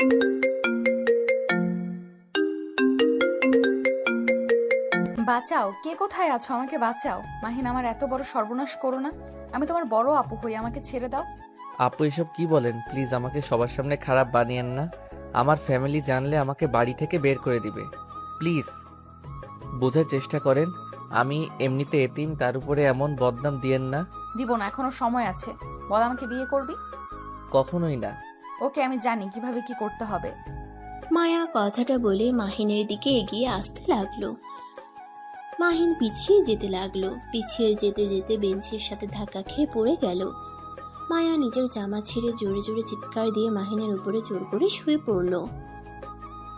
বাঁচাও, কে কোথায় আছো? আমাকে বাঁচাও। মাহিন, আমার এত বড় সর্বনাশ করো না। আমি তোমার বড় আপু হই, আমাকে ছেড়ে দাও। আপু এসব কি বলেন? প্লিজ আমাকে সবার সামনে খারাপ বানিয়েন না। আমার ফ্যামিলি জানলে আমাকে বাড়ি থেকে বের করে দিবে। প্লিজ বোঝার চেষ্টা করেন, আমি এমনিতে এতিম, তার উপরে এমন বদনাম দিয়েন না। দিব না, এখনো সময় আছে। বল, আমাকে বিয়ে করবি? কখনোই না। ওকে, আমি জানি কিভাবে কি করতে হবে। মায়া কথাটা বলে মাহিনের দিকে এগিয়ে আসতে লাগলো। মাহিন পিছিয়ে যেতে লাগলো। পিছিয়ে যেতে যেতে বেঞ্চের সাথে ধাক্কা খেয়ে পড়ে গেল। মায়া নিজের জামা ছিঁড়ে জোরে জোরে চিৎকার দিয়ে মাহিনের উপরে জোর করে শুয়ে পড়ল।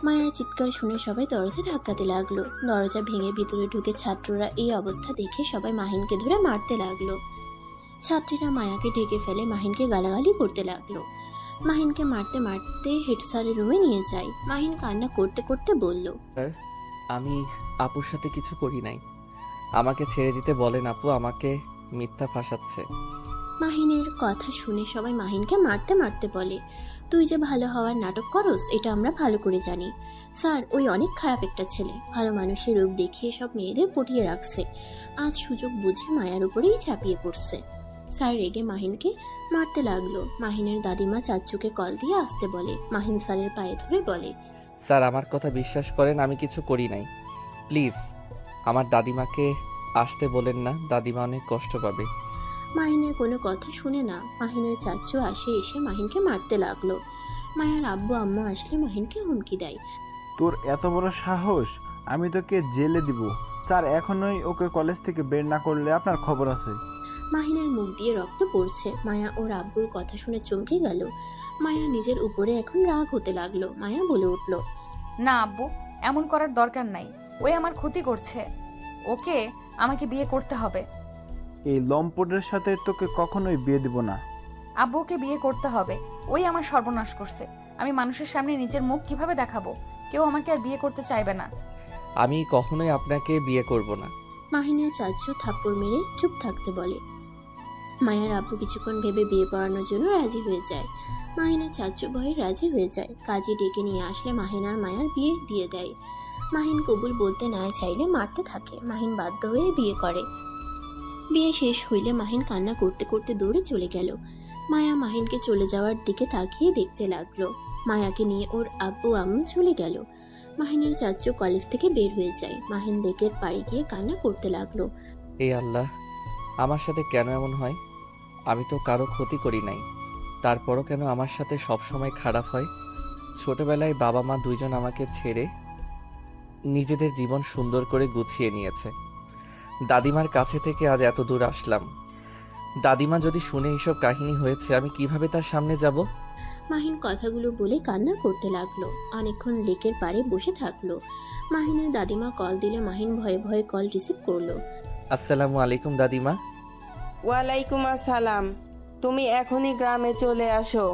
মায়ার চিৎকার শুনে সবাই দরজা ধাক্কাতে লাগলো। দরজা ভেঙে ভিতরে ঢুকে ছাত্ররা এই অবস্থা দেখে সবাই মাহিনকে ধরে মারতে লাগলো। ছাত্রীরা মায়াকে ঢেকে ফেলে মাহিনকে গালাগালি করতে লাগলো। মাহিনকে মারতে মারতে হেড স্যারের রুমে নিয়ে যায়। মাহিন কান্না করতে করতে বলল, স্যার, আমি আপুর সাথে কিছু করি নাই, আমাকে ছেড়ে দিতে বলেন। আপু আমাকে মিথ্যা ফাঁসাচ্ছে। মাহিনের কথা শুনে সবাই মাহিনকে মারতে মারতে বলে, তুই যে ভালো হওয়ার নাটক করস এটা আমরা ভালো করে জানি। স্যার, ওই অনেক খারাপ একটা ছেলে, ভালো মানুষের রূপ দেখিয়ে সব মেয়েদের পটিয়ে রাখছে। আজ সুযোগ বুঝে মায়ার উপরেই ঝাঁপিয়ে পড়ছে। স্যার রেগে মাহিনকে মারতে লাগলো। মাহিনের দাদিমা চাচ্চুকে কল দিয়ে আসতে বলে। মাহিন স্যারের পায়ে ধরে বলে, স্যার আমার কথা বিশ্বাস করেন, আমি কিছু করি নাই। প্লিজ আমার দাদিমাকে আসতে বলেন না, দাদিমা অনেক কষ্ট পাবে। মাহিনের কোনো কথা শুনে না মাহিনের চাচ্চু আসে, এসে মাহিনকে মারতে লাগলো। মায়ার আব্বু আম্মু আসলে মাহিনকে হুমকি দেয়। তোর এত বড় সাহস, আমি তোকে জেলে দিব। স্যার এখনই ওকে কলেজ থেকে বের না করলে আপনার খবর আছে। মাহিনের মুখ দিয়ে রক্ত পড়ছে। মায়া ওর আব্বুর কথা শুনে চমকে গেল। মায়া নিজের উপরে এখন রাগ হতে লাগলো। মায়া বলে উঠল, না আব্বু, এমন করার দরকার নাই। ওই আমার ক্ষতি করছে। ওকে আমাকে বিয়ে করতে হবে। এই লম্পটের সাথে তোকে কখনোই বিয়ে দিব না। আব্বুকে বিয়ে করতে হবে। ওই আমার সর্বনাশ করছে। আমি মানুষের সামনে নিজের মুখ কিভাবে দেখাবো? কেউ আমাকে আর বিয়ে করতে চাইবে না। আমি কখনোই আপনাকে বিয়ে করব না। মাহিনের চাচ্চু থাপ্পড় মেরে চুপ থাকতে বলে। মায়ার আব্বু কিছুক্ষণ ভেবে বিয়ে পড়ানোর জন্য রাজি হয়ে যায়। মাহিনের চাচ্চু ভয়ে রাজি হয়ে যায়। কাজী ডেকে নিয়ে আসলে মাহিন আর মায়ার বিয়ে দিয়ে দেয়। মাহিন কবুল বলতে না চাইলে মারতে থাকে। মাহিন বাধ্য হয়ে বিয়ে করে। বিয়ে শেষ হইলে মাহিন কান্না করতে করতে দৌড়ে চলে গেল। মায়া মাহিনকে চলে যাওয়ার দিকে তাকিয়ে দেখতে লাগলো। মায়াকে নিয়ে ওর আব্বু আম্মু চলে গেল। মাহিনের চাচ্চু কলেজ থেকে বের হয়ে যায়। মাহিন লেকের পাড়ে গিয়ে কান্না করতে লাগলো। এই আল্লাহ, আমার সাথে কেন এমন হয়? আমি তো কারো ক্ষতি করি নাই, তারপরও কেন আমার সাথে সব সময় খারাপ হয়? ছোটবেলায় বাবা মা দুইজন আমাকে ছেড়ে নিজেদের জীবন সুন্দর করে গুছিয়ে নিয়েছে। দাদিমার কাছে থেকে আজ এত দূর আসলাম। দাদিমা যদি শুনে এসব কাহিনী হয়েছে, আমি কিভাবে তার সামনে যাব? মাহিন কথাগুলো বলে কান্না করতে লাগলো। অনেকক্ষণ লেকের পাড়ে বসে থাকলো। মাহিনের দাদিমা কল দিলে মাহিন ভয়ে ভয়ে কল রিসিভ করলো। আসসালামু আলাইকুম দাদিমা। ওয়ালাইকুম আসসালাম। তুমি এখনই গ্রামে চলে আসো।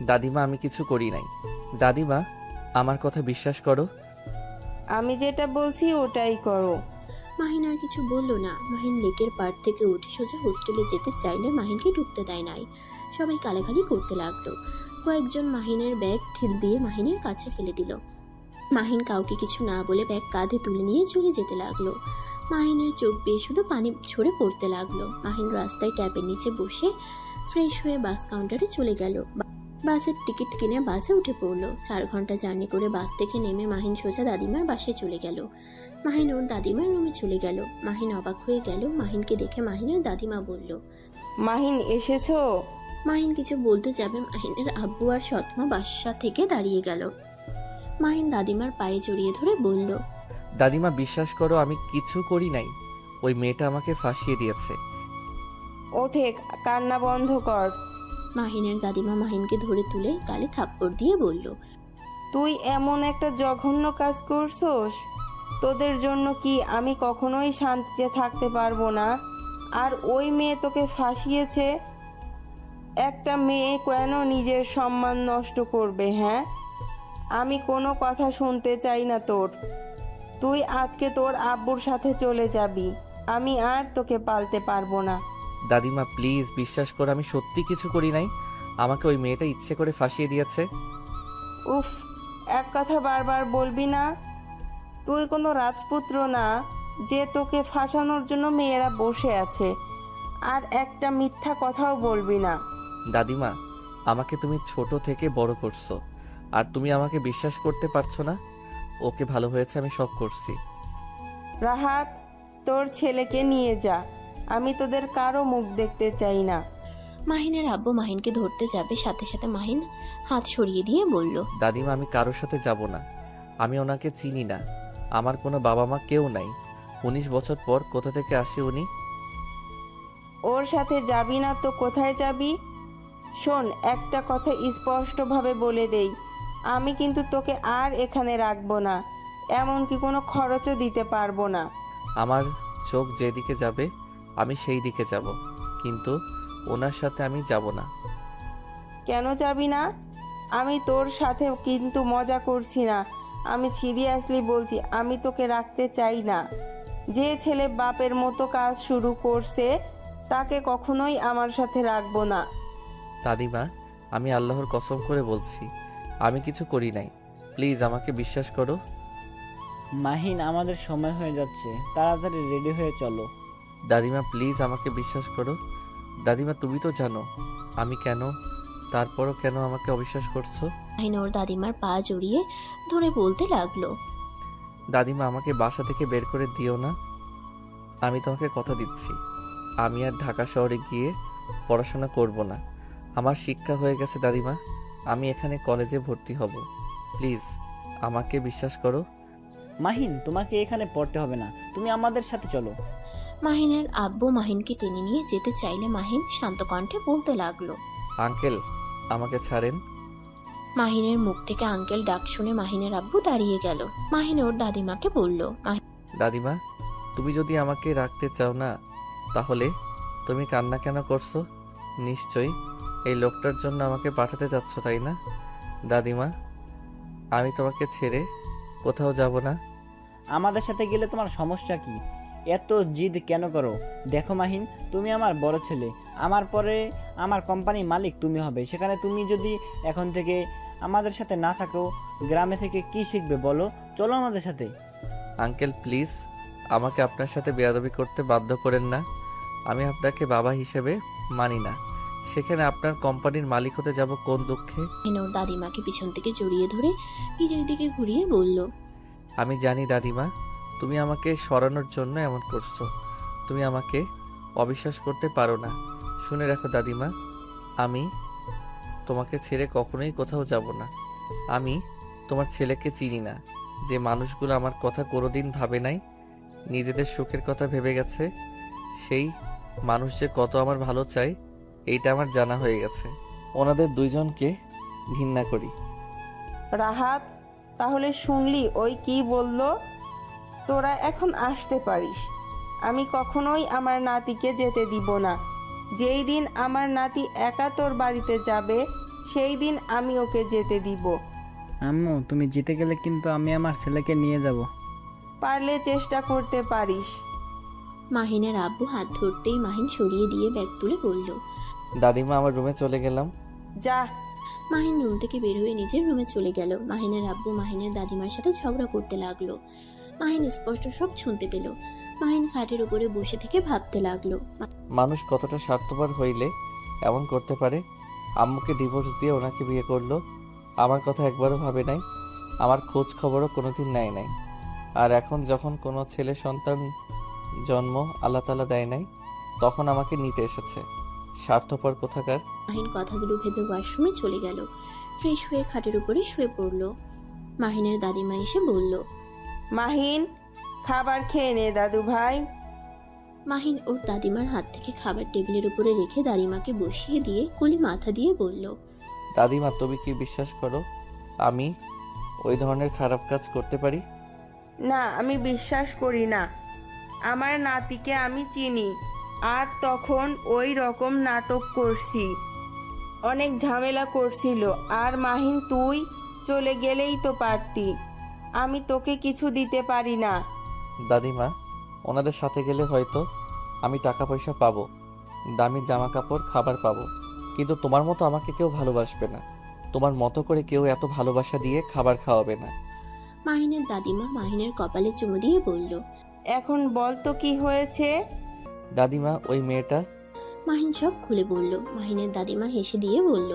দাদিমা আমি কিছু করি নাই। দাদিমা আমার কথা বিশ্বাস করো। আমি যেটা বলছি ওটাই করো। মাহিন আর কিছু বলল না। মাহিন লেকের পাড় থেকে উঠে সোজা হোস্টেলে যেতে চাইলে মাহিনকে ঢুকতে দেয় নাই। সবাই গালাগালি করতে লাগলো। কয়েকজন মাহিনের ব্যাগ ঠেল দিয়ে মাহিনের কাছে ফেলে দিল। মাহিন কাউকে কিছু না বলে ব্যাগ কাঁধে তুলে নিয়ে চলে যেতে লাগলো। মাহিনের চোখ বেয়ে শুধু পানি ঝরে পড়তে লাগলো। মাহিন রাস্তায় ট্যাপের নিচে বসে ফ্রেশ হয়ে বাস কাউন্টারে চলে গেল। বাসের টিকিট কিনে বাসে উঠে পড়লো। 4 ঘন্টা জার্নি করে বাস থেকে নেমে মাহিন সোজা দাদিমার বাসায় চলে গেল। মাহিন ওর দাদিমার রুমে চলে গেল। মাহিন অবাক হয়ে গেল। মাহিনকে দেখে মাহিনের দাদিমা বলল, মাহিন এসেছো? মাহিন কিছু বলতে যাবে মাহিনের আব্বু আর সৎমা বাসা থেকে দাঁড়িয়ে গেল। মাহিন দাদিমার পায়ে জড়িয়ে ধরে বলল, দাদিমা বিশ্বাস করো, আমি কিছু করি নাই। ওই মেয়েটা আমাকে ফাঁসিয়ে দিয়েছে। ওঠে, কান্না বন্ধ কর। মাহিনের দাদিমা মাহিনকে ধরে তুলে গালে থাপ্পড় দিয়ে বলল, তুই এমন একটা জঘন্য কাজ করছস, তোদের জন্য কি আমি কখনোই শান্তিতে থাকতে পারবো না? আর ওই মেয়ে তোকে ফাঁসিয়েছে। একটা মেয়ে কেন নিজের সম্মান নষ্ট করবে? হ্যাঁ, আমি কোনো কথা শুনতে চাই না তোর। তুই আজকে তোর আব্বুর সাথে চলে যাবি। আমি আর তোকে পালতে পারবো না। দাদিমা প্লিজ বিশ্বাস করো, আমি সত্যি কিছু করি নাই। আমাকে ওই মেয়েটা ইচ্ছে করে ফাঁসিয়ে দিয়েছে। উফ, এক কথা বারবার বলবি না। তুই কোনো রাজপুত্র না যে তোকে ফাঁসানোর জন্য মেয়েরা বসে আছে। আর একটা মিথ্যা কথাও বলবি না। দাদিমা, আমাকে তুমি ছোট থেকে বড় করছো, আর তুমি আমাকে বিশ্বাস করতে পারছো না? ওকে, ভালো হয়েছে, আমি সব করছি। রাহাত, তোর ছেলেকে নিয়ে যা। আমি তোদের কারো মুখ দেখতে চাই না। মাহিনের আব্বু মাহিনকে ধরতে যাবে, সাথে সাথে মাহিন হাত সরিয়ে দিয়ে বলল, দাদিমা, আমি কারোর সাথে যাব না। আমি ওনাকে চিনি না। আমার কোনো বাবা মা কেউ নাই। 19 বছর পর কোথা থেকে আসে উনি? ওর সাথে যাবি না তো কোথায় যাবি? শোন, একটা কথা স্পষ্টভাবে বলে দেই, আমি কিন্তু তোকে আর এখানে রাখবো না, এমনকি কোনো খরচও দিতে পারবো না। আমার চোখ যেদিকে যাবে আমি সেই দিকে যাব, কিন্তু ওনার সাথে আমি যাব না। কেন যাবি না? আমি তোর সাথে কিন্তু মজা করছি না, আমি সিরিয়াসলি বলছি, আমি তোকে রাখতে চাই না। যে ছেলে বাপের মতো কাজ শুরু করছে তাকে কখনোই আমার সাথে রাখবো না। দাদিমা, আমি আল্লাহর কসম করে বলছি, আমি কিছু করি নাই। প্লিজ আমাকে বিশ্বাস করো। মাহিন, আমাদের সময় হয়ে যাচ্ছে, তাড়াতাড়ি রেডি হয়ে চলো। দাদিমা, প্লিজ আমাকে বিশ্বাস করো। দাদিমা, তুমি তো জানো আমি কেন, তারপরও কেন আমাকে অবিশ্বাস করছো? মাহিন ওর দাদিমার পা জড়িয়ে ধরে বলতে লাগলো, দাদিমা, আমাকে বাসা থেকে বের করে দিও না। আমি তোমাকে কথা দিচ্ছি, আমি আর ঢাকা শহরে গিয়ে পড়াশোনা করব না। আমার শিক্ষা হয়ে গেছে দাদিমা, আমি এখানে কলেজে ভর্তি হব। প্লিজ আমাকে বিশ্বাস করো। মাহিন, তোমাকে এখানে পড়তে হবে না, তুমি আমাদের সাথে চলো। মাহিনের আব্বু মাহিনকে টেনে নিয়ে যেতে চাইলে মাহিন শান্ত কণ্ঠে বলতে লাগলো, আঙ্কেল, আমাকে ছাড়েন। মাহিনের মুখ থেকে আঙ্কেল ডাক শুনে মাহিনের আব্বু দাঁড়িয়ে গেল। মাহিন ওর দাদিমাকে বলল, দাদিমা, তুমি যদি আমাকে রাখতে চাও না, তাহলে তুমি কান্না কেন করছো? নিশ্চয়ই এই লোকটার জন্য আমাকে পাঠাতে চাচ্ছ, তাই না? দাদিমা, আমি তোমাকে ছেড়ে কোথাও যাব না। আমাদের সাথে গেলে তোমার সমস্যা কি? এত জিদ কেন করো? দেখো মাহিন, তুমি আমার বড় ছেলে, আমার পরে আমার কোম্পানির মালিক তুমি হবে। সেখানে তুমি যদি এখন থেকে আমাদের সাথে না থাকো, গ্রামে থেকে কি শিখবে বলো? চলো আমাদের সাথে। আঙ্কেল, প্লিজ আমাকে আপনার সাথে বেয়াদবি করতে বাধ্য করেন না। আমি আপনাকে বাবা হিসেবে মানি না। সেখানে আপনার কোম্পানির মালিক হতে যাব কোন দুঃখে? মাহিন ওর দাদিমাকে পিছন থেকে জড়িয়ে ধরে নিজের দিকে ঘুরিয়ে বলল, আমি জানি দাদিমা, তুমি আমাকে সরানোর জন্য এমন করছো। তুমি আমাকে অবিশ্বাস করতে পারো না। শুনে রাখো দাদিমা, আমি তোমাকে ছেড়ে কখনোই কোথাও যাব না। আমি তোমার ছেলেকে চিনি না। যে মানুষগুলো আমার কথা কোনোদিন ভাবে নাই, নিজেদের সুখের কথা ভেবে গেছে, সেই মানুষ যে কত আমার ভালো চায় এইটা আমার জানা হয়ে গেছে। ওনাদের দুইজনকে ঘৃণা করি। রাহাত, তাহলে শুনলি ওই কি বললো? তোরা এখন আসতে পারিস। আমি কখনোই আমার নাতিকে যেতে দিব না। যেই দিন আমার নাতি একা তোর বাড়িতে যাবে সেই দিন আমি ওকে যেতে দিব। আম্মু, তুমি জিতে গেলে কিন্তু আমি আমার ছেলেকে নিয়ে যাব। পারলে চেষ্টা করতে পারিস। মাহিনের আব্বু হাত ধরতেই মাহিন সরিয়ে দিয়ে ব্যাগ তুলে বলল, দাদিমা, আমার রুমে চলে গেলাম। যা। মাহিন রুম থেকে বের হয়ে নিজের রুমে চলে গেল। মাহিনের আব্বু মাহিনের দাদিমার সাথে ঝগড়া করতে লাগলো। মাহিন স্পষ্ট সব শুনতে পেল। মাহিন খাটের উপরে বসে থেকে ভাবতে লাগলো, মানুষ কতটা স্বার্থপর হইলে এমন করতে পারে। আম্মুকে ডিভোর্স দিয়ে ওনাকে বিয়ে করলো, আমার কথা একবারও ভাবে নাই, আমার খোঁজ খবরও কোনোদিন নেয় নাই। আর এখন যখন কোনো ছেলে সন্তান জন্ম আল্লাহ তাআলা দেয় নাই, তখন আমাকে নিতে এসেছে। স্বার্থপর কোথাকার। মাহিন কথাগুলো ভেবে ওয়াশরুমে চলে গেল। ফ্রেশ হয়ে খাটের উপরে শুয়ে পড়ল। মাহিনের দাদিমা এসে বলল, মাহিন, খাবার খেয়ে নে দাদু ভাই। মাহিন ওর দাদিমার হাত থেকে খাবার টেবিলের উপরে রেখে দাদিমাকে বসিয়ে দিয়ে কোলে মাথা দিয়ে বলল, দাদিমা, তুমি কি বিশ্বাস করো আমি ওই ধরনের খারাপ কাজ করতে পারি? না, আমি বিশ্বাস করি না। আমার নাতিকে আমি চিনি, আর তখন ওই রকম নাটক করছি, অনেক ঝামেলা করছিল। আর মাহিন, তুই চলে গেলেই তো পারতি। আমি তোকে কিছু দিতে পারি না। দাদিমা, ওনাদের সাথে গেলে হয়তো আমি টাকা পয়সা পাবো, দামি জামা কাপড়, খাবার পাবো, কিন্তু তোমার মতো আমাকে কেউ ভালোবাসবে না। তোমার মতো করে কেউ এত ভালোবাসা দিয়ে খাবার খাওয়াবে না। মাহিনের দাদিমা মাহিনের কপালে চুমু দিয়ে বলল। এখন বল তো কি হয়েছে? দাদিমা, ওই মেয়েটা। মাহিন সব খুলে বলল। মাহিনের দাদিমা হেসে দিয়ে বলল।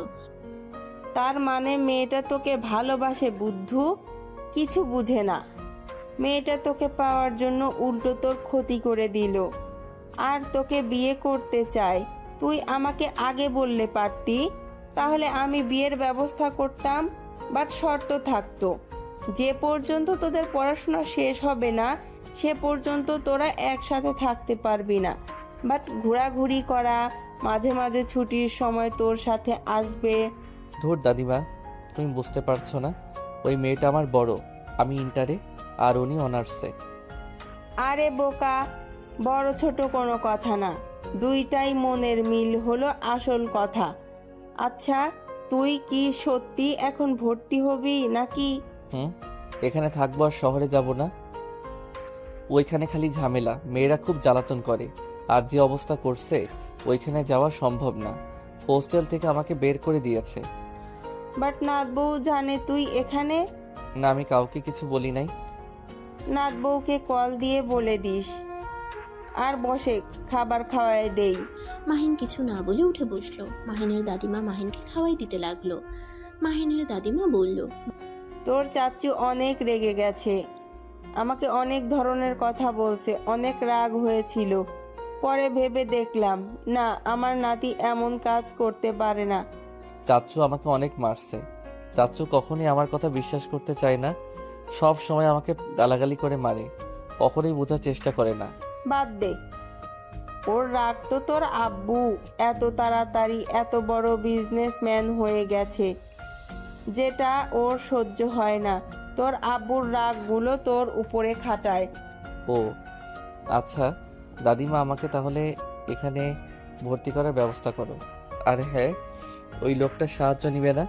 তার মানে মেয়েটা তোকে ভালোবাসে বুদ্ধু? কিছু বুঝে না। মেয়েটা তোকে পাওয়ার জন্য উল্টো তোর ক্ষতি করে দিল আর তোকে বিয়ে করতে চায়। তুই আমাকে আগে বললে পারতি, তাহলে আমি বিয়ের ব্যবস্থা করতাম। বাট শর্ত থাকতো, যে পর্যন্ত তোদের পড়াশোনা শেষ হবে না সে পর্যন্ত তোরা একসাথে থাকতে পারবি না। বাট ঘোরাঘুরি করা, মাঝে মাঝে ছুটির সময় তোর সাথে আসবে। ধুর দাদিমা, তুমি বুঝতে পারছো না, ওই মেয়েটা আমার বড়, আমি ইন্টারে আর উনি অনার্সে। আরে বোকা, বড় ছোট কোনো কথা না, দুইটাই মনের মিল হলো আসল কথা। আচ্ছা, তুই কি সত্যি এখন ভর্তি হবি নাকি? এখানে থাকবো আর শহরে যাব না। ওইখানে খালি ঝামেলা, মেয়েরা খুব জ্বালাতন করে, আর যে অবস্থা করছে ওইখানে যাওয়া সম্ভব না। হোস্টেল থেকে আমাকে বের করে দিয়েছে। বাট নাথ বউ জানে তুই এখানে? না, আমি কাউকে কিছু বলি নাই। নাথ বউকে কল দিয়ে বলে দিস। আর বসে, খাবার খাওয়ায় দেই। মাহিন কিছু না বলে উঠে বসলো। মাহিনের দাদিমা মাহিনকে খাওয়াই দিতে লাগলো। মাহিনের দাদিমা বলল। তোর চাচু অনেক রেগে গেছে, আমাকে অনেক ধরনের কথা বলছে, অনেক রাগ হয়েছিল। পরে ভেবে দেখলাম না, আমার নাতি এমন কাজ করতে পারে না। চাচ্চু আমাকে অনেক মারছে। চাচ্চু কখনোই আমার কথা বিশ্বাস করতে চায় না, সব সময় আমাকে গালাগালি করে মারে, কখনোই বোঝার চেষ্টা করে না। বাদ দে, ওর রাগ তো তোর আব্বু এত তাড়াতাড়ি এত বড় বিজনেসম্যান হয়ে গেছে, যেটা ওর সহ্য হয় না। তোর আব্বুর রাগগুলো তোর উপরে খাটায়। ও আচ্ছা, দাদিমা আমাকে তাহলে এখানে ভর্তি করার ব্যবস্থা করো। আর হ্যাঁ, ওই লোকটার সাহায্য নিবে না?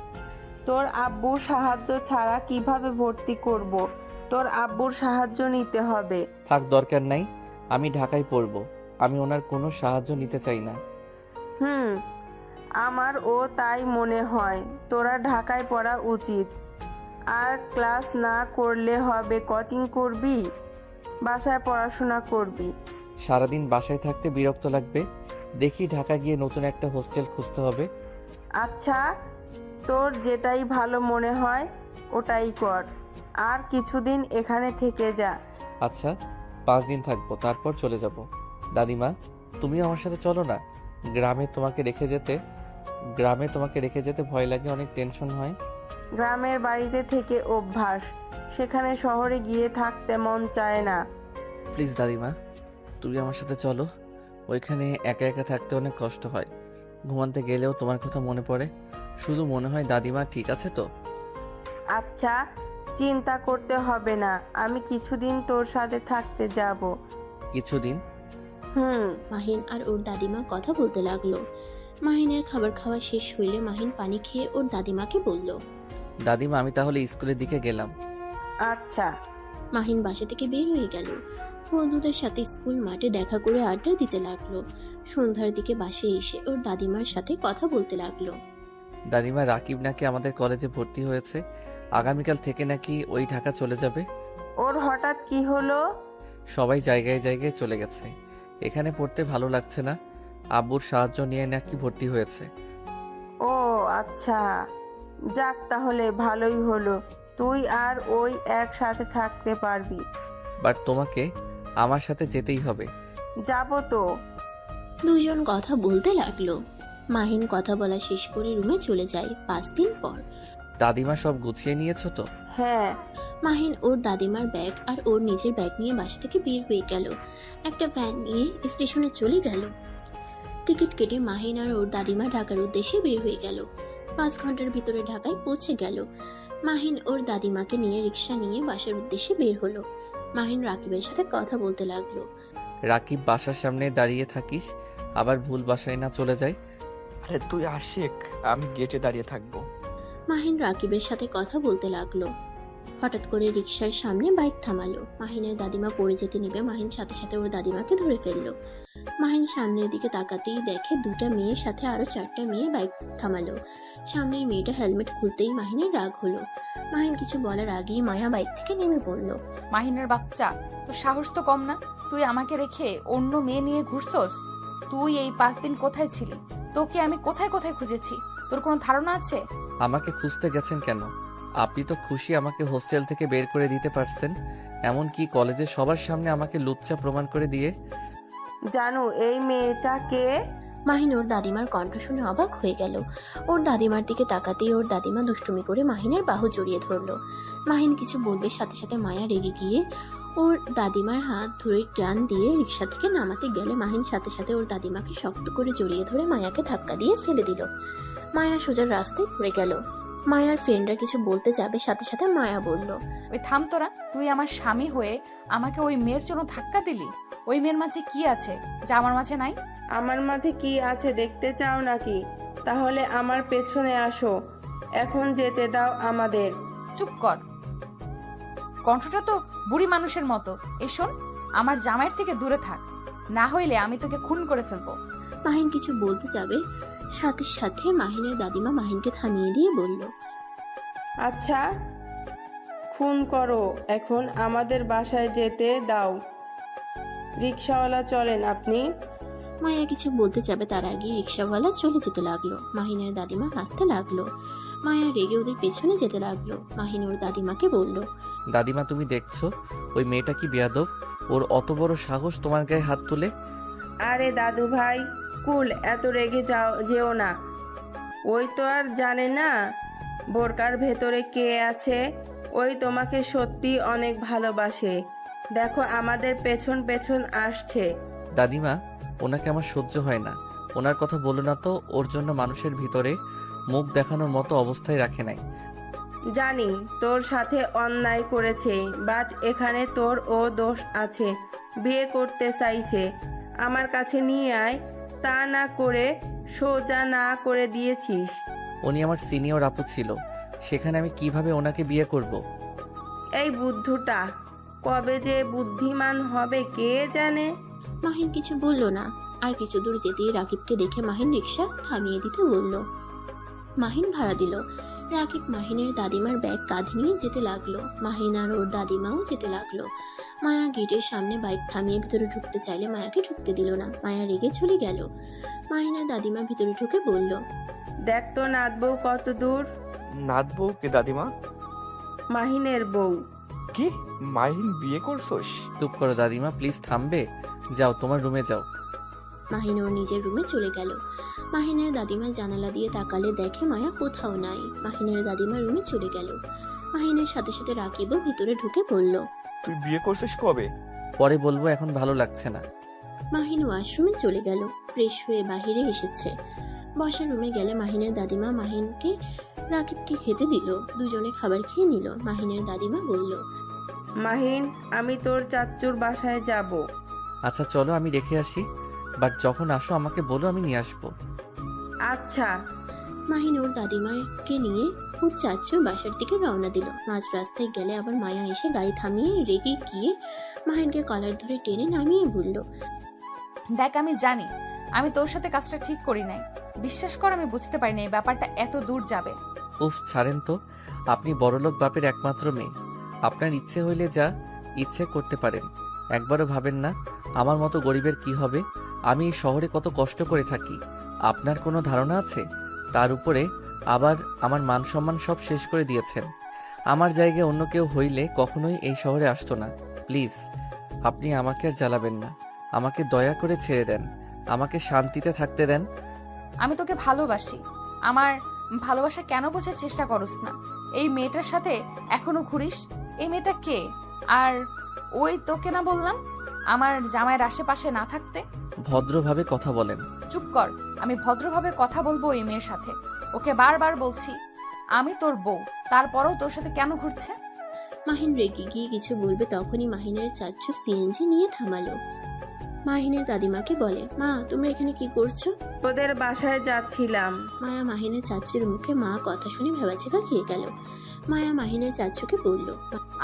তোর আব্বুর সাহায্য ছাড়া কিভাবে ভর্তি করব? তোর আব্বুর সাহায্য নিতে হবে। থাক, দরকার নাই, আমি ঢাকায় পড়বো, আমি ওনার কোনো সাহায্য নিতে চাই না। আমারও তাই মনে হয়। তোরা ঢাকায় পড়া উচিত। আর ক্লাস না করলে হবে, কোচিং করবি, বাসায় পড়াশোনা করবি। সারাদিন বাসায় থাকতে বিরক্ত লাগবে, দেখি ঢাকা গিয়ে নতুন একটা হোস্টেল খুঁজতে হবে। আচ্ছা, তোর যেটাই ভালো মনে হয় ওটাই কর। আর কিছুদিন এখানে থেকে যা। আচ্ছা, 5 দিন থাকবো, তারপর চলে যাব। দাদিমা, তুমিও আমার সাথে চলো না। গ্রামে তোমাকে রেখে যেতে ভয় লাগে, অনেক টেনশন হয়। গ্রামের বাড়িতে থেকে অভ্যাস, সেখানে শহরে গিয়ে থাকতে মন চায় না। প্লিজ দাদিমা, তুমি আমার সাথে চলো। ওইখানে একা একা থাকতে অনেক কষ্ট হয়, ঘুমাতে গেলেও তোমার কথা মনে পড়ে, শুধু মনে হয় দাদিমা ঠিক আছে তো। আচ্ছা, চিন্তা করতে হবে না, আমি কিছুদিন তোর সাথে থাকতে যাব। কিছুদিন? মাহিন আর ওর দাদিমা কথা বলতে লাগলো। মাহিনের খাবার খাওয়া শেষ হইলে মাহিন পানি খেয়ে ওর দাদিমাকে বলল। দাদিমা, আমি তাহলে স্কুলের দিকে গেলাম। আচ্ছা। মাহিন বাসা থেকে বের হয়ে গেল। বন্ধুদের সাথে স্কুল মাঠে দেখা করে আড্ডা দিতে লাগলো। সন্ধ্যার দিকে বাসে এসে ওর দাদিমার সাথে কথা বলতে লাগলো। দাদিমা, রাকিব নাকি আমাদের কলেজে ভর্তি হয়েছে, আগামীকাল থেকে নাকি ওই ঢাকা চলে যাবে। ওর হঠাৎ কি হলো? সবাই জায়গায় জায়গায় চলে গেছে, এখানে পড়তে ভালো লাগছে না, আব্বুর সাহায্য নিয়ে নাকি ভর্তি হয়েছে। ও আচ্ছা, যাক তাহলে ভালোই হলো, তুই আর ওই একসাথে থাকতে পারবি। বাট তোমাকে আমার সাথে যেতেই হবে। যাব তো। দুজন কথা বলতে লাগলো। মাহিন কথা বলা শেষ করে রুমে চলে যায়। 5 দিন পর। দাদিমা, সব গুছিয়ে নিয়েছো তো? হ্যাঁ। মাহিন ওর দাদিমার ব্যাগ আর ওর নিজের ব্যাগ নিয়ে বাসা থেকে বের হয়ে গেল। একটা ভ্যান নিয়ে স্টেশনে চলে গেল। টিকিট কেটে মাহিন আর ওর দাদিমা ঢাকার উদ্দেশ্যে বের হয়ে গেল। 5 ঘন্টার ভিতরে ঢাকায় পৌঁছে গেল। মাহিন ওর দাদিমাকে নিয়ে রিক্সা নিয়ে বাসার উদ্দেশ্যে বের হলো। মাহিন রাকিবের সাথে কথা বলতে লাগলো। রাকিব, বাসার সামনে দাঁড়িয়ে থাকিস, আবার ভুল বাসায় না চলে যায়। আরে তুই আশিক, আমি গেটে দাঁড়িয়ে থাকবো। মাহিন রাকিবের সাথে কথা বলতে লাগলো। হঠাৎ করে রিক্সার সামনে বাইক থামালো। মাহিনের দাদিমা পড়ে যেতে নিবে, মাহিন সাথে সাথে ওর দাদিমাকে ধরে ফেললো। মাহিন সামনের দিকে তাকাতেই দেখে দুটা মেয়ের সাথে আরো 4টা মেয়ে বাইক থামালো। সামনের মেয়েটা হেলমেট খুলতেই মাহিনের রাগ হলো। মাহিন কিছু বলার আগেই মায়া বাইক থেকে নেমে পড়ল। মাহিনের বাচ্চা, তোর সাহস তো কম না। তুই আমাকে রেখে অন্য মেয়ে নিয়ে ঘুরছস? তুই এই 5 দিন কোথায় ছিলি? তোকে আমি কোথায় কোথায় খুঁজেছি, তোর কোনো ধারণা আছে? আমাকে খুঁজতে গেছেন কেন? আপনি তো খুশি আমাকে হোস্টেল থেকে বের করে দিতে পারছেন, এমনকি কলেজে সবার সামনে আমাকে লুচ্চা প্রমাণ করে দিয়ে। জানো এই মেয়েটা কে? মাহিন ওর দাদিমার কণ্ঠ শুনে অবাক হয়ে গেল। ওর দাদিমার দিকে তাকাতেই ওর দাদিমা দুষ্টুমি করে মাহিনের বাহু জড়িয়ে ধরলো। মাহিন কিছু বলবে, সাথে সাথে মায়া রেগে গিয়ে ওর দাদিমার হাত ধরে টান দিয়ে রিক্সা থেকে নামাতে গেলে মাহিন সাথে সাথে ওর দাদিমাকে শক্ত করে জড়িয়ে ধরে মায়াকে ধাক্কা দিয়ে ফেলে দিল। মায়া সোজা রাস্তায় পড়ে গেল। মায়ার ফ্রেন্ডরা কিছু বলতে যাবে, সাথে সাথে মায়া বলল, ওই থাম তোরা। তুই আমার স্বামী হয়ে আমাকে ওই মেয়ের জন্য ধাক্কা দিলি। ওই মেয়ের মাঝে কি আছে যা আমার মাঝে নাই? আমার মাঝে কি আছে দেখতে চাও নাকি? তাহলে আমার পেছনে আসো, এখন যেতে দাও আমাদের। চুপ কর, কণ্ঠটা তো বুড়ি মানুষের মতো। এই শোন, আমার জামাইয়ের থেকে দূরে থাক, না হইলে আমি তোকে খুন করে ফেলবো। মাহিন কিছু বলতে যাবে, সাথে সাথে মাহিনের দাদিমা মাহিনকে থামিয়ে দিয়ে বলল, আচ্ছা খুন করো, এখন আমাদের বাসায় যেতে দাও। রিক্সাওয়ালা চলেন আপনি। মায়া কিছু বলতে যাবে, তার আগে রিক্সাওয়ালা চলে যেতে লাগলো। মাহিনের দাদিমা হাসতে লাগলো। মায়া রেগে ওদের পেছনে যেতে লাগলো। মাহিন ওর দাদিমাকে বলল, দাদিমা তুমি দেখছো ওই মেয়েটা কি বেয়াদব? ওর অত বড় সাহস তোমার গায়ে হাত তুলে। আরে দাদু ভাই, কুল, এত রেগে যেও না। ওই তো আর জানে না বোরকার ভেতরে কে আছে। ওই তোমাকে সত্যি অনেক ভালোবাসে। দেখো আমাদের পেছন পেছন আসছে। দাদিমা, ওনাকে আমার সহ্য হয় না। ওনার কথা বলো না তো, ওর জন্য মানুষের ভিতরে মুখ দেখানোর মতো অবস্থায় রাখে নাই। জানি তোর সাথে অন্যায় করেছে, বাট এখানে তোর ও দোষ আছে। বিয়ে করতে চাইছে, আমার কাছে নিয়ে আয়, তা না করে সোজা না করে দিয়েছিস। উনি আমার সিনিয়র আপু ছিল, সেখানে আমি কিভাবে ওনাকে বিয়ে করব? এই বুদ্ধুটা কবে যে বুদ্ধিমান হবে কে জানে। মাহিন কিছু বলল না। আর কিছু দূর যেতেই রাকিবকে দেখে মাহিন রিক্সা থামিয়ে দিতে বলল। মাহিন ভাড়া দিল। রাকিব মাহিনের দাদিমার ব্যাগ কাঁধে নিয়ে যেতে লাগলো। মাহিন আর ওর দাদিমাও যেতে লাগলো। মায়া গেটের সামনে বাইক থামিয়ে ভিতরে ঢুকতে চাইলে মায়াকে ঢুকতে দিল না। মায়া রেগে চলে গেল। মাহিন আর দাদিমা ভিতরে ঢুকে বলল, দেখ তো নাত বউ কত দূর। নাত বউ কে দাদিমা? মাহিনের বউ। কি, মাহিন বিয়ে করছোস? চুপ করো দাদিমা, প্লিজ থামবে? যাও তোমার রুমে যাও। মাহিন ওর নিজের রুমে চলে গেল। মাহিনের দাদিমা জানালা দিয়ে তাকালে দেখে মায়া কোথাও নাই। মাহিনের দাদিমা রুমে চলে গেল। মাহিনের সাথে সাথে রাকিবও ভিতরে ঢুকে বলল, তুই বিয়ে করছিস কবে? পরে বলবো, এখন ভালো লাগছে না। মাহিন ওয়াশরুমে চলে গেল। ফ্রেশ হয়ে বাহিরে এসেছে। বসার রুমে গেলে মাহিনের দাদিমা মাহিনকে রাকিবকে খেতে দিল। দুজনে খাবার খেয়ে নিল। মাহিনের দাদিমা বলল, মাহিন, আমি তোর চাচ্চুর বাসায় যাব। আচ্ছা চলো, আমি রেখে আসি, বাট যখন আসো আমাকে বলো, আমি নিয়ে আসবো। আচ্ছা। মাহিন ওর দাদিমাকে নিয়ে ওর চাচুর বাসার দিকে রওনা দিল। মাঝ রাস্তায় গেলে আবার মায়া এসে গাড়ি থামিয়ে রেগে গিয়ে মাহিনকে কলার ধরে টেনে নামিয়ে বলল, দেখ, আমি জানি আমি তোর সাথে কাজটা ঠিক করি নাই। বিশ্বাস কর, আমি বুঝতে পারিনি এই ব্যাপারটা এত দূর যাবে। উফ, ছাড়েন তো। আপনি বড়লোক বাপের একমাত্র মেয়ে। আপনার ইচ্ছে হইলে যা ইচ্ছে করতে পারেন। একবারও ভাবেন না আমার মতো গরিবের কি হবে? আমি এই শহরে কত কষ্ট করে থাকি, আপনার কোনো ধারণা আছে? তার উপরে আবার আমার মান সম্মান সব শেষ করে দিয়েছেন। আমার জায়গায় অন্য কেউ হইলে কখনোই এই শহরে আসতো না। প্লিজ, আপনি আমাকে আর জ্বালাবেন না। আমাকে দয়া করে ছেড়ে দেন, আমাকে শান্তিতে থাকতে দেন। আমি তোকে ভালোবাসি। আমার ভালোবাসা কেন বোঝার চেষ্টা করস না? এই মেয়েটার সাথে এখনো ঘুরিস। এই মেয়েটা কে? আর ওই তোকে না বললাম আমার জামাইয়ের আশেপাশে না থাকতে? ভদ্রভাবে কথা বলেন। চুপ কর, আমি ভদ্রভাবে কথা বলবো এই মেয়ের সাথে। ওকে বারবার বলছি আমি তোর বউ, তারপরেও তোর সাথে কেন ঘুরছে? মাহিন রেগে গিয়ে কিছু বলবে, তখনই মাহিনের চাচু সিএনজি নিয়ে থামালো। মাহিনের দাদিমাকে বলে, মা তোমরা এখানে কি করছো? ওদের বাসায় যাচ্ছিলাম। মায়া মাহিনের চাচুর মুখে মা কথা শুনে ভেবাচেকা খেয়ে গেল। মায়া মাহিনের চাচুকে বলল,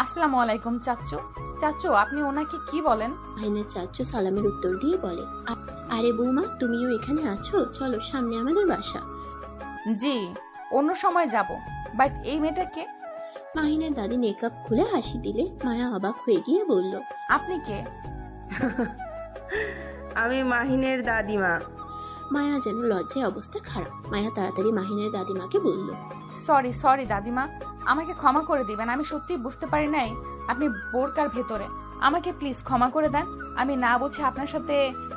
আসসালামু আলাইকুম চাচ্চু। চাচ্চু, আপনি ওনাকে কি বলেন? মাহিনের চাচু সালামের উত্তর দিয়ে বলে, আরে বৌমা, তুমিও এখানে আছো? চলো, সামনে আমাদের বাসা। জি, অন্য সময় যাব, বাট এই মেয়েটা কে? মাহিনের দাদি মেকআপ খুলে হাসি দিলে মায়া অবাক হয়ে গিয়ে বলল, আপনি কে? আমি মাহিনের দাদিমা। মায়া যেন লজ্জায় অবস্থা খারাপ। মায়া তাড়াতাড়ি মাহিনের দাদিমাকে বলল, সরি সরি দাদিমা, আমাকে ক্ষমা করে দিবেন। আমি সত্যি বুঝতে পারি নাই আপনি বোরকার ভেতরে। আমাকে প্লিজ ক্ষমা করে দেন। আমি না বুঝে আপনার সাথে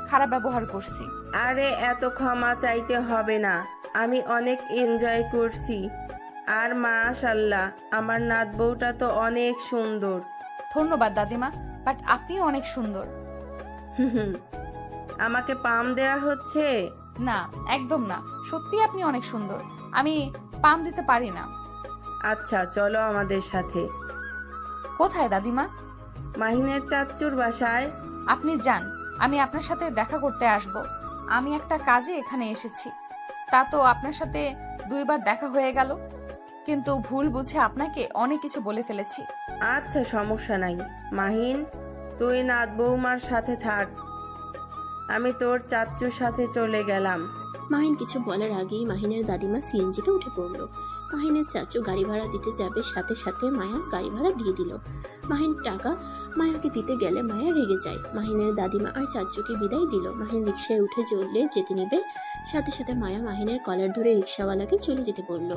খারাপ ব্যবহার করছি। আরে এত ক্ষমা চাইতে হবে না, আমি অনেক এনজয় করছি। আর মাশাআল্লাহ, আমার নাত বউটা তো অনেক সুন্দর। ধন্যবাদ দাদিমা, বাট আপনিও অনেক সুন্দর। হুম, আমাকে পাম দেয়া হচ্ছে? না, একদম না, সত্যি আপনি অনেক সুন্দর। আমি পাম দিতে পারি না। আচ্ছা, চলো আমাদের সাথে। কোথায় দাদিমা? মাহিনের চাচ্চুর বাসায়। আপনি যান, আমি আপনার সাথে দেখা করতে আসব। আমি একটা কাজে এখানে এসেছি। তা তো আপনার সাথে 2 বার দেখা হয়ে গেল, কিন্তু ভুল বুঝে আপনাকে অনেক কিছু বলে ফেলেছি। আচ্ছা, সমস্যা নাই। মাহিন, তুই নাত বৌমার সাথে থাক, আমি তোর চাচ্চুর সাথে চলে গেলাম। মাহিন কিছু বলার আগেই মাহিনের দাদিমা সিএনজিতে উঠে পড়ল। মাহিনের চাচু গাড়ি ভাড়া দিতে যাবে, সাথে সাথে মায়া গাড়ি ভাড়া দিয়ে দিল। মাহিন টাকা মায়াকে দিতে গেলে মায়া রেগে যায়। মাহিনের দাদিমা আর চাচুকে বিদায় দিল। মাহিন রিকশায় উঠে চললে যেতে নেবে, সাথে সাথে মায়া মাহিনের কলার ধরে রিকশাওয়ালাকে চলে যেতে বলল।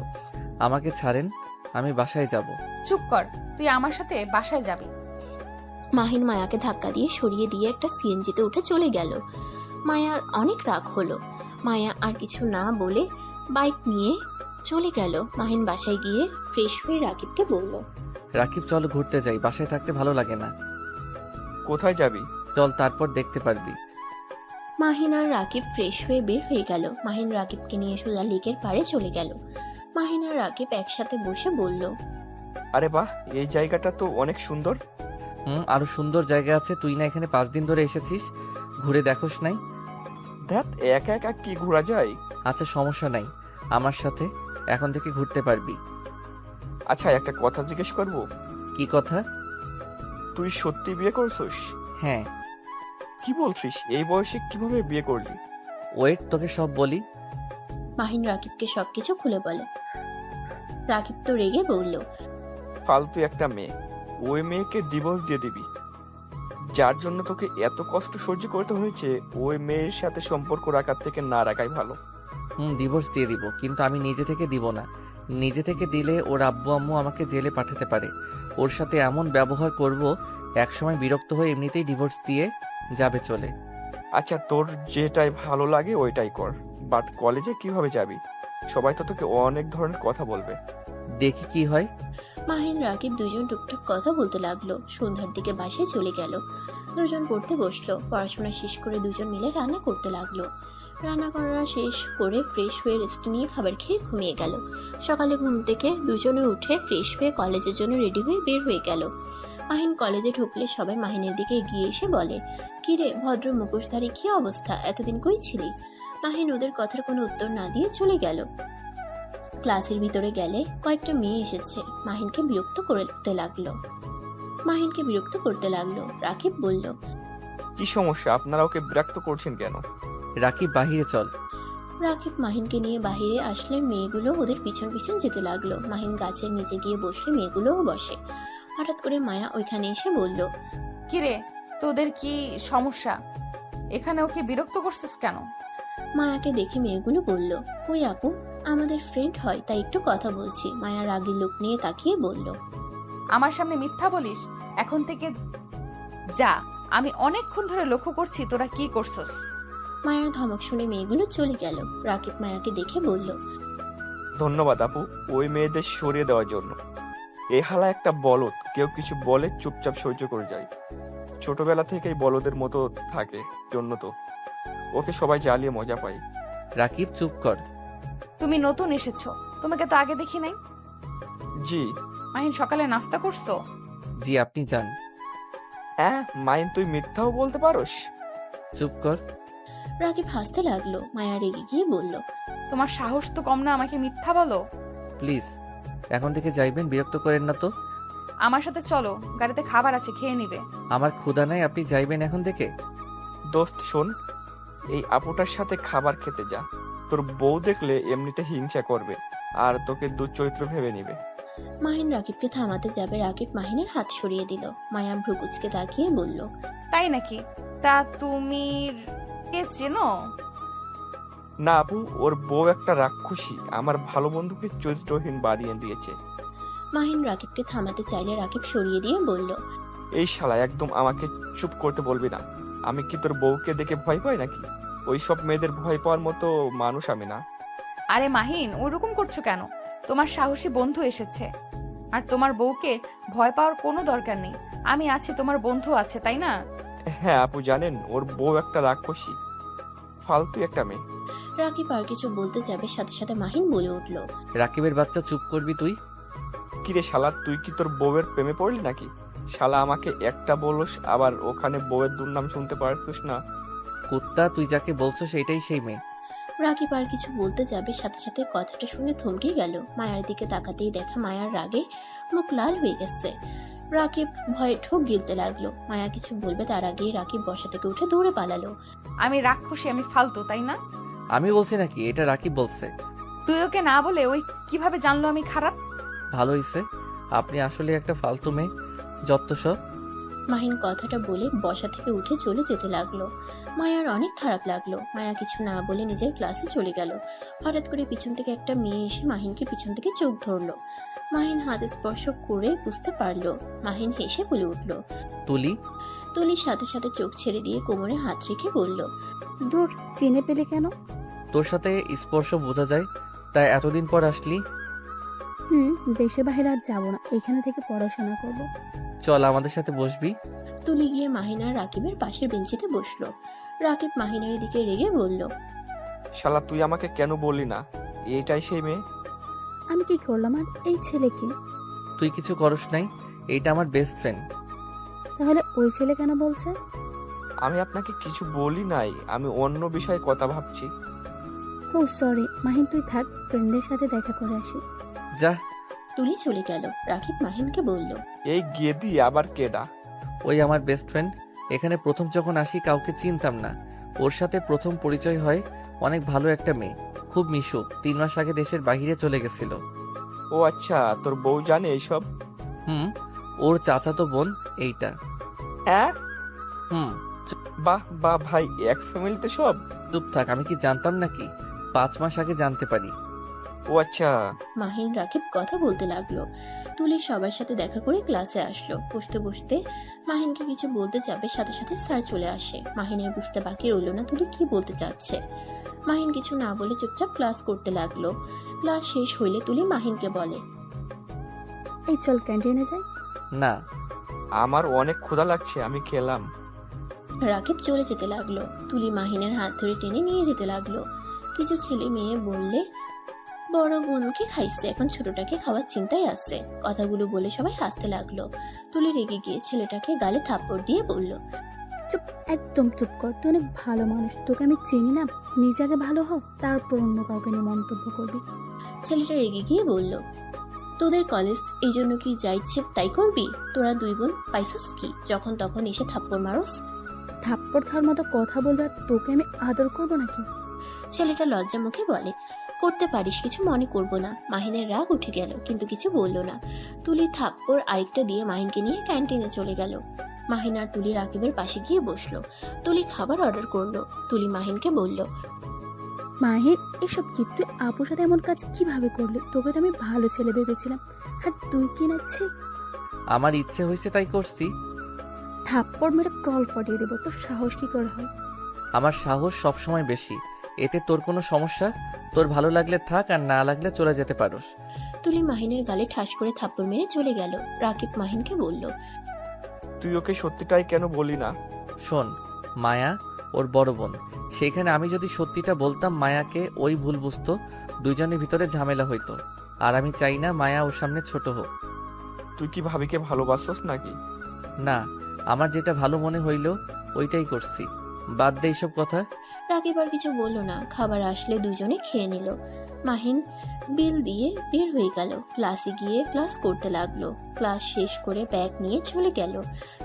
আমাকে ছাড়েন, আমি বাসায় যাব। চুপ কর, তুই আমার সাথে বাসায় যাবি। মাহিন মায়াকে ধাক্কা দিয়ে সরিয়ে দিয়ে একটা সিএনজিতে উঠে চলে গেল। মায়ার অনেক রাগ হলো। মায়া আর কিছু না বলে বাইক নিয়ে চলে গেল। মাহিন বাসায় গিয়ে ফ্রেশ হয়ে রাকিবকে বলল, রাকিব চল ঘুরতে যাই, বাসায় থাকতে ভালো লাগে না। কোথায় যাবি? চল, তারপর দেখতে পারবি। মাহিন আর রাকিব ফ্রেশ হয়ে বের হয়ে গেল। মাহিন রাকিবকে নিয়ে সোজা লেকের পাড়ে চলে গেল। মাহিন আর রাকিব একসাথে বসে বলল, আরে বাহ, এই জায়গাটা তো অনেক সুন্দর। আরো সুন্দর জায়গা আছে। তুই না এখানে 5 দিন ধরে এসেছিস, ঘুরে দেখোস নাই? ধ্যাত, একা একা কি ঘোরা যায়? আচ্ছা, সমস্যা নাই, আমার সাথে এখন থেকে ঘুরতে পারবি। আচ্ছা, একটা কথা জিজ্ঞেস করব? কি কথা? তুই সত্যি বিয়ে করছিস? হ্যাঁ। কি বলছিস? এই বয়সে কিভাবে বিয়ে করলি? ওয়েট, তোকে সব বলি। মাহিন রাকিবকে সবকিছু খুলে বলে। রাকিব তো রেগে বলল, ফালতু একটা মেয়ে, ওই মেয়েকে ডিভোর্স দিয়ে দিবি। যার জন্য তোকে এত কষ্ট সহ্য করতে হয়েছে, ওই মেয়ের সাথে সম্পর্ক রাখার থেকে না রাখাই ভালো। ডিভোর্স দিয়ে দিব, কিন্তু আমি নিজে থেকে দিব না। নিজে থেকে দিলে ওর আব্বু আম্মু আমাকে জেলে পাঠাতে পারে। ওর সাথে এমন ব্যবহার করব, একসময় বিরক্ত হয়ে এমনিতেই ডিভোর্স দিয়ে যাবে চলে। আচ্ছা, তোর যেটাই ভালো লাগে ওইটাই কর, বাট কলেজে কিভাবে যাবি? সবাই তো তোকে অনেক ধরনের কথা বলবে। দেখি কি হয়। মাহিন রাকিব দুজন টুকটাক কথা বলতে লাগলো। সন্ধ্যার দিকে বাসায় চলে গেল। দুজন পড়তে বসলো। পড়াশোনা শেষ করে দুজন মিলে রান্না করতে লাগলো। রান্না করা শেষ করে ফ্রেশ হয়ে রেস্ট নিয়ে খাবার খেয়ে ঘুমিয়ে গেল। সকালে ঘুম থেকে দুজনে উঠে ফ্রেশ হয়ে কলেজের জন্য রেডি হয়ে বের হয়ে গেল। মাহিন কলেজে ঢুকলে সবাই মাহিনের দিকে এগিয়ে এসে বলে, কিরে ভদ্র মুখোশধারী, কি অবস্থা, এতদিন কই ছিলি? মাহিন ওদের কথার কোনো উত্তর না দিয়ে চলে গেল। ক্লাসের ভিতরে গেলে কয়েকটা মেয়ে এসেছে। মাহিনকে বিরক্ত করতে লাগলো। রাকিব বলল, কি সমস্যা? আপনারা ওকে বিরক্ত করছেন কেন? রাকিব, বাহিরে চল। রাকিব মাহিনকে নিয়ে বাহিরে আসলে মেয়েগুলো ওদের পিছন পিছন যেতে লাগলো। মাহিন গাছের নিচে গিয়ে বসলে মেয়েগুলোও বসে। হঠাৎ করে মায়া ওইখানে এসে বলল, কিরে, তোদের কি সমস্যা? এখানে ওকে বিরক্ত করছিস কেন? মায়াকে দেখে মেয়েগুলো বলল, কই আপু, আমাদের ফ্রেন্ড হয়, তাই একটু কথা বলছি। মায়া রাগী লোক নিয়ে তাকিয়ে বলল, আমার সামনে মিথ্যা বলিস? এখন থেকে যা, আমি অনেকক্ষণ ধরে লক্ষ্য করছি তোরা কি করছস। মায়ার ধমক শুনে মেয়েগুলো চলে গেল। রাকিব মায়াকে দেখে বলল, ধন্যবাদ আপু, ওই মেয়েদের সরিয়ে দেওয়ার জন্য। এ হালা একটা বলদ, কেউ কিছু বলে চুপচাপ সহ্য করে যায়। ছোটবেলা থেকেই বলদের মতো থাকে, জন্য তো ওকে সবাই জ্বালিয়ে মজা পায়। রাকিব, চুপ কর। তুমি নতুন এসেছো, তোমাকে তো আগে দেখি নাই। জি। মাহিন, সকালে নাস্তা করছো? জি, আপনি যান। হ্যাঁ মাইন, তুই মিথ্যাও বলতে পারোস? চুপ কর। রাকিব হাসতে লাগলো। মায়া রেগে গিয়ে বলল, তোমার সাহস তো কম না আমাকে মিথ্যা বলো। প্লিজ, এখন থেকে যাইবেন, বিরক্ত করেন না তো। আমার সাথে চলো, গাড়িতে খাবার আছে, খেয়ে নিবে। আমার ক্ষুধা নাই, আপনি যাইবেন এখন থেকে। দোস্ত শোন, এই আপুটার সাথে খাবার খেতে যা। তোর বউ দেখলে এমনিতে হিংসা করবে আর তোকে দুশ্চরিত্র ভেবে নিবে। মাহিন রাকিবকে থামাতে যাবে, রাকিব মাহিনের হাত সরিয়ে দিল। মায়া ভ্রুকুচকে তাকিয়ে বলল, তাই নাকি? তা তুমি কে চেনো? না আপু, ওর বউ একটা রাক্ষসী আমার ভালো বন্ধুকে চরিত্রহীন বানিয়ে দিয়েছে। মাহিন রাকিবকে থামাতে চাইলে রাকিব সরিয়ে দিয়ে বলল, এই শালা একদম আমাকে চুপ করতে বলবি না। আমি কি তোর বউকে দেখে ভয় পাই নাকি? ওই সব মেয়েদের ভয় পাওয়ার মতো মানুষ আমি না। আরে মাহিন, ওরকম করছো কেন? তোমার সাহসী বন্ধু এসেছে, আর তোমার বউকে ভয় পাওয়ার কোনো দরকার নেই। আমি আছি, তোমার বন্ধু আছে, তাই না? হ্যাঁ আপু, জানেন ওর বউ একটা রাক্ষসী, ফালতু একটা মেয়ে। রাকিব আর কিছু বলতে যাবে, সাথে সাথে মাহিন বলে উঠল, রাকিবের বাচ্চা, চুপ করবি তুই? কিরে শালা, তুই কি তোর বউয়ের প্রেমে পড়লি নাকি? শালা আমাকে একটা বলস, আবার ওখানে বউয়ের দুর্নাম শুনতে পারছিস না? কুত্তা, তুই যাকে বলছো সেটাই সেই মেয়ে। রাকিব আর কিছু বলতে যাবে, সাথে সাথে কথাটা শুনে থমকে গেল। মায়ার দিকে তাকাতেই দেখা মায়ার রাগে মুখ লাল হয়ে গেছে। রাকিব ভয়ে ঠোক গিলতে লাগলো। মায়া কিছু বলবে তার আগেই রাকিব বসা থেকে উঠে দৌড়ে পালালো। আমি রাক্ষসী, আমি ফালতু, তাই না? আমি বলছি নাকি? এটা রাকিব বলছে। তুই ওকে না বলে ওই কিভাবে জানলো আমি খারাপ? ভালো হইছে, আপনি আসলে একটা ফালতু মেয়ে, যত সব। মাহিন কথাটা বলে বসা থেকে উঠে চলে যেতে লাগলো। মায়ার অনেক খারাপ লাগলো। মায়া কিছু না বলে নিজের ক্লাসে চলে গেল। হঠাৎ করে পিছন থেকে একটা মেয়ে এসে মাহিনকে পিছন থেকে চোখ ধরলো। মাহিন হাত স্পর্শ করে বুঝতে পারলো। মাহিন হেসে বলে উঠল। তুলি। তুলির সাথে সাথে চোখ ছেড়ে দিয়ে কোমরে হাত রেখে বলল, দূর, চিনে পেলে কেন? তোর সাথে স্পর্শ বোঝা যায়, তাই এতদিন পর আসলি। দেশে বাইরে আর যাবো না, এখানে থেকে পড়াশোনা করব। চল আমাদের সাথে বসবি। তুলি গিয়ে মাহিন আর রাকিবের পাশের বেঞ্চিতে বসলো। রাকিব মাহিনের দিকে রেগে বলল, শালা তুই আমাকে কেন বললি না এইটাই সেই মেয়ে? আমি কি করলাম? আর এই ছেলে কি? তুই কিছু করস নাই, এইটা আমার বেস্ট ফ্রেন্ড। তাহলে ওই ছেলে কেন বলছে? আমি আপনাকে কিছু বলি নাই, আমি অন্য বিষয়ে কথা ভাবছি। ও সরি মাহিন, তুই থাক, ফ্রেন্ডের সাথে দেখা করে আসি। যা। তুলি চলে গেল। রাকিব মাহিনকে বলল, এই গেদি আবার কেডা? ওই আমার বেস্ট ফ্রেন্ড। এখানে প্রথম যখন আসি কাউকে চিনতাম না, ওর সাথে প্রথম পরিচয় হয়। অনেক ভালো একটা মেয়ে, খুব মিশুক। 3 মাস আগে দেশের বাইরে চলে গেছিল। ও আচ্ছা, তোর বউ জানে এইসব? ওর চাচাতো বোন এইটা। হ্যাঁ, হুম। বাহ বাহ ভাই, এক ফ্যামিলিতে সব? চুপ থাক, আমি কি জানতাম নাকি? 5 মাস আগে জানতে পারি। ও আচ্ছা। মাহিন রাকিব কথা বলতে লাগলো। তুলি সবার সাথে দেখা করে ক্লাসে আসলো। বসতে বসতে মাহিনকে কিছু বলতে যাবে, সাথে সাথে স্যার চলে আসে। মাহিনের বুঝতে বাকি রইল না তুলি কি বলতে চাচ্ছে। মাহিন কিছু না বলে চুপচাপ ক্লাস করতে লাগলো। ক্লাস শেষ হইলে তুলি মাহিনকে বলে, এই চল ক্যান্টিনে যাই। না। আমার অনেক ক্ষুধা লাগছে, আমি খেলাম। রাকিব চলে যেতে লাগলো। তুলি মাহিনের হাত ধরে টেনে নিয়ে যেতে লাগলো। কিছু ছেলে মেয়ে বললে বড় বোনকে খাইছে, এখন ছোটটাকে খাওয়ার চিন্তায় আছে। কথাগুলো বলে সবাই হাসতে লাগলো। তুলি রেগে গিয়ে ছেলেটাকে গালে থাপ্পড় দিয়ে বলল, চুপ, একদম চুপ কর। তুই অনেক ভালো মানুষ, তোকে আমি চিনি না। নিজে আগে ভালো হ, তারপর অন্য কাউকে নিয়ে মন্তব্য করবি। ছেলেটা রেগে গিয়ে বলল, তোদের কলেজ এই জন্য কি যা ইচ্ছে তাই করবি? তোরা 2 বোন পাইছস কি যখন তখন এসে থাপ্পড় মারস? থাপ্পড় খাওয়ার মতো কথা বলবে আর তোকে আমি আদর করবো নাকি? ছেলেটা লজ্জা মুখে বলে, করতে পারিস, কিছু মনে করব না। মাহিনের রাগ উঠে গেল, কিন্তু কিছু বলল না। তুলি থাপ্পড় আরেকটা দিয়ে মাহিনকে নিয়ে ক্যান্টিনে চলে গেল। মাহিন আর তুলি রাকিবের পাশে গিয়ে বসলো। তুলি খাবার অর্ডার করলো। তুলি মাহিনকে বলল, মাহির, এসব কি? তুই আপুর সাথে এমন কাজ কিভাবে করলি? তোকে তো আমি ভালো ছেলে ভেবেছিলাম, আর তুই কি নাচ্ছি? আমার ইচ্ছে হয়েছে তাই করছি। থাপ্পড় মেরে কল ফাটিয়ে দেবো। তোর সাহস কি করে হয়? আমার সাহস সবসময় বেশি, এতে তোর কোনো সমস্যা? তোর ভালো লাগলে থাক, আর না লাগলে চলে যেতে পারোস। তুলি মাহিনের গালে ঠাস করে থাপ্পড় মেরে চলে গেল। রাকিব মাহিনকে বলল, তুই ওকে সত্যিটাই কেন বলি না? শোন, মায়া ওর বড় বোন। সেইখানে আমি যদি সত্যিটা বলতাম মায়াকে ওই ভুল বুঝতো, দুইজনের ভিতরে ঝামেলা হইতো। আর আমি চাই না মায়া ওর সামনে ছোট হোক। তুই কি ভাবিকে ভালোবাসস নাকি? না, আমার যেটা ভালো মনে হইল ওইটাই করছি। বাদ দে এইসব কথা। রাকিব আর কিছু বলল না। খাবার আসলে দুজনে খেয়ে নিল। মাহিন বিল দিয়ে বের হয়ে গেল। ক্লাসে গিয়ে ক্লাস করতে লাগলো। ক্লাস শেষ করে ব্যাগ নিয়ে চলে গেল।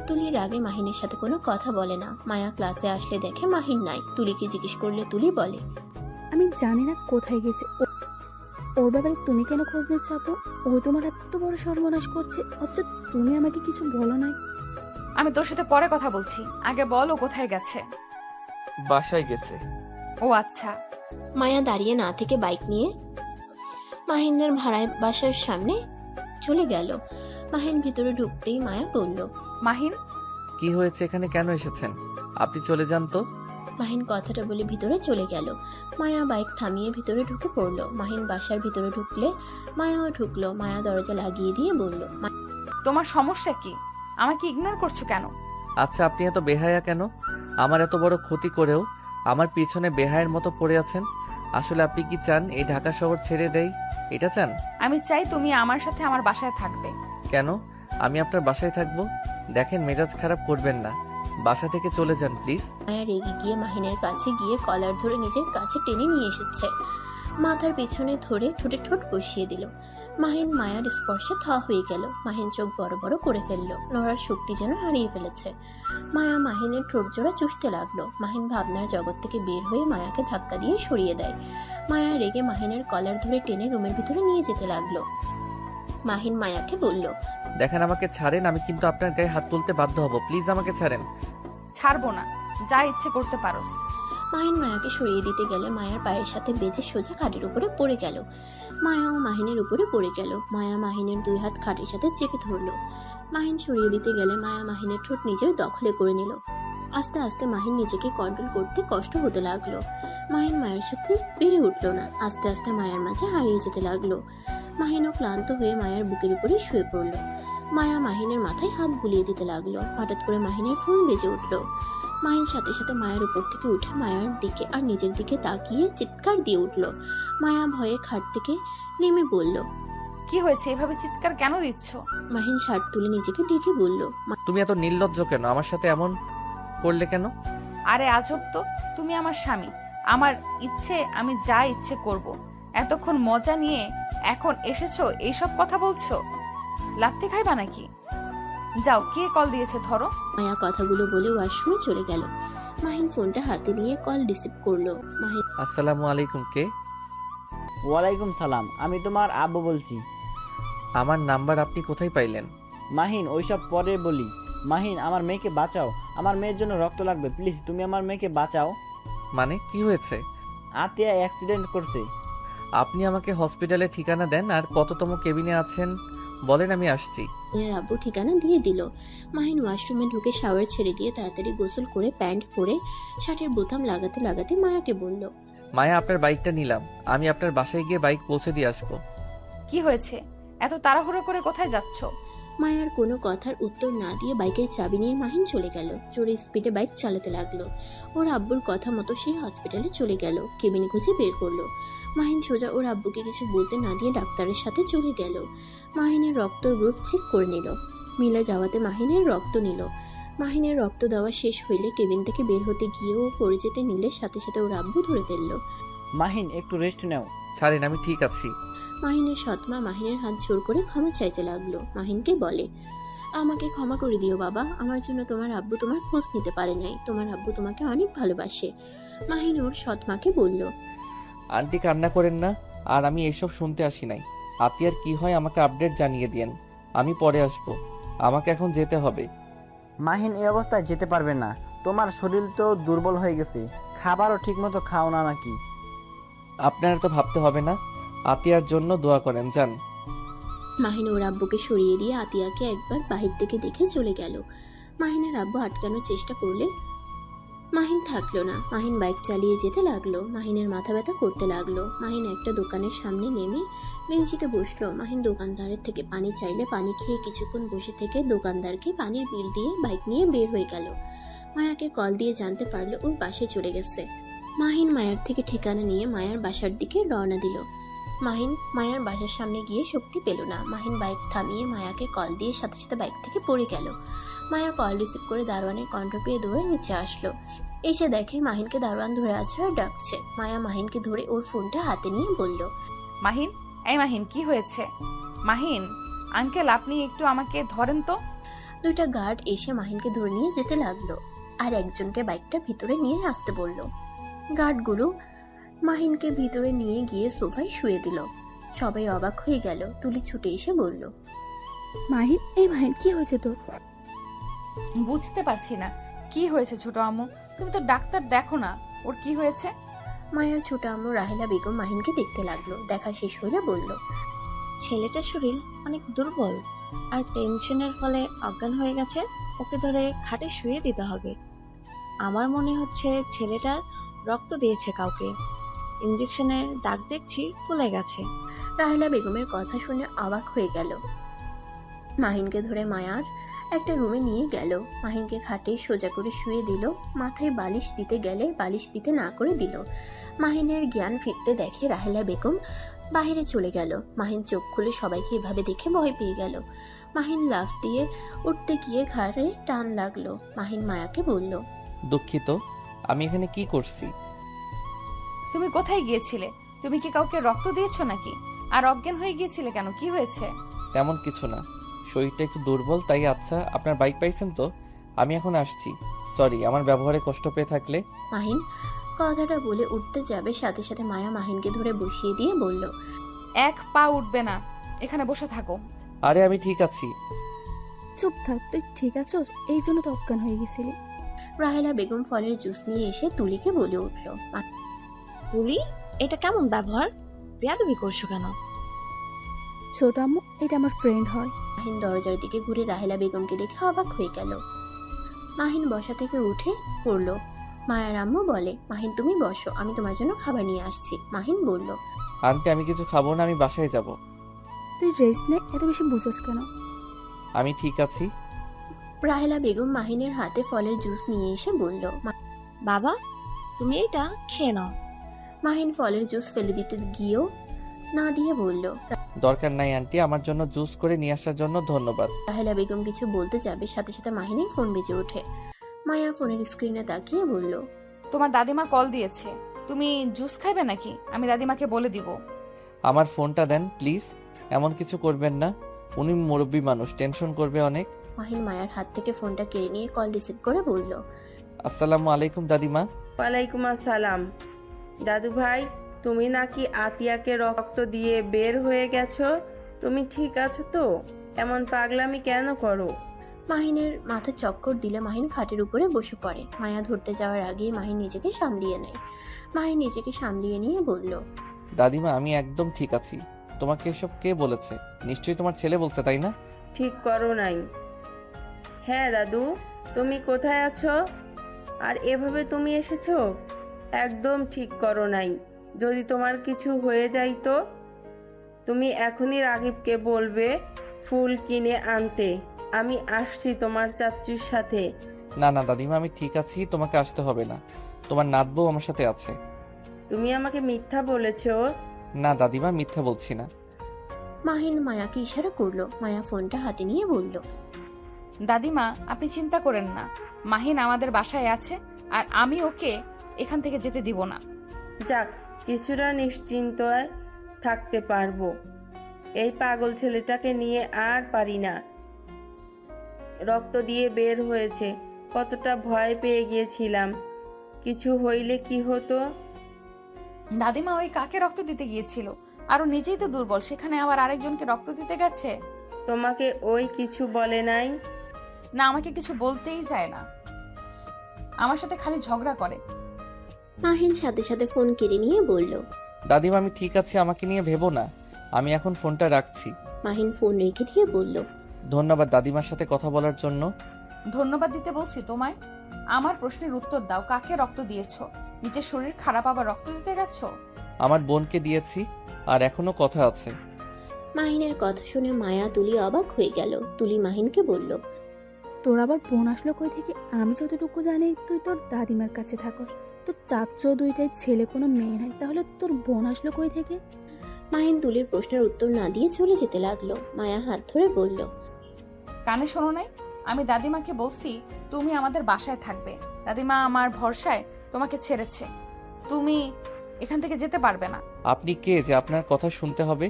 তুলির আগে মাহিনের সাথে কোনো কথা বলে না। মায়া ক্লাসে আসলে দেখে মাহিন নাই। তুলিকে জিজ্ঞেস করলে তুলি বলে, আমি জানি না কোথায় গেছে ওর ব্যাপারে তুমি কেন খোঁজ নিচ্ছ আপু? ও তোমার এত বড় সর্বনাশ করছে, অথচ তুমি আমাকে কিছু বলো নাই। আমি তোর সাথে পরে কথা বলছি, আগে বল ও কোথায় গেছে। বাসায় গেছে। ও আচ্ছা। মায়া দাঁড়িয়ে না থেকে বাইক নিয়ে মাহিনদের ভাড়ায় বাসার সামনে চলে গেল। মাহিন ভিতরে ঢুকতেই মায়া বলল, মাহিন, কি হয়েছে, এখানে কেন এসেছেন? আপনি চলে যান তো। মাহিন কথাটা বলে ভিতরে চলে গেল। মায়া বাইক থামিয়ে ভিতরে ঢুকে পড়ল। মাহিন বাসার ভিতরে ঢুকলে মায়াও ঢুকলো। মায়া দরজা লাগিয়ে দিয়ে বলল, তোমার সমস্যা কি? আমাকে ইগনোর করছো কেন? আচ্ছা, আপনি এত বেহায়া কেন? আমার এত বড় ক্ষতি করেও আমার পিছনে বেহায়ের মতো পড়ে আছেন। আসলে আপনি কি চান এই ঢাকা শহর ছেড়ে দেই? এটা চান? আমি চাই তুমি আমার সাথে আমার বাসায় থাকবে। কেন? আমি আপনার বাসায় থাকবো? দেখেন, মেজাজ খারাপ করবেন না, বাসা থেকে চলে যান প্লিজ। মায়া রেগে গিয়ে মাহিনের কাছে গিয়ে কলার ধরে নিজের কাছে টেনে নিয়ে এসেছে। মাথার পেছনে ধরে ঠোঁটে ঠোঁট বসিয়ে দিল। মাহিন মায়ার স্পর্শে থ হয়ে গেল। মাহিন চোখ বড় বড় করে ফেলল। নড়ার শক্তি যেন হারিয়ে ফেলেছে। মায়া মাহিনের ঠোঁট জোড়া চুষতে লাগলো। মাহিন ভাবনার জগৎ থেকে বের হয়ে মায়াকে ধাক্কা দিয়ে সরিয়ে দেয়। মায়া রেগে মাহিনের কলার ধরে টেনে রুমের ভিতরে নিয়ে যেতে লাগলো। মাহিন মায়াকে বলল, দেখেন, আমাকে ছাড়েন, আমি কিন্তু আপনার গায়ে হাত তুলতে বাধ্য হব, প্লিজ আমাকে ছাড়েন। ছাড়বো না, যা ইচ্ছে করতে পারোস। মাহিন মায়াকে সরিয়ে দিতে গেলে মায়ার পায়ের সাথে বেজে সোজা খাটের উপরে পড়ে গেল। মায়াও মাহিনের উপরে পড়ে গেল। মায়া মাহিনের দুই হাত খাটের সাথে চেপে ধরল। মাহিন সরিয়ে দিতে গেলে মায়া মাহিনের ঠোঁট নিজের দখলে করে নিল। আস্তে আস্তে মাহিন নিজেকে কন্ট্রোল করতে কষ্ট হতে লাগলো। মাহিন মায়ের সাথে পেরে উঠল না। আস্তে আস্তে মায়ের মাঝে হারিয়ে যেতে লাগলো। মাহিনও ক্লান্ত হয়ে মায়ের বুকের উপরে শুয়ে পড়ল। মায়া মাহিনের মাথায় হাত বুলিয়ে দিতে লাগলো। হঠাৎ করে মাহিনের ফোন বেজে উঠল। মাহিন সাথে সাথে মায়ের উপর থেকে উঠে মায়ার দিকে আর নিজের দিকে তাকিয়ে চিৎকার দিয়ে উঠল। মায়া ভয়ে খাট থেকে নেমে বলল, কি হয়েছে? এভাবে চিৎকার কেন দিচ্ছ? মাহিন শার্ট তুলে নিজেকে ডেকে বলল, তুমি এত নির্লজ্জ কেন? আমার সাথে এমন করলে কেন? আরে আজব তো, তুমি আমার স্বামী, আমার ইচ্ছে আমি যা ইচ্ছে করব। এতক্ষণ মজা নিয়ে এখন এসেছো এইসব কথা বলছো? লাত্তি খাইবা নাকি? যাও, কে কল দিয়েছে ধরো। মায়া কথাগুলো বলে ওয়াশরুমে চলে গেল। মাহিন ফোনটা হাতে নিয়ে কল রিসিভ করলো। মাহিন, আসসালামু আলাইকুম, কে? ওয়ালাইকুম সালাম, আমি তোমার আব্বু বলছি। আমার নাম্বার আপনি কোথায় পাইলেন? মাহিন, ওইসব পরে বলি। মাহিন, আমার মেয়েকে বাঁচাও, আমার মেয়ের জন্য রক্ত লাগবে, প্লিজ তুমি আমার মেয়েকে বাঁচাও। মানে কি হয়েছে? আতিয়া অ্যাক্সিডেন্ট করছে। আপনি আমাকে হসপিটালের ঠিকানা দেন আর কততম কেবিনে আছেন বলেন, আমি আসছি। এর আব্বু ঠিকানা দিয়ে দিল। মাহিন ওয়াশরুমে ঢুকে শাওয়ার ছেড়ে দিয়ে তাড়াতাড়ি গোসল করে প্যান্ট পরে শার্টের বোতাম লাগাতে লাগাতে মায়াকে বলল, মায়া, আপনার বাইকটা নিলাম, আমি আপনার বাসায় গিয়ে বাইক পৌঁছে দিয়ে আসবো। কি হয়েছে? এত তাড়াহুড়ো করে কোথায় যাচ্ছ? মায়ার কোনো কথার উত্তর না দিয়ে বাইকের চাবি নিয়ে মাহিন চলে গেল। জোরে স্পিডে বাইক চালাতে লাগলো। ওর আব্বুর কথা মতো সে হসপিটালে চলে গেল। কেবিন খুঁজে বের করলো। মাহিন সোজা ওর আব্বুকে কিছু বলতে না দিয়ে ডাক্তারের সাথে চলে গেল। মাহিনের রক্ত গ্রুপ চেক করে নিল। মিলে যাওয়াতে মাহিনের রক্ত নিল। মাহিনের রক্ত দেওয়া শেষ হইলে কেবিন থেকে বের হতে গিয়েও পড়ে যেতে নিলে সাথে সাথে ওর আব্বু ধরে ফেললো। মাহিন, একটু রেস্ট নাও। ছাড়েন, আমি ঠিক আছি। মাহিনের সৎমা মাহিনের হাত জোর করে ক্ষমা চাইতে লাগলো। মাহিনকে বলে, আমাকে ক্ষমা করে দিও বাবা, আমার জন্য তোমার আব্বু তোমার খোঁজ নিতে পারে নাই। তোমার আব্বু তোমাকে অনেক ভালোবাসে। মাহিন ওর সৎমাকে বলল, আন্টি কান্না করেন না, আর আমি এসব শুনতে আসি নাই। আতিয়ার কি হয় আমাকে আপডেট জানিয়ে দিয়েন, আমি পরে আসবো। আমাকে এখন যেতে হবে। মাহিন, এই অবস্থায় যেতে পারবে না, তোমার শরীর তো দুর্বল হয়ে গেছে, খাবারও ঠিকমতো খাও না নাকি? আপনার তো ভাবতে হবে না, আতিয়ার জন্য দোয়া করেন, যান। মাহিন ওর আব্বুকে সরিয়ে দিয়ে আতিয়াকে একবার বাহির থেকে দেখে চলে গেল। মাহিনের আব্বু আটকানোর চেষ্টা করলে মাহিন থাকলো না। মাহিন বাইক চালিয়ে যেতে লাগলো। মাহিনের মাথা ব্যথা করতে লাগলো। মাহিন একটা দোকানের সামনে নেমে বেঞ্চিতে বসলো। মাহিন দোকানদারের থেকে পানি চাইলে পানি খেয়ে কিছুক্ষণ বসে থেকে দোকানদারকে পানির বিল দিয়ে বাইক নিয়ে বের হয়ে গেল। মায়াকে কল দিয়ে জানতে পারলো ওর বাসায় চলে গেছে। মাহিন মায়ার থেকে ঠিকানা নিয়ে মায়ার বাসার দিকে রওনা দিল। মাহিন মায়ার বাসার সামনে গিয়ে শক্তি পেল না। মাহিন বাইক থামিয়ে মায়াকে কল দিয়ে সাথে সাথে বাইক থেকে পড়ে গেল। মায়া কল রিসিভ করে দারোয়ানের কণ্ঠ পেয়ে দৌড়ে নিচে আসলো। এসে দেখে মাহিনকে দারোয়ান ধরে আছে আর ডাকছে। মায়া মাহিনকে ধরে ওর ফোনটা হাতে নিয়ে বলল, মাহিন, এই মাহিন, কি হয়েছে? মাহিন আঙ্কেল, আপনি একটু আমাকে ধরেন তো। দুইটা গার্ড এসে মাহিনকে ধরে নিয়ে যেতে লাগলো, আর একজনকে বাইকটা ভিতরে নিয়ে আসতে বলল। গার্ডগুলো মাহিনকে ভিতরে নিয়ে গিয়ে সোফায় শুয়ে দিল। সবাই অবাক হয়ে গেল। তুলি ছুটে এসে বলল, মাহিন, এই মাহিন, কি হয়েছে তোর? বুঝতে পারছি না কি হয়েছে ছোট আম্মু। তুমি তো ডাক্তার দেখো না, ওর কি হয়েছে? মায়ার ছোট আম্মু রাহেলা বেগম মাহিনকে দেখতে লাগলো। দেখা শেষ হলে বলল, ছেলেটার শরীর অনেক দুর্বল আর টেনশনের ফলে অজ্ঞান হয়ে গেছে। ওকে ধরে খাটে শুয়ে দিতে হবে। আমার মনে হচ্ছে ছেলেটার রক্ত দিয়েছে কাউকে। ইঞ্জেকশনের দাগ দেখছি ফুলে গেছে। রাহেলা বেগমের কথা শুনে অবাক হয়ে গেল। মাহিনকে ধরে মায়ার একটা রুমে নিয়ে গেল। মাহিনকে খাটে সোজা করে শুয়ে দিল। মাথায় বালিশ দিতে গেলে বালিশ দিতে না করে দিল। মাহিনের জ্ঞান ফিরতে দেখে রাহেলা বেগম বাইরে চলে গেল। মাহিন চোখ খুলে সবাইকে এভাবে দেখে ভয় পেয়ে গেল। মাহিন লাফ দিয়ে উঠতে গিয়ে ঘাড়ে টান লাগলো। মাহিন মায়াকে বলল, দুঃখিত, আমি এখানে কি করছি? তুমি কোথায় গিয়েছিলে? তুমি কি কাউকে রক্ত দিয়েছো নাকি? আর অজ্ঞান হয়ে গিয়েছিলে কেন? কি হয়েছে? তেমন কিছু না, শরীরটা একটু দুর্বল তাই। আচ্ছা, আপনার বাইক পাইছেন তো? আমি এখন আসছি। সরি আমার ব্যবহারে কষ্ট পেয়ে থাকলে। মাহিন কথাটা বলে উঠতে যাবে, সাথে সাথে মায়া মাহিনকে ধরে বসিয়ে দিয়ে বলল, এক পা উঠবে না, এখানে বসে থাকো। আরে আমি ঠিক আছি। চুপ থাক, তুই ঠিক আছোস? এই জন্য তো অজ্ঞান হয়ে গেছিলি। রাহেলা বেগম ফলের জুস নিয়ে এসে তুলিকে বলে উঠল, তুলি, এটা কেমন ব্যবহার? বেয়াদবি করছো কেন? ছোট আম্মু, এটা আমার ফ্রেন্ড হয়। মাহিন দরজার দিকে ঘুরে রাহেলা বেগমকে দেখে অবাক হয়ে গেল। মাহিন বসা থেকে উঠে পড়ল। মায়ার আম্মু বলে, মাহিন তুমি বসো, আমি তোমার জন্য খাবার নিয়ে আসছি। মাহিন বলল, আন্টি আমি কিছু খাবো না, আমি বাসায় যাব। তুই রেস্ট নে, এত বেশি বুঝোস কেন? আমি ঠিক আছি। রাহেলা বেগম মাহিনের হাতে ফলের জুস নিয়ে এসে বলল, বাবা, তুমি এটা খেয়ে নাও। মাহিন ফলের জুস ফেলে দিতে গিয়েও না দিয়ে বলল, দরকার নাই আন্টি, আমার জন্য জুস করে নিয়ে আসার জন্য ধন্যবাদ। রাহেলা বেগম কিছু বলতে যাবে, সাথে সাথে মাহিনের ফোন বেজে ওঠে। মায়া ফোনের স্ক্রিনে তাকিয়ে বলল, তোমার দাদিমা কল দিয়েছে, তুমি জুস খাইবে নাকি? আমি দাদিমাকে বলে দিব। আমার ফোনটা দেন প্লিজ। এমন কিছু করবেন না, উনি মুরব্বী মানুষ, টেনশন করবে অনেক। মাহিন মায়ার হাত থেকে ফোনটা কেড়ে নিয়ে কল রিসিভ করে বলল, আসসালামু আলাইকুম দাদিমা। ওয়ালাইকুম আসসালাম। দাদু ভাই, তুমি নাকি আতিয়াকে রক্ত দিয়ে বের হয়ে গেছো? তুমি ঠিক আছো তো? এমন পাগলামি কেন করো? মাহিনের মাথা চক্কর দিলে মাহিন খাটের উপরে বসে পড়ে। মায়া ধরতে যাওয়ার আগেই মাহিন নিজেকে সামলিয়ে নেয়। মাহিন নিজেকে সামলিয়ে নিয়ে বলল, দাদিমা আমি একদম ঠিক আছি। তোমাকে এসব কে বলেছে? নিশ্চয়ই তোমার ছেলে বলছে, তাই না? ঠিক করো নাই। হ্যাঁ দাদু, তুমি কোথায় আছো? আর এভাবে তুমি এসেছো? একদম ঠিক করো নাই। যদি তোমার কিছু হয়ে যায় তো? তুমি এখনই রাগিবকে বলবে ফুল কিনে আনতে। আমি আসছি তোমার চাচুর সাথে। না না দাদিমা, আমি ঠিক আছি, তোমাকে আসতে হবে না। তোমার নাতবউ আমার সাথে আছে। তুমি আমাকে মিথ্যা বলেছো। না দাদিমা, মিথ্যা বলছি না। মাহিন মায়াকে ইশারা করলো। মায়া ফোনটা হাতে নিয়ে বলল, দাদিমা আপনি চিন্তা করেন না, মাহিন আমাদের বাসায় আছে আর আমি ওকে এখান থেকে যেতে দিব না। যাক, কিছুটা নিশ্চিন্ত থাকতে পারবো। এই পাগল ছেলেটাকে নিয়ে আর পারি না। রক্ত দিয়ে বের হয়েছে, কতটা ভয় পেয়ে গিয়েছিলাম। কিছু হইলে কি হতো? দাদিমা ওই কাকে রক্ত দিতে গিয়েছিল? আর ও নিজেই তো দুর্বল, সেখানে আবার আরেকজনকে রক্ত দিতে গেছে। তোমাকে ওই কিছু বলে নাই? না, আমাকে কিছু বলতেই চায় না, আমার সাথে খালি ঝগড়া করে। মাহিন সাথে সাথে ফোন কেড়ে নিয়ে বলল, দাদিমা আমি ঠিক আছি, আমাকে নিয়ে ভেবো না। আমি এখন ফোনটা রাখছি। মাহিন ফোন রেখে দিয়ে বলল, ধন্যবাদ দাদিমার সাথে কথা বলার জন্য। ধন্যবাদ দিতে বলছি তোমায়? আমার প্রশ্নের উত্তর দাও, কাকে রক্ত দিয়েছো? নিজের শরীর খারাপ আবার রক্ত দিতে গেছো? আমার বোনকে দিয়েছি, আর এখনো কথা আছে। মাহিনের কথা শুনে মায়া তুলি অবাক হয়ে গেল। তুলি মাহিনকে বলল, তোর আবার বোন আসলো কই থেকে? আমি যতটুকু জানি তুই তোর দাদিমার কাছে থাকস, তোর চাচু দুইটাই ছেলে, কোনো মেয়ে নাই, তাহলে তোর বোন আসলো কই থেকে? মাহিন তুলির প্রশ্নের উত্তর না দিয়ে চলে যেতে লাগলো। মায়া হাত ধরে বলল, কানে শোনো নাই? আমি দাদিমাকে বলছি তুমি আমাদের বাসায় থাকবে। দাদিমা আমার ভরসায় তোমাকে ছেড়েছে, তুমি এখান থেকে যেতে পারবে না। আপনি কে যে আপনার কথা শুনতে হবে?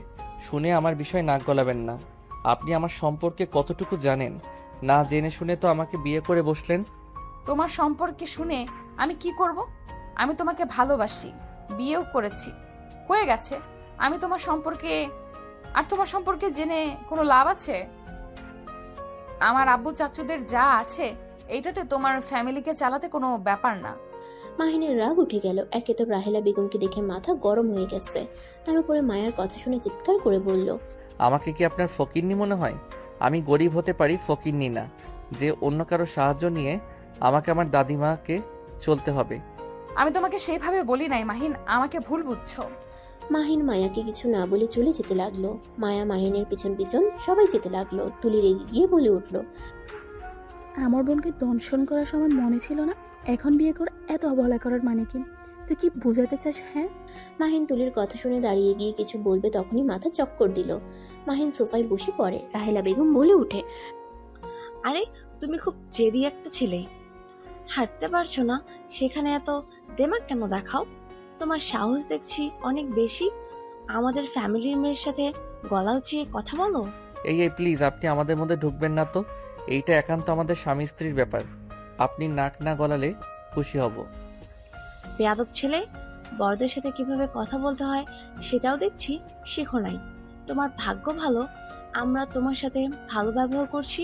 শুনে আমার বিষয়ে নাক গলাবেন না। আপনি আমার সম্পর্কে কতটুকু জানেন? না জেনে শুনে তো আমাকে বিয়ে করে বসলেন। তোমার সম্পর্কে শুনে আমি কি করব? আমি তোমাকে ভালোবাসি, বিয়েও করেছি, হয়ে গেছে। আমি তোমার সম্পর্কে জেনে কোনো লাভ আছে? আমার আব্বু চাচুদের যা আছে এইটাতে তোমার ফ্যামিলিকে চালাতে কোনো ব্যাপার না। মাহিনের রাগ উঠে গেল। একে তো রাহেলা বেগমকে দেখে মাথা গরম হয়ে গেছে, তার উপরে মায়ার কথা শুনে চিৎকার করে বলল, আমাকে কি আপনার ফকিন্নি মনে হয়? আমি গরিব হতে পারি, ফকিন্নি না যে অন্য কারো সাহায্য নিয়ে আমাকে আমার দাদিমাকে চলতে হবে। আমি তোমাকে সেইভাবে বলি নাই মাহিন, আমাকে ভুল বুঝছো। মাহিন মায়াকে কিছু না বলে চলে যেতে লাগলো। মায়া মাহিনের পিছন পিছন সবাই যেতে লাগলো। তুলি রেগে গিয়ে বলে উঠল, আমার বোনকে দংশন করার সময় মনে ছিল না? এখন বিয়ে করে এত অবহেলা করার মানে কি? তুই কি বোঝাতে চাস? হ্যাঁ। মাহিন তুলির কথা শুনে দাঁড়িয়ে গিয়ে কিছু বলবে, তখনই মাথা চক্কর দিল। মাহিন সোফায় বসে পড়ে। রাহেলা বেগম বলে উঠে, আরে তুমি খুব জেদি একটা ছেলে, হাঁটতে পারছো না সেখানে এত দেমাগ কেন দেখাও? তোমার সাহস দেখছি অনেক বেশি, আমাদের ফ্যামিলির মেয়ের সাথে গলা উঁচিয়ে কথা বলো। এই প্লিজ, আপনি আমাদের মধ্যে ঢুকবেন না তো। এইটা একান্ত আমাদের স্বামী স্ত্রীর ব্যাপার। আপনি নাক না গলালে খুশি হব। বেয়াদব ছেলে, বড়দের সাথে কিভাবে কথা বলতে হয় সেটাও দেখছি শেখো নাই। তোমার ভাগ্য ভালো আমরা তোমার সাথে ভালো ব্যবহার করছি।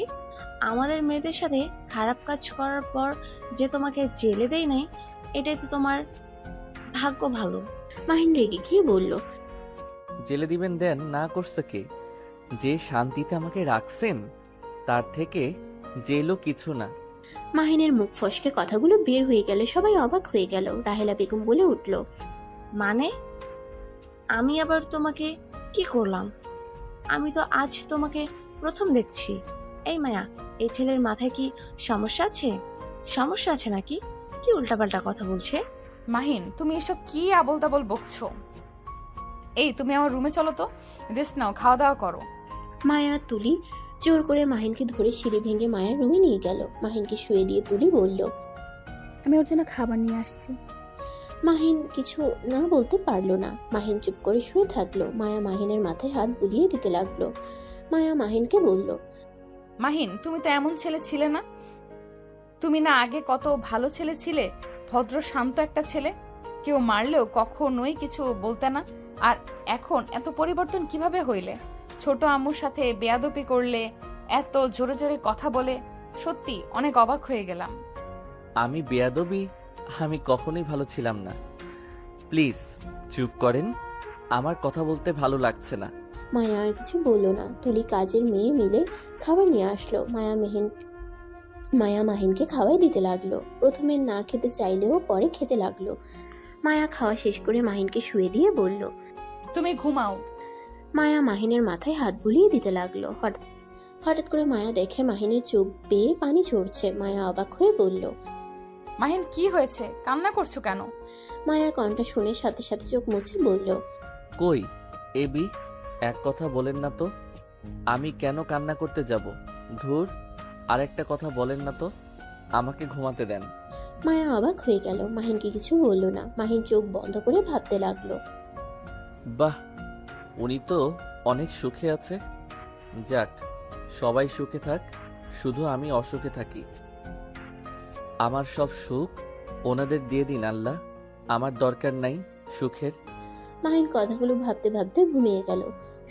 আমাদের মেয়েদের সাথে খারাপ কাজ করার পর যে তোমাকে জেলে দেই নাই, এটাই তো তোমার ভাগ্য ভালো। মাহিন রেগে গিয়ে বলল, জেলে দিবেন দেন, না করছে কে? যে শান্তিতে আমাকে রাখছেন তার থেকে জেলও কিছু না। মাহিনের মুখ ফসকে কথাগুলো বের হয়ে গেলে সবাই অবাক হয়ে গেল। রাহেলা বেগম বলে উঠল, মানে আমি আবার তোমাকে কি করলাম? আমি তো আজ তোমাকে প্রথম দেখছি। এই মায়া, এই ছেলের মাথায় কি সমস্যা আছে নাকি? কি উল্টাপাল্টা কথা বলছে? মাহিন, তুমি এসব কি আবোল তাবোল বকছো? এই তুমি আমার রুমে চলো তো, রেস্ট নাও, খাওয়া দাওয়া করো। মায়া তুলি জোর করে মাহিনকে ধরে সিঁড়ি ভেঙে মায়ের রুমে নিয়ে গেল। মাহিনকে শুয়ে দিয়ে তুলি বলল, আমি ওর জন্য খাবার নিয়ে আসছি। মাহিন কিছু না বলতে পারলো না। মাহিন চুপ করে শুয়ে থাকলো। মায়া মাহিনের মাথায় হাত বুলিয়ে দিতে লাগলো। মায়া মাহিনকে বলল, মাহিন, তুমি তো এমন ছেলে ছিলে না। তুমি না আগে কত ভালো ছেলে ছিলে, ভদ্র শান্ত একটা ছেলে, কেউ মারলেও কখনোই কিছু বলতে না। আর এখন এত পরিবর্তন কিভাবে হইলে? ছোট আম্মুর সাথে বেয়াদপি করলে, এত জোরে জোরে কথা বলে, সত্যি অনেক অবাক হয়ে গেলাম। আমি বেয়াদবি? আমি কখনোই ভালো ছিলাম না। প্লিজ চুপ করেন, আমার কথা বলতে ভালো লাগছে না। মায়া আর কিছু বলল না। তুলি কাজের মেয়ে মিলে খাবার নিয়ে আসলো। মায়া মাহিনকে খাওয়াই দিতে লাগলো। প্রথমে না খেতে চাইলেও পরে খেতে লাগলো। মায়া খাওয়া শেষ করে মাহিনকে শুয়ে দিয়ে বলল, তুমি ঘুমাও। মায়া মাহিনের মাথায় হাত বুলিয়ে দিতে লাগলো। হঠাৎ করে মায়া দেখে মাহিনের চোখ বেয়ে পানি ঝরছে। মায়া অবাক হয়ে বলল, মাহিন, কি হয়েছে? কান্না করছো কেন? মায়ার কণ্ঠ শুনে সাথে সাথে চোখ মুছে বলল, কই এবি, এক কথা বলেন না তো। আমি কেন কান্না করতে যাব? ধুর, আরেকটা কথা বলেন না তো। আমাকে ঘুমাতে দেন। মায়া অবাক হয়ে গেল। মাহিনকে কিছু বলল না। মাহিন চোখ বন্ধ করে ভাবতে লাগলো। বাহ, উনি তো অনেক সুখে আছে। যাক, সবাই সুখে থাক, শুধু আমি অসুখে থাকি। আমার সব সুখ ওনাদের দিয়ে দিন আল্লাহ, আমার দরকার নাই সুখের। মাহিন কথাগুলো ভাবতে ভাবতে ঘুমিয়ে গেল।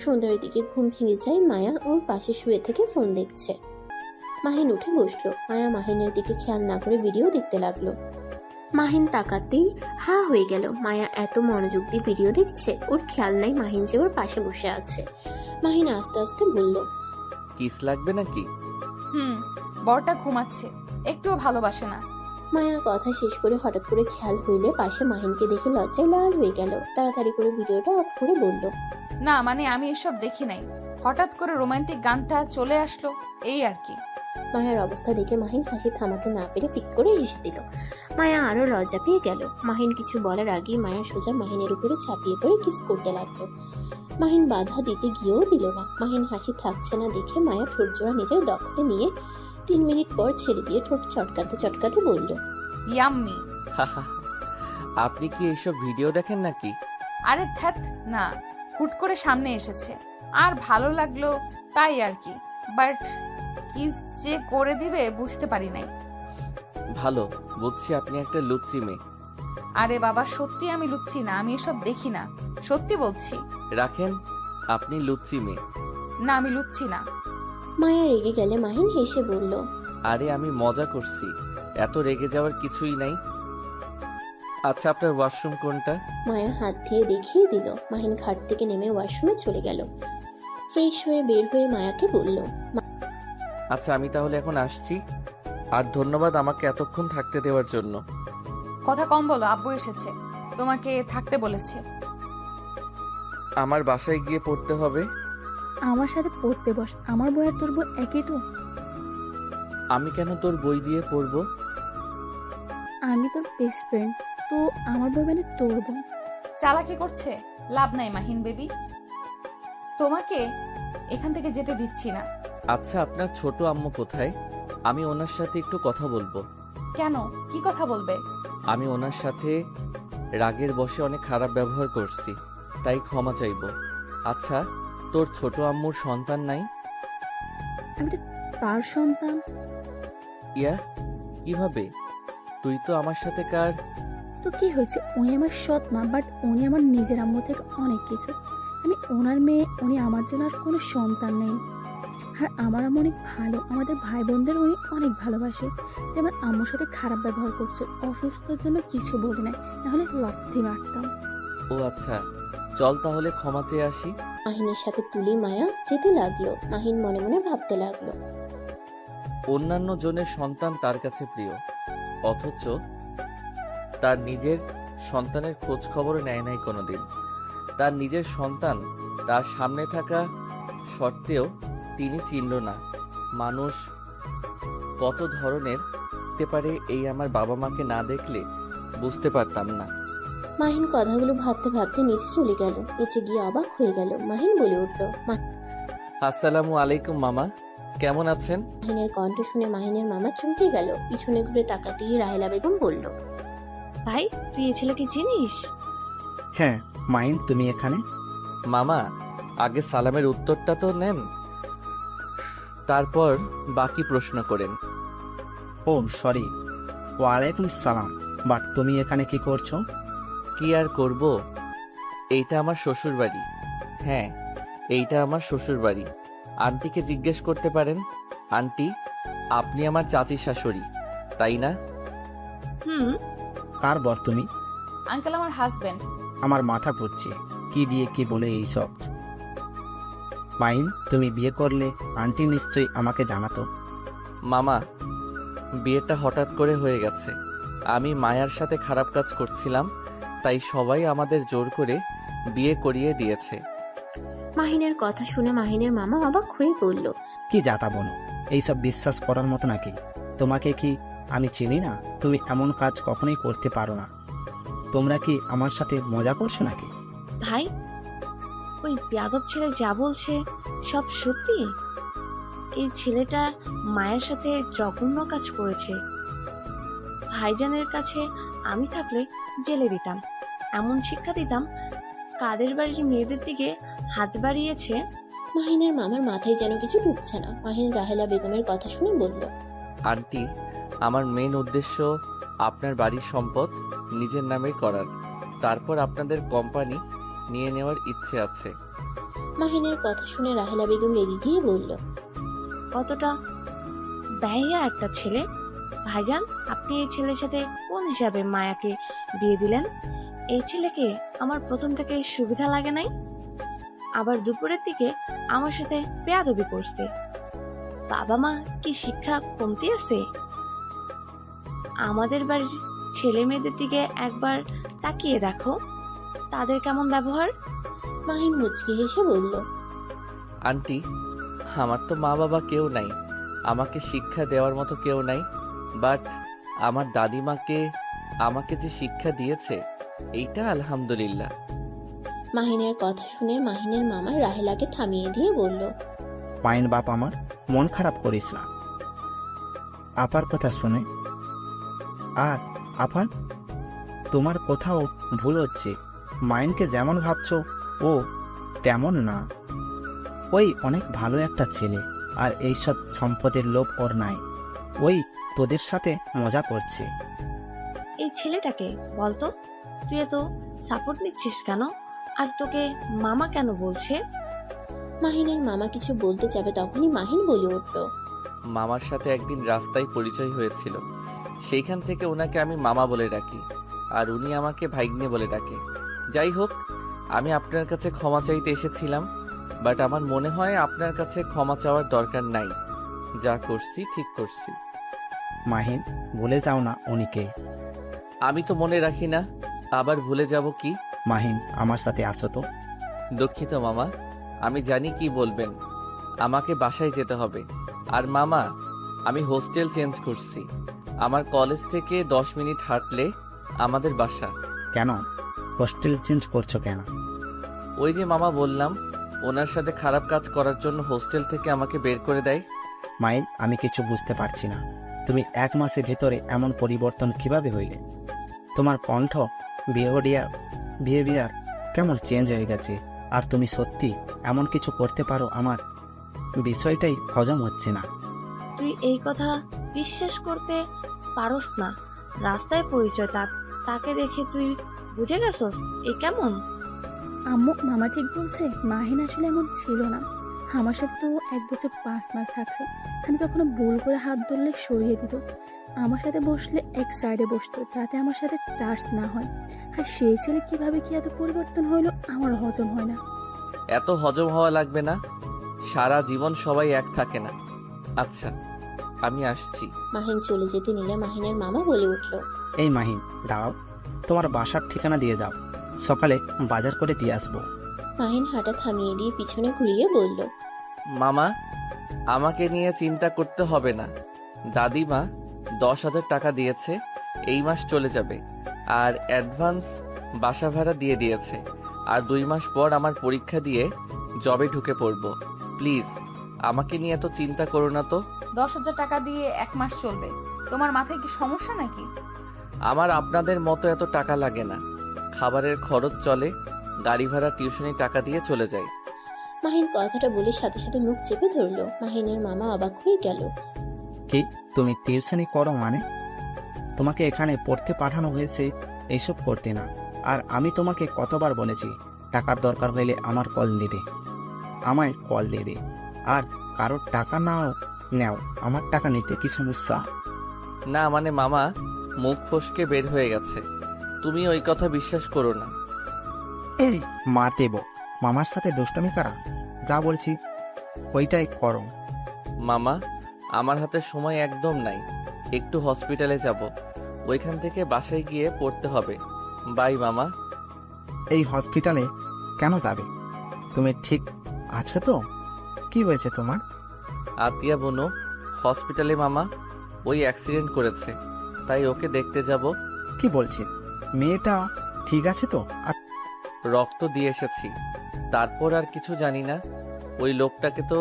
সন্ধ্যার দিকে ঘুম ভেঙে যায়। মায়া ওর পাশে শুয়ে থেকে ফোন দেখছে। মাহিন উঠে বসলো। মায়া মাহিনের দিকে খেয়াল না করে ভিডিও দেখতে লাগলো। মাহিন তাকাতেই হা হয়ে গেল। মায়া এত মনোযোগ দিয়ে ভিডিও দেখছে, ওর খেয়াল নাই মাহিন যে ওর পাশে বসে আছে। মাহিন আস্তে আস্তে বলল, কিস লাগবে নাকি? বরটা ঘুমাচ্ছে, একটুও ভালোবাসে না। মায়া কথা শেষ করে হঠাৎ করে খেয়াল হইলে পাশে মাহিনকে দেখে লজ্জায় লাল হয়ে গেল। তাড়াতাড়ি করে ভিডিওটা অফ করে বলল, না মানে আমি এসব দেখি নাই, হঠাৎ করে রোমান্টিক গানটা চলে আসলো, এই আর কি। মায়ার অবস্থা দেখে মাহিন হাসি থামাতে না পেরে ফিক করে হেসে দিল। মায়া আরো লজ্জা পেয়ে গেল। মাহিন কিছু বলার আগেই মায়া সোজা মাহিনের উপরে ছাপিয়ে পড়ে কিস করতে লাগলো। মাহিন বাধা দিতে গিয়েও দিল না। মাহিন হাসি থাকছে না দেখে মায়া ঠোঁট জোড়া নিজের দখলে নিয়ে 3 মিনিট পর ছেড়ে দিয়ে ঠোঁট চটকাতে চটকাতে বলল, ইয়াম্মি। আপনি কি এইসব ভিডিও দেখেন নাকি? আরে ধ্যাত না, হুট করে সামনে এসেছে। আর ভালো লাগলো তাই আর কি, বাট কি যে করে দিবে বুঝতে পারি নাই। ভালো, বুঝছি আপনি একটা লুচ্চি মেয়ে। আরে বাবা, সত্যি আমি লুচ্ছি না, আমি এসব দেখি না, সত্যি বলছি। রাখেন, আপনি লুচ্চি মেয়ে। না, আমি লুচ্ছি না। মায়া রেগে গেলে মাহিন হেসে বলল, আরে আমি মজা করছি, এত রেগে যাওয়ার কিছুই নাই। আচ্ছা, আপনার ওয়াশরুম কোনটা? মায়া হাত দিয়ে দেখিয়ে দিল। মাহিন খাট থেকে নেমে ওয়াশরুমে চলে গেল। ফ্রেশ হয়ে বের হয়ে মায়াকে বলল, আচ্ছা, আমি তাহলে এখন আসছি। আর ধন্যবাদ আমাকে এতক্ষণ থাকতে দেওয়ার জন্য। কথা কম বলো, আব্বু এসেছে, তোমাকে থাকতে বলেছে। আমার বাসায় গিয়ে পড়তে হবে। আমার সাথে পড়তে বস, আমার বই আর তোর বই একই তো। আমি কেন তোর বই দিয়ে পড়বো? আমি তোর বেস্ট ফ্রেন্ড, তো আমার বই মানে তোর বই। চালাকি করছে লাভ নাই মাহিন বেবি, তোমাকে এখান থেকে যেতে দিচ্ছি না। আচ্ছা, আপনার ছোট আম্মু কোথায়? আমি ওনার সাথে একটু কথা বলবো। কেন, কি কথা বলবে? আমি ওনার সাথে রাগের বশে অনেক খারাপ ব্যবহার করছি, তাই ক্ষমা চাইবো। আচ্ছা, তোর ছোট আম্মুর সন্তান নাই? আমি তো তার সন্তান। ইয়া, কিভাবে? তুই তো আমার সাথে কার? তো কি হয়েছে, উনি আমার সৎ মা, বাট উনি আমার নিজের আম্মু থেকে অনেক কিছু। আমি ওনার মেয়ে, উনি আমার জন্য আর কোনো সন্তান নেই। আর আমার আম্মু অনেক ভালো, আমাদের ভাই বোনদের উনি অনেক ভালোবাসে। তুই আমার আম্মুর সাথে খারাপ ব্যবহার করছে, অসুস্থর জন্য কিছু বলি নাই, নাহলে রক্তি মারতাম। ও আচ্ছা, চল তাহলে ক্ষমা চেয়ে আসি। মাহিনের সাথে তুলি মায়া যেতে লাগলো। মাহিন মনে মনে ভাবতে লাগলো, অন্যান্য জনের সন্তান তার কাছে প্রিয়, অথচ তার নিজের সন্তানের খোঁজ খবরও নেয় নাই কোনোদিন। তার নিজের সন্তান তার সামনে থাকা সত্ত্বেও তিনি চিনল না। মানুষ কত ধরনের হতে পারে, এই আমার বাবা মাকে না দেখলে বুঝতে পারতাম না। মাহিন কথাগুলো ভাবতে ভাবতে নিচে চলে গেল। নিচে গিয়ে অবাক হয়ে গেল। মাহিন বলে উঠল, আসসালামু আলাইকুম মামা, কেমন আছেন? মাহিনের কণ্ঠ শুনে মাহিনের মামা চমকে গেল। পিছনে ঘুরে তাকাতেই রাহেলা বেগম বলল, ভাই, তুই এই ছেলেকে চিনিস? হ্যাঁ মাইন, তুমি এখানে? মামা, আগে সালামের উত্তরটা তো নেন, তারপর বাকি প্রশ্ন করেন। ও সরি, ওয়ালাইকুম সালাম। বাট তুমি এখানে কি করছো? কি আর করব, এইটা আমার শ্বশুর বাড়ি। হ্যাঁ, এইটা আমার শ্বশুর বাড়ি। আন্টিকে জিজ্ঞেস করতে পারেন। আন্টি, আপনি আমার চাচি শাশুড়ি, তাই না? হুম। কার বর তুমি? আঙ্কেল, আমার হাজবেন্ড। আমার মাথা ঘুরছে, কি দিয়ে কি বলে এইসব। মাইন, তুমি বিয়ে করলে আন্টি নিশ্চয়ই আমাকে জানাতো। মামা, বিয়েটা হঠাৎ করে হয়ে গেছে। আমি মায়ার সাথে খারাপ কাজ করছিলাম, তাই সবাই আমাদের জোর করে বিয়ে করিয়ে দিয়েছে। মাহিনের কথা শুনে মাহিনের মামা অবাক হয়ে বলল, কি যাতা বলো, এইসব বিশ্বাস করার মতো নাকি? তোমাকে কি আমি চিনি না? তুমি এমন কাজ কখনোই করতে পারো না। তোমরা কি আমার সাথে মজা করছো নাকি? ভাই, ওই বেয়াদব ছেলে যা বলছে সব সত্যি? এই ছেলেটা মায়ের সাথে জঘন্য কাজ করেছে। ভাইজানের কাছে আমি থাকলে জেলে দিতাম, এমন শিক্ষা দিতাম, কাদের বাড়ির মেয়েদের দিকে হাত বাড়িয়েছে। মাহিনের মামার মাথায় যেন কিছু ঢুকছে না। মাহিন রাহেলা বেগমের কথা শুনে বলল, আন্টি, আমার মেন উদ্দেশ্য আপনার বাড়ির সম্পদ নিজের নামে করার, তারপর আপনাদের কোম্পানি নিয়ে নেওয়ার ইচ্ছে আছে। মাহিনের কথা শুনে রাহেলা বেগম রেগে গিয়ে বলল, কতটা ব্যয়া একটা ছেলে। ভাইজান, আপনি এই ছেলের সাথে কোন হিসাবে মায়াকে বিয়ে দিলেন? এই ছেলেকে আমার প্রথম থেকে সুবিধা লাগে নাই, আবার দুপুরের দিকে আমার সাথে বেয়াদবি করছে। বাবা মা কি শিক্ষা কমতি আছে? আমাদের বাড়ির ছেলে মেয়েদের দিকে একবার তাকিয়ে দেখো, তাদের কেমন ব্যবহার। মাহিন মুচকি হেসে বলল, আন্টি, আমার তো মা বাবা কেউ নাই, আমাকে শিক্ষা দেওয়ার মতো কেউ নাই, বাট আমার দাদিমাকে আমাকে যে শিক্ষা দিয়েছে, এইটা আলহামদুলিল্লাহ। মাহিনের কথা শুনে মাহিনের মামা রাহেলাকে থামিয়ে দিয়ে বলল, মাইন বাপ আমার, মন খারাপ করিস না। আপার কথা শুনে। আর আপার, তোমার কোথাও ভুল হচ্ছে। মাইনকে যেমন ভাবছো ও তেমন না। ওই অনেক ভালো একটা ছেলে, আর এইসব সম্পদের লোভ ওর নাই। ওই তোদের সাথে মজা করছে। এই ছেলেটাকে বলতো, তুই এত সাপোর্ট নিচ্ছিস কেন? আর তোকে মামা কেন বলছে? মাহিনের মামা কিছু বলতে যাবে তখনই মাহিন বলে উঠল। মামার সাথে একদিন রাস্তায় পরিচয় হয়েছিল, সেইখান থেকে ওনাকে আমি মামা বলে ডাকি, আর উনি আমাকে ভাইগ্নে বলে ডাকে। যাই হোক, আমি আপনার কাছে ক্ষমা চাইতে এসেছিলাম, বাট আমার মনে হয় আপনার কাছে ক্ষমা চাওয়ার দরকার নাই। যা করছি ঠিক করছি। মাহিন, ভুলে যাও না উনিকে। আমি তো মনে রাখি না, আবার ভুলে যাব কি? মাহিন, আমার সাথে আছো তো? দুঃখিত মামা, আমি জানি কি বলবেন। আমাকে বাসায় যেতে হবে। আর মামা, আমি হোস্টেল চেঞ্জ করছি। আমার কলেজ থেকে 10 মিনিট হাঁটলে আমাদের বাসা। কেন হোস্টেল চেঞ্জ করছো কেন? ওই যে মামা বললাম, ওনার সাথে খারাপ কাজ করার জন্য হোস্টেল থেকে আমাকে বের করে দেয়। মাহিন, আমি কিছু বুঝতে পারছি না। তুমি 1 মাসের ভেতরে এমন পরিবর্তন কিভাবে হইলে? তোমার কণ্ঠ, বিহেভিয়ার কেমন চেঞ্জ হয়ে গেছে। আর তুমি সত্যি এমন কিছু করতে পারো? আমার বিষয়টাই হজম হচ্ছে না। তুই এই কথা বিশ্বাস করতে পারস না? রাস্তায় পরিচয়, তাকে দেখে তুই বুঝে গেছস এই কেমন? আম্মু, মামা ঠিক বলছে। মাহিন আসলে এমন ছিল না। আমার সাথে তো 1 বছর 5 মাস থাকছে। আমি কখনো ভুল করে হাত ধরলে সরিয়ে দিত। আমার সাথে বসলে এক সাইডে বসতো, যাতে আমার সাথে টাচ না হয়। আর সেই ছেলে কিভাবে কি এত পরিবর্তন হইলো আমার হজম হয় না। এত হজম হওয়া লাগবে না, সারা জীবন সবাই এক থাকে না। আচ্ছা, আমি আসছি। মাহিন চলে যেতে নিলে মাহিনের মামা বলে উঠল। এই মাহিন, দাঁড়াও, তোমার বাসার ঠিকানা দিয়ে যাও, সকালে বাজার করে দিয়ে আসবো। মাহিন হাঁটা থামিয়ে দিয়ে পিছনে ঘুরিয়ে বলল। মামা, আমাকে নিয়ে চিন্তা করতে হবে না। দাদিমা 10,000 টাকা দিয়েছে, এই মাস চলে যাবে। আর অ্যাডভান্স বাসা ভাড়া দিয়ে দিয়েছে। আর 2 মাস পর আমার পরীক্ষা দিয়ে জবে ঢুকে পড়ব। প্লিজ আমাকে নিয়ে এত চিন্তা করো না তো। 10,000 টাকা দিয়ে 1 মাস চলবে? তোমার মাথায় কি সমস্যা নাকি? আমার আপনাদের মতো এত টাকা লাগে না। খাবারের খরচ চলে, গাড়ি ভাড়া, টিউশনি টাকা দিয়ে চলে যায়। মাহিন কথাটা বলে সাথে সাথে মুখ চেপে ধরলো। মাহিনের মামা অবাক হয়ে গেল। কি, তুমি টিউশনি করো মানে? তোমাকে এখানে পড়তে পাঠানো হয়েছে এইসব করতে না। আর আমি তোমাকে কতবার বলেছি, টাকার দরকার হইলে আমায় কল দেবে। আর কারোর টাকা নেও, আমার টাকা নিতে কি সমস্যা? না মানে মামা, মুখ ফসকে বের হয়ে গেছে। তুমি ওই কথা বিশ্বাস করো না। এই মা দেব, মামার সাথে দুষ্টমি করা, যা বলছি ওইটাই করো। মামা, আমার হাতে সময় একদম নাই। একটু হসপিটালে যাব, ওইখান থেকে বাসায় গিয়ে পড়তে হবে। বাই মামা। এই হসপিটালে কেন যাবে? তুমি ঠিক আছো তো? কি হয়েছে তোমার? আতিয়া বোনো হসপিটালে মামা, ওই অ্যাক্সিডেন্ট করেছে, তাই ওকে দেখতে যাব। কি বলছি, মেয়েটা ঠিক আছে তো? রক্ত দিয়ে এসেছি, তারপর আর কিছু জানি না। ওই লোকটাকে তো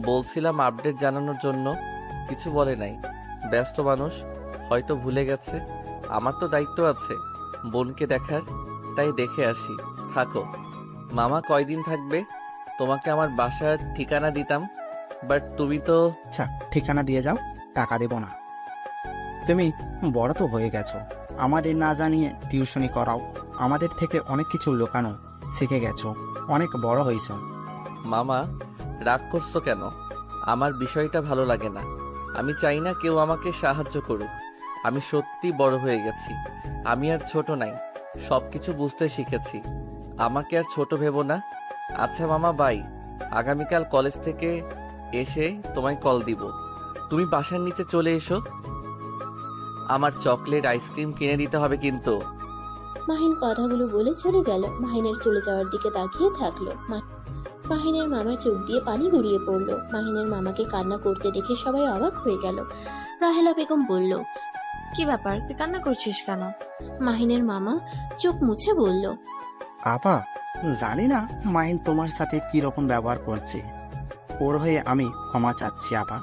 বলছিলাম আপডেট জানানোর জন্য, কিছু বলে নাই। ব্যস্ত মানুষ, হয়তো ভুলে গেছে। আমার তো দায়িত্ব আছে বোনকে দেখার, তাই দেখে আসি। থাকো। মামা কয়দিন থাকবে? তোমাকে আমার বাসার ঠিকানা দিতাম, বাট তুমি তো। আচ্ছা, ঠিকানা দিয়ে যাও, টাকা দেব না। তুমি বড় তো হয়ে গেছো, আমাদের না জানিয়ে টিউশনি করাও। আমাদের থেকে অনেক কিছু লুকানো শিখে গেছো, অনেক বড় হয়েছো। মামা, রাগ করছো কেন? আমার বিষয়টা ভালো লাগে না। আমি চাই না কেউ আমাকে সাহায্য করুক। আমি সত্যি বড় হয়ে গেছি। আমি আর ছোট নাই, সবকিছু বুঝতে শিখেছি। আমাকে আর ছোট ভেবো না। আচ্ছা মামা, বাই। আগামীকাল কলেজ থেকে এসে তোমায় কল দিব। তুমি বাসার নিচে চলে এসো। আমার চকলেট, আইসক্রিম কিনে দিতে হবে কিন্তু। মাহিন কথাগুলো বলে চলে গেল। মাহিনের চলে যাওয়ার দিকে তাকিয়ে থাকলো। মাহিনের মামার চোখ দিয়ে পানি গড়িয়ে পড়লো। মাহিনের মামাকে কান্না করতে দেখে সবাই অবাক হয়ে গেল। রাহেলা বেগম বলল। কি ব্যাপার, তুই কান্না করছিস কেন? মাহিনের মামা চোখ মুছে বলল। আপা, জানি না মাহিন তোমার সাথে কি রকম ব্যবহার করছে। ওর হয়ে আমি ক্ষমা চাচ্ছি আপা।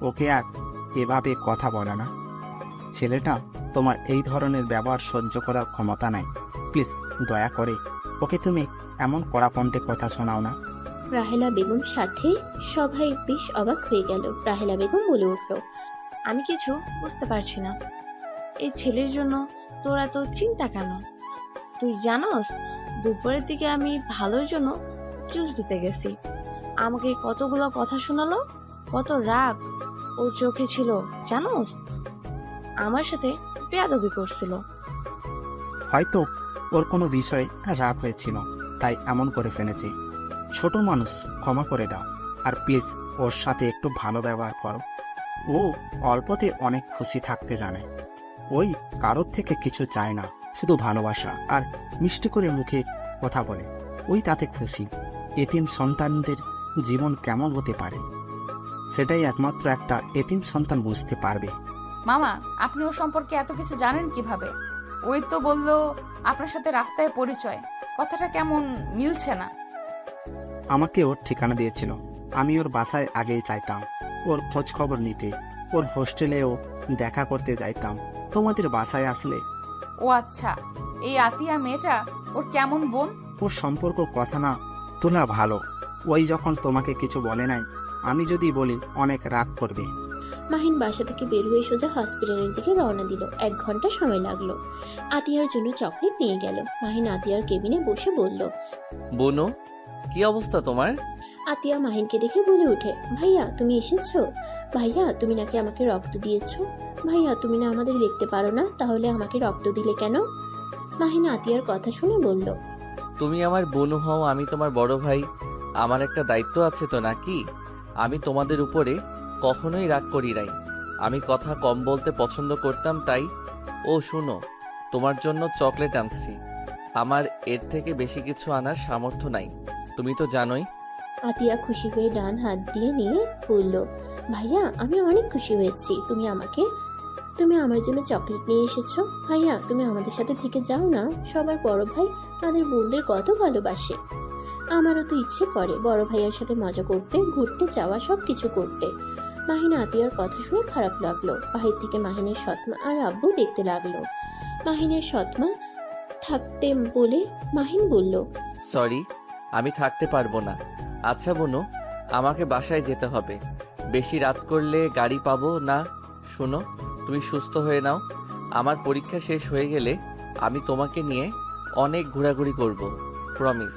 ওকে আর এভাবে কথা বলে না। ছেলেটা তোমার এই ধরনের ব্যবহার সহ্য করার ক্ষমতা নাই। প্লিজ দয়া করে ওকে তুমি এমন কড়া কণ্ঠে কথা শোনাও না। রাহেলা বেগম সাথে সবাই বেশ অবাক হয়ে গেল। রাহেলা বেগম বলে উঠল, আমি কিছু বুঝতে পারছি না, এই ছেলের জন্য তোর এত চিন্তা কেন? তুই জানোস দুপুরের দিকে আমি ভালোর জন্য জুস দিতে গেছি, আমাকে কতগুলো কথা শোনালো, কত রাগ ওর চোখে ছিল জানোস, আমার সাথে বেয়াদবি করছিল। হয়তো ওর কোনো বিষয়ে রাগ হয়েছিল, তাই এমন করে ফেলেছে। ছোট মানুষ, ক্ষমা করে দাও। আর প্লিজ ওর সাথে একটু ভালো ব্যবহার করো। ও অল্পতে অনেক খুশি থাকতে জানে। ওই কারোর থেকে কিছু চায় না, শুধু ভালোবাসা আর মিষ্টি করে মুখে কথা বলে, ওই তাতে খুশি। এতিম সন্তানদের জীবন কেমন হতে পারে সেটাই একমাত্র একটা এতিম সন্তান বুঝতে পারবে। মামা, আপনি ও সম্পর্কে এত কিছু জানেন কিভাবে? ওই তো বললো আপনার সাথে রাস্তায় পরিচয়, কথাটা কেমন মিলছে না। আমাকে ওর ঠিকানা দিয়েছিল, আমি ওর বাসায় আগেই চাইতাম ওর খোঁজ খবর নিতে। ওর হোস্টেলেও দেখা করতে যাইতাম। তোমাদের বাসায় আসলে ও আচ্ছা, এই আতিয়া মেয়েটা ওর কেমন বোন? ওর সম্পর্ক কথা না তোলা ভালো। ওই যখন তোমাকে কিছু বলে নাই, আমি যদি বলি অনেক রাগ করবে। মাহিন বাসা থেকে বের হয়ে সোজা হসপিটালের দিকে রওনা দিল। 1 ঘন্টা সময় লাগলো। আতিয়ার জন্য চকলেট নিয়ে গেল। মাহিন আতিয়ার কেবিনে বসে বলল, বোনো, কি অবস্থা তোমার? আতিয়া মাহিনকে দেখে বলে ওঠে, ভাইয়া তুমি এসেছো? ভাইয়া তুমি নাকি আমাকে রক্ত দিয়েছো? ভাইয়া তুমি না আমাদের দেখতে পারো না, তাহলে আমাকে রক্ত দিলে কেন? মাহিন আতিয়ার কথা শুনে বলল, তুমি আমার বোনু হও, আমি তোমার বড় ভাই, আমার একটা দায়িত্ব আছে তো নাকি? আমি তোমাদের উপরে কখনোই রাগ করি নাই। আমি কথা কম বলতে পছন্দ করতাম, তাই। ও শুনো, তোমার জন্য চকলেট আনছি। আমার এর থেকে বেশি কিছু আনার সামর্থ্য নাই, তুমি তো জানোই। আতিয়া খুশি হয়ে ডান হাত দিয়ে নিয়ে বলল, ভাইয়া আমি অনেক খুশি হয়েছি, তুমি আমার জন্য চকলেট নিয়ে এসেছো। ভাইয়া তুমি আমাদের সাথে থেকে যাও না, সবার বড় ভাই তাদের বোনদের কত ভালোবাসে। আমারও তো ইচ্ছে করে বড় ভাইয়ার সাথে মজা করতে, ঘুরতে যাওয়া, সবকিছু করতে। মাহিন আতিয়ার কথা শুনে খারাপ লাগলো। বাহির থেকে মাহিনের সৎমা আর আব্বু দেখতে লাগলো। মাহিনের সৎমা থাকতে বলে মাহিন বলল, সরি, আমি থাকতে পারবো না। আচ্ছা বোনো, আমাকে বাসায় যেতে হবে, বেশি রাত করলে গাড়ি পাবো না। শোনো, তুমি সুস্থ হয়ে নাও। আমার পরীক্ষা শেষ হয়ে গেলে আমি তোমাকে নিয়ে অনেক ঘোরাঘুরি করব, প্রমিস।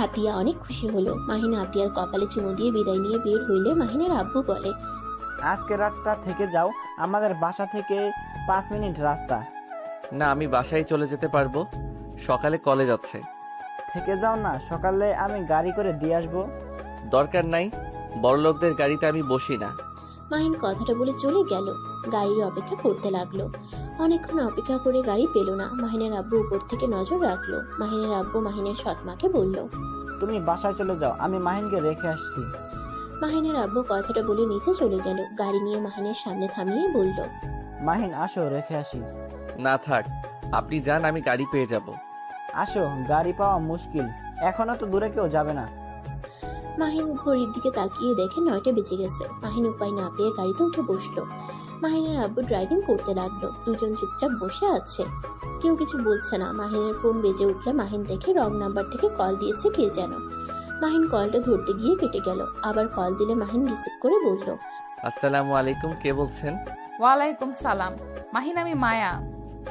আতিয়া অনেক খুশি হলো। মাহিন আতিয়ার কপালে চুমু দিয়ে বিদায় নিয়ে বের হইলে মাহিনের আব্বু বলে, আজকে রাতটা থেকে যাও, আমাদের বাসা থেকে 5 মিনিট রাস্তা। না, আমি বাসায় চলে যেতে পারবো, সকালে কলেজ আছে। থেকে যাও না, সকালে আমি গাড়ি করে দিয়ে আসবো। দরকার নাই, বড়লোকদের গাড়িতে আমি বসি না। মাহিন কথাটা বলে চলে গেল। গাড়ির অপেক্ষা করতে লাগলো। অনেকক্ষণ অপেক্ষা করে গাড়ি পেল না। মাহিনের আব্বু উপর থেকে নজর রাখলো। মাহিনের আব্বু মাহিনের সৎমাকে বলল, তুমি বাসায় চলে যাও, আমি মাহিনকে রেখে আসছি। মাহিনের আব্বু কথাটা বলে নিচে চলে গেল। গাড়ি নিয়ে মাহিনের সামনে থামিয়ে বলল, মাহিন আসো, রেখে আসি। না থাক, আপনি যান, আমি গাড়ি পেয়ে যাব। আসো, গাড়ি পাওয়া মুশকিল, এখনো তো দূরে কেউ যাবে না। মাহিন ঘড়ির দিকে তাকিয়ে দেখে 9টা বেজে গেছে। মাহিন উপায় না পেয়ে গাড়িতে উঠে বসলো। মাহিনের আব্বু ড্রাইভিং করতে লাগলো। দুজন চুপচাপ বসে আছে, কেউ কিছু বলছে না। মাহিনের ফোন বেজে উঠলে মাহিন দেখে রং নাম্বার থেকে কল দিয়েছে কে যেন। মাহিন কলটা ধরতে গিয়ে কেটে গেল। আবার কল দিলে মাহিন রিসিভ করে বলল, আসসালামু আলাইকুম, কে বলছেন? ওয়ালাইকুম সালাম। মাহিন, আমি মায়া।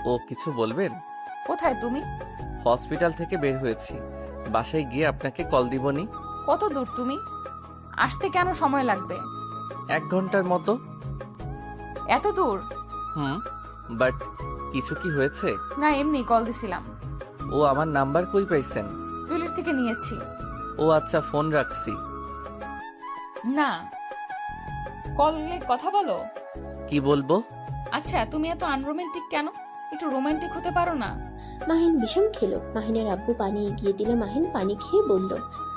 ও কিছু বলবেন? কোথায় তুমি? হসপিটাল থেকে বের হয়েছি, বাসায় গিয়ে আপনাকে কল দিবনি। কত দূর তুমি? আসতে কেন সময় লাগবে? 1 ঘন্টার মতো। এত দূর? বাট কিছু কি হয়েছে? না, এমনি কল দিছিলাম। ও আমার নাম্বার কই পাইছেন? জুলির থেকে নিয়েছি। ও আচ্ছা, ফোন রাখছি। না, কলে কথা বলো। কি বলবো? আচ্ছা, তুমি এত আনরোমান্টিক কেন? একটু রোমান্টিক হতে পারো না? মাহিন বিষম খেলো। মাহিনের আব্বু পানি এগিয়ে দিলে মাহিন পানি খেয়ে বলল,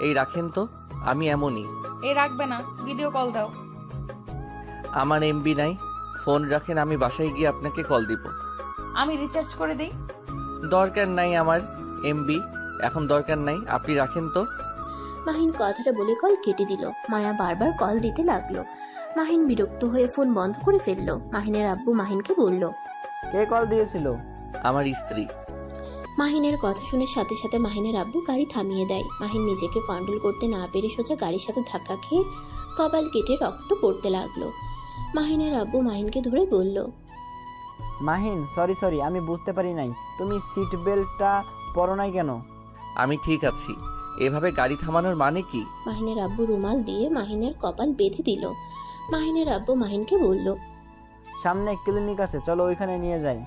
এই রাখেন তো, আমি এমনই। এ রাখবে না, ভিডিও কল দাও। আমার এমবি নাই, ফোন রাখেন, আমি বাসায় গিয়ে আপনাকে কল দিব। আমি রিচার্জ করে দেই। দরকার নাই আমার এমবি, এখন দরকার নাই, আপনি রাখেন তো। মাহিন কথাটা বলে কল কেটে দিল। মায়া বারবার কল দিতে লাগলো। মাহিন বিরক্ত হয়ে ফোন বন্ধ করে ফেললো। মাহিনের আব্বু মাহিনকে বলল, কে কল দিয়েছিল? আমার স্ত্রী। মাহিনের কথা শুনে সাথে সাথে মাহিনের আব্বু গাড়ি থামিয়ে দেয়। মাহিন নিজেকে কন্ট্রোল করতে না পেরে সোজা গাড়ির সাথে ধাক্কা খেয়ে কপাল কেটে রক্ত পড়তে লাগলো। মাহিনের আব্বু মাহিনকে ধরে বলল, মাহিন সরি আমি বুঝতে পারি নাই, তুমি সিট বেল্টটা পরো নাই কেন? আমি ঠিক আছি। এভাবে গাড়ি থামানোর মানে কি? মাহিনের আব্বু রুমাল দিয়ে মাহিনের কপাল বেঁধে দিল। মাহিনের আব্বু মাহিনকে বলল, সামনে ক্লিনিক আছে, চলো ওইখানে নিয়ে যাই।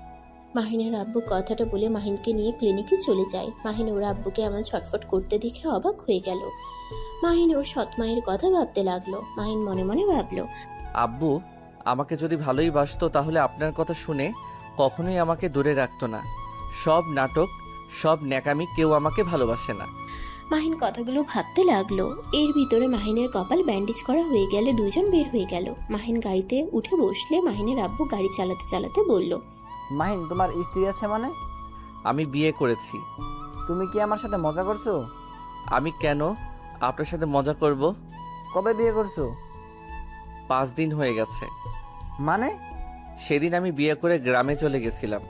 মাহিনের আব্বু কথাটা বলে মাহিনকে নিয়ে ক্লিনিকে চলে যায়। মাহিন ওর আব্বুকে এমন ছটফট করতে দেখে অবাক হয়ে গেল। মাহিন ওর সৎমায়ের কথা ভাবতে লাগলো। মাহিন মনে মনে ভাবলো, আব্বু আমাকে যদি ভালোই বাসতো তাহলে আপনার কথা শুনে কখনোই আমাকে দূরে রাখতো না। সব নাটক, সব ন্যাকামি, কেউ আমাকে ভালোবাসে না। মাহিন কথাগুলো ভাবতে লাগলো। এর ভিতরে মাহিনের কপাল ব্যান্ডেজ করা হয়ে গেলে দুজন বের হয়ে গেল। মাহিন গাড়িতে উঠে বসলে মাহিনের আব্বু গাড়ি চালাতে চালাতে বলল, মাহিন তোমার স্ত্রী আছে মানে? আমি বিয়ে করেছি। তুমি কি আমার সাথে মজা করছো? আমি কেন আপনার সাথে মজা করব? কবে বিয়ে করছো? 5 দিন হয়ে গেছে। মানে? সেদিন আমি বিয়ে করে গ্রামে চলে গেছিলাম।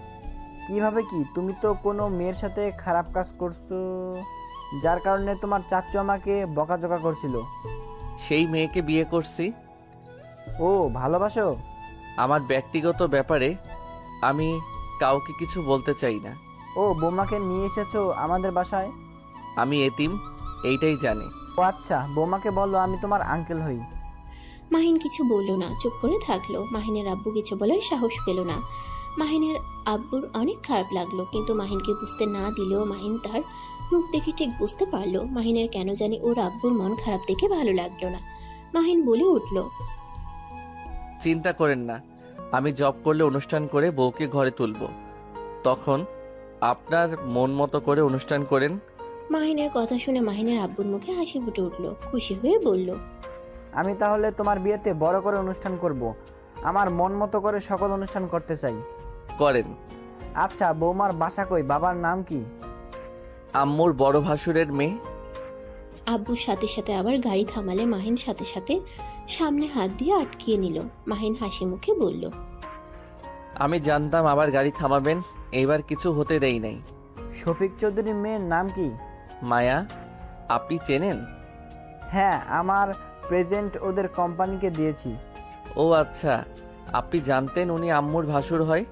কিভাবে কি? তুমি তো কোনো মেয়ের সাথে খারাপ কাজ করছো, যার কারণে তোমার চাচু আমাকে বকাঝকা করছিল। সেই মেয়েকে বিয়ে করছি। ও ভালোবাসো? আমার ব্যক্তিগত ব্যাপারে আমি কাউকে কিছু বলতে চাই না। ও বৌমাকে নিয়ে এসেছো আমাদের বাসায়? আমি এতিম, এইটাই জানি। ও আচ্ছা, বৌমাকে বলো আমি তোমার আঙ্কেল হই। মাহিন কিছু বলল না, চুপ করে থাকলো। মাহিনের আব্বু কিছু বলার সাহস পেল না। মাহিনের আব্বুর অনেক খারাপ লাগলো, কিন্তু মাহিনকে বুঝতে না দিলেও মাহিন তার মুখ দেখে ঠিক বুঝতে পারলো মাহিনের কেন জানি ওর আব্বুর মন খারাপ দেখে ভালো লাগলো না। মাহিন বলে উঠল, চিন্তা করেন না, আমি জব করলে অনুষ্ঠান করে বউকে ঘরে তুলব, তখন আপনার মন মতো করে অনুষ্ঠান করেন। মাহিনের কথা শুনে মাহিনের আব্বুর মুখে হাসি ফুটে উঠল। খুশি হয়ে বলল, আমি তাহলে তোমার বিয়েতে বড় করে অনুষ্ঠান করব। আমার মন মতো করে সকল অনুষ্ঠান করতে চাই। করেন। আচ্ছা, বৌমার বাসা কই? বাবার নাম কি? আম্মুর বড় ভাসুরের মেয়ে। আব্বুর সাথে সাথে আবার গাড়ি থামালে মাহিন সাথে সাথে সামনে হাত দিয়ে আটকিয়ে নিল। মাহিন হাসি মুখে বলল, আমি জানতাম আবার গাড়ি থামাবেন, এইবার কিছু হতে দেই নাই। শফিক চৌধুরীর মেয়ের নাম কি? মায়া। আপনি চেনেন? হ্যাঁ, আমার প্রেজেন্ট ওদের কোম্পানিকে দিয়েছি। ও আচ্ছা, আপনি জানতেন উনি আম্মুর ভাসুর হয়?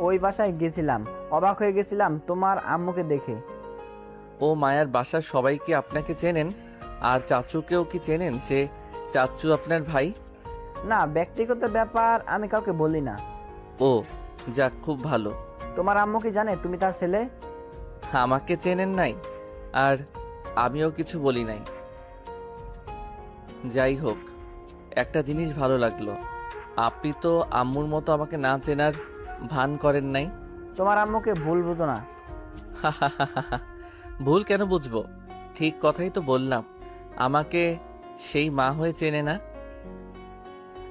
ওই বাসায় গেছিলাম, অবাক হয়ে গেছিলাম তোমার আম্মুকে দেখে। ও মায়ার বাসার সবাই কি আপনাকে চেনেন? আর চাচুকেও কি চেনেন যে চাচু আপনার ভাই? না, ব্যক্তিগত ব্যাপার আমি কাউকে বলি না। ও যাক, খুব ভালো। তোমার আম্মু কি জানে তুমি তার ছেলে? আমাকে চেনেন নাই, আর আমিও কিছু বলি নাই। যাই হোক, একটা জিনিস ভালো লাগলো, আপনি তো আম্মুর মতো আমাকে না চেনার ভান করেন নাই। তোমার আম্মুকে ভুল বুঝো না। ভুল কেন বুঝবো? ঠিক কথাই তো বললাম, আমাকে সেই মা হয়ে চেনে না।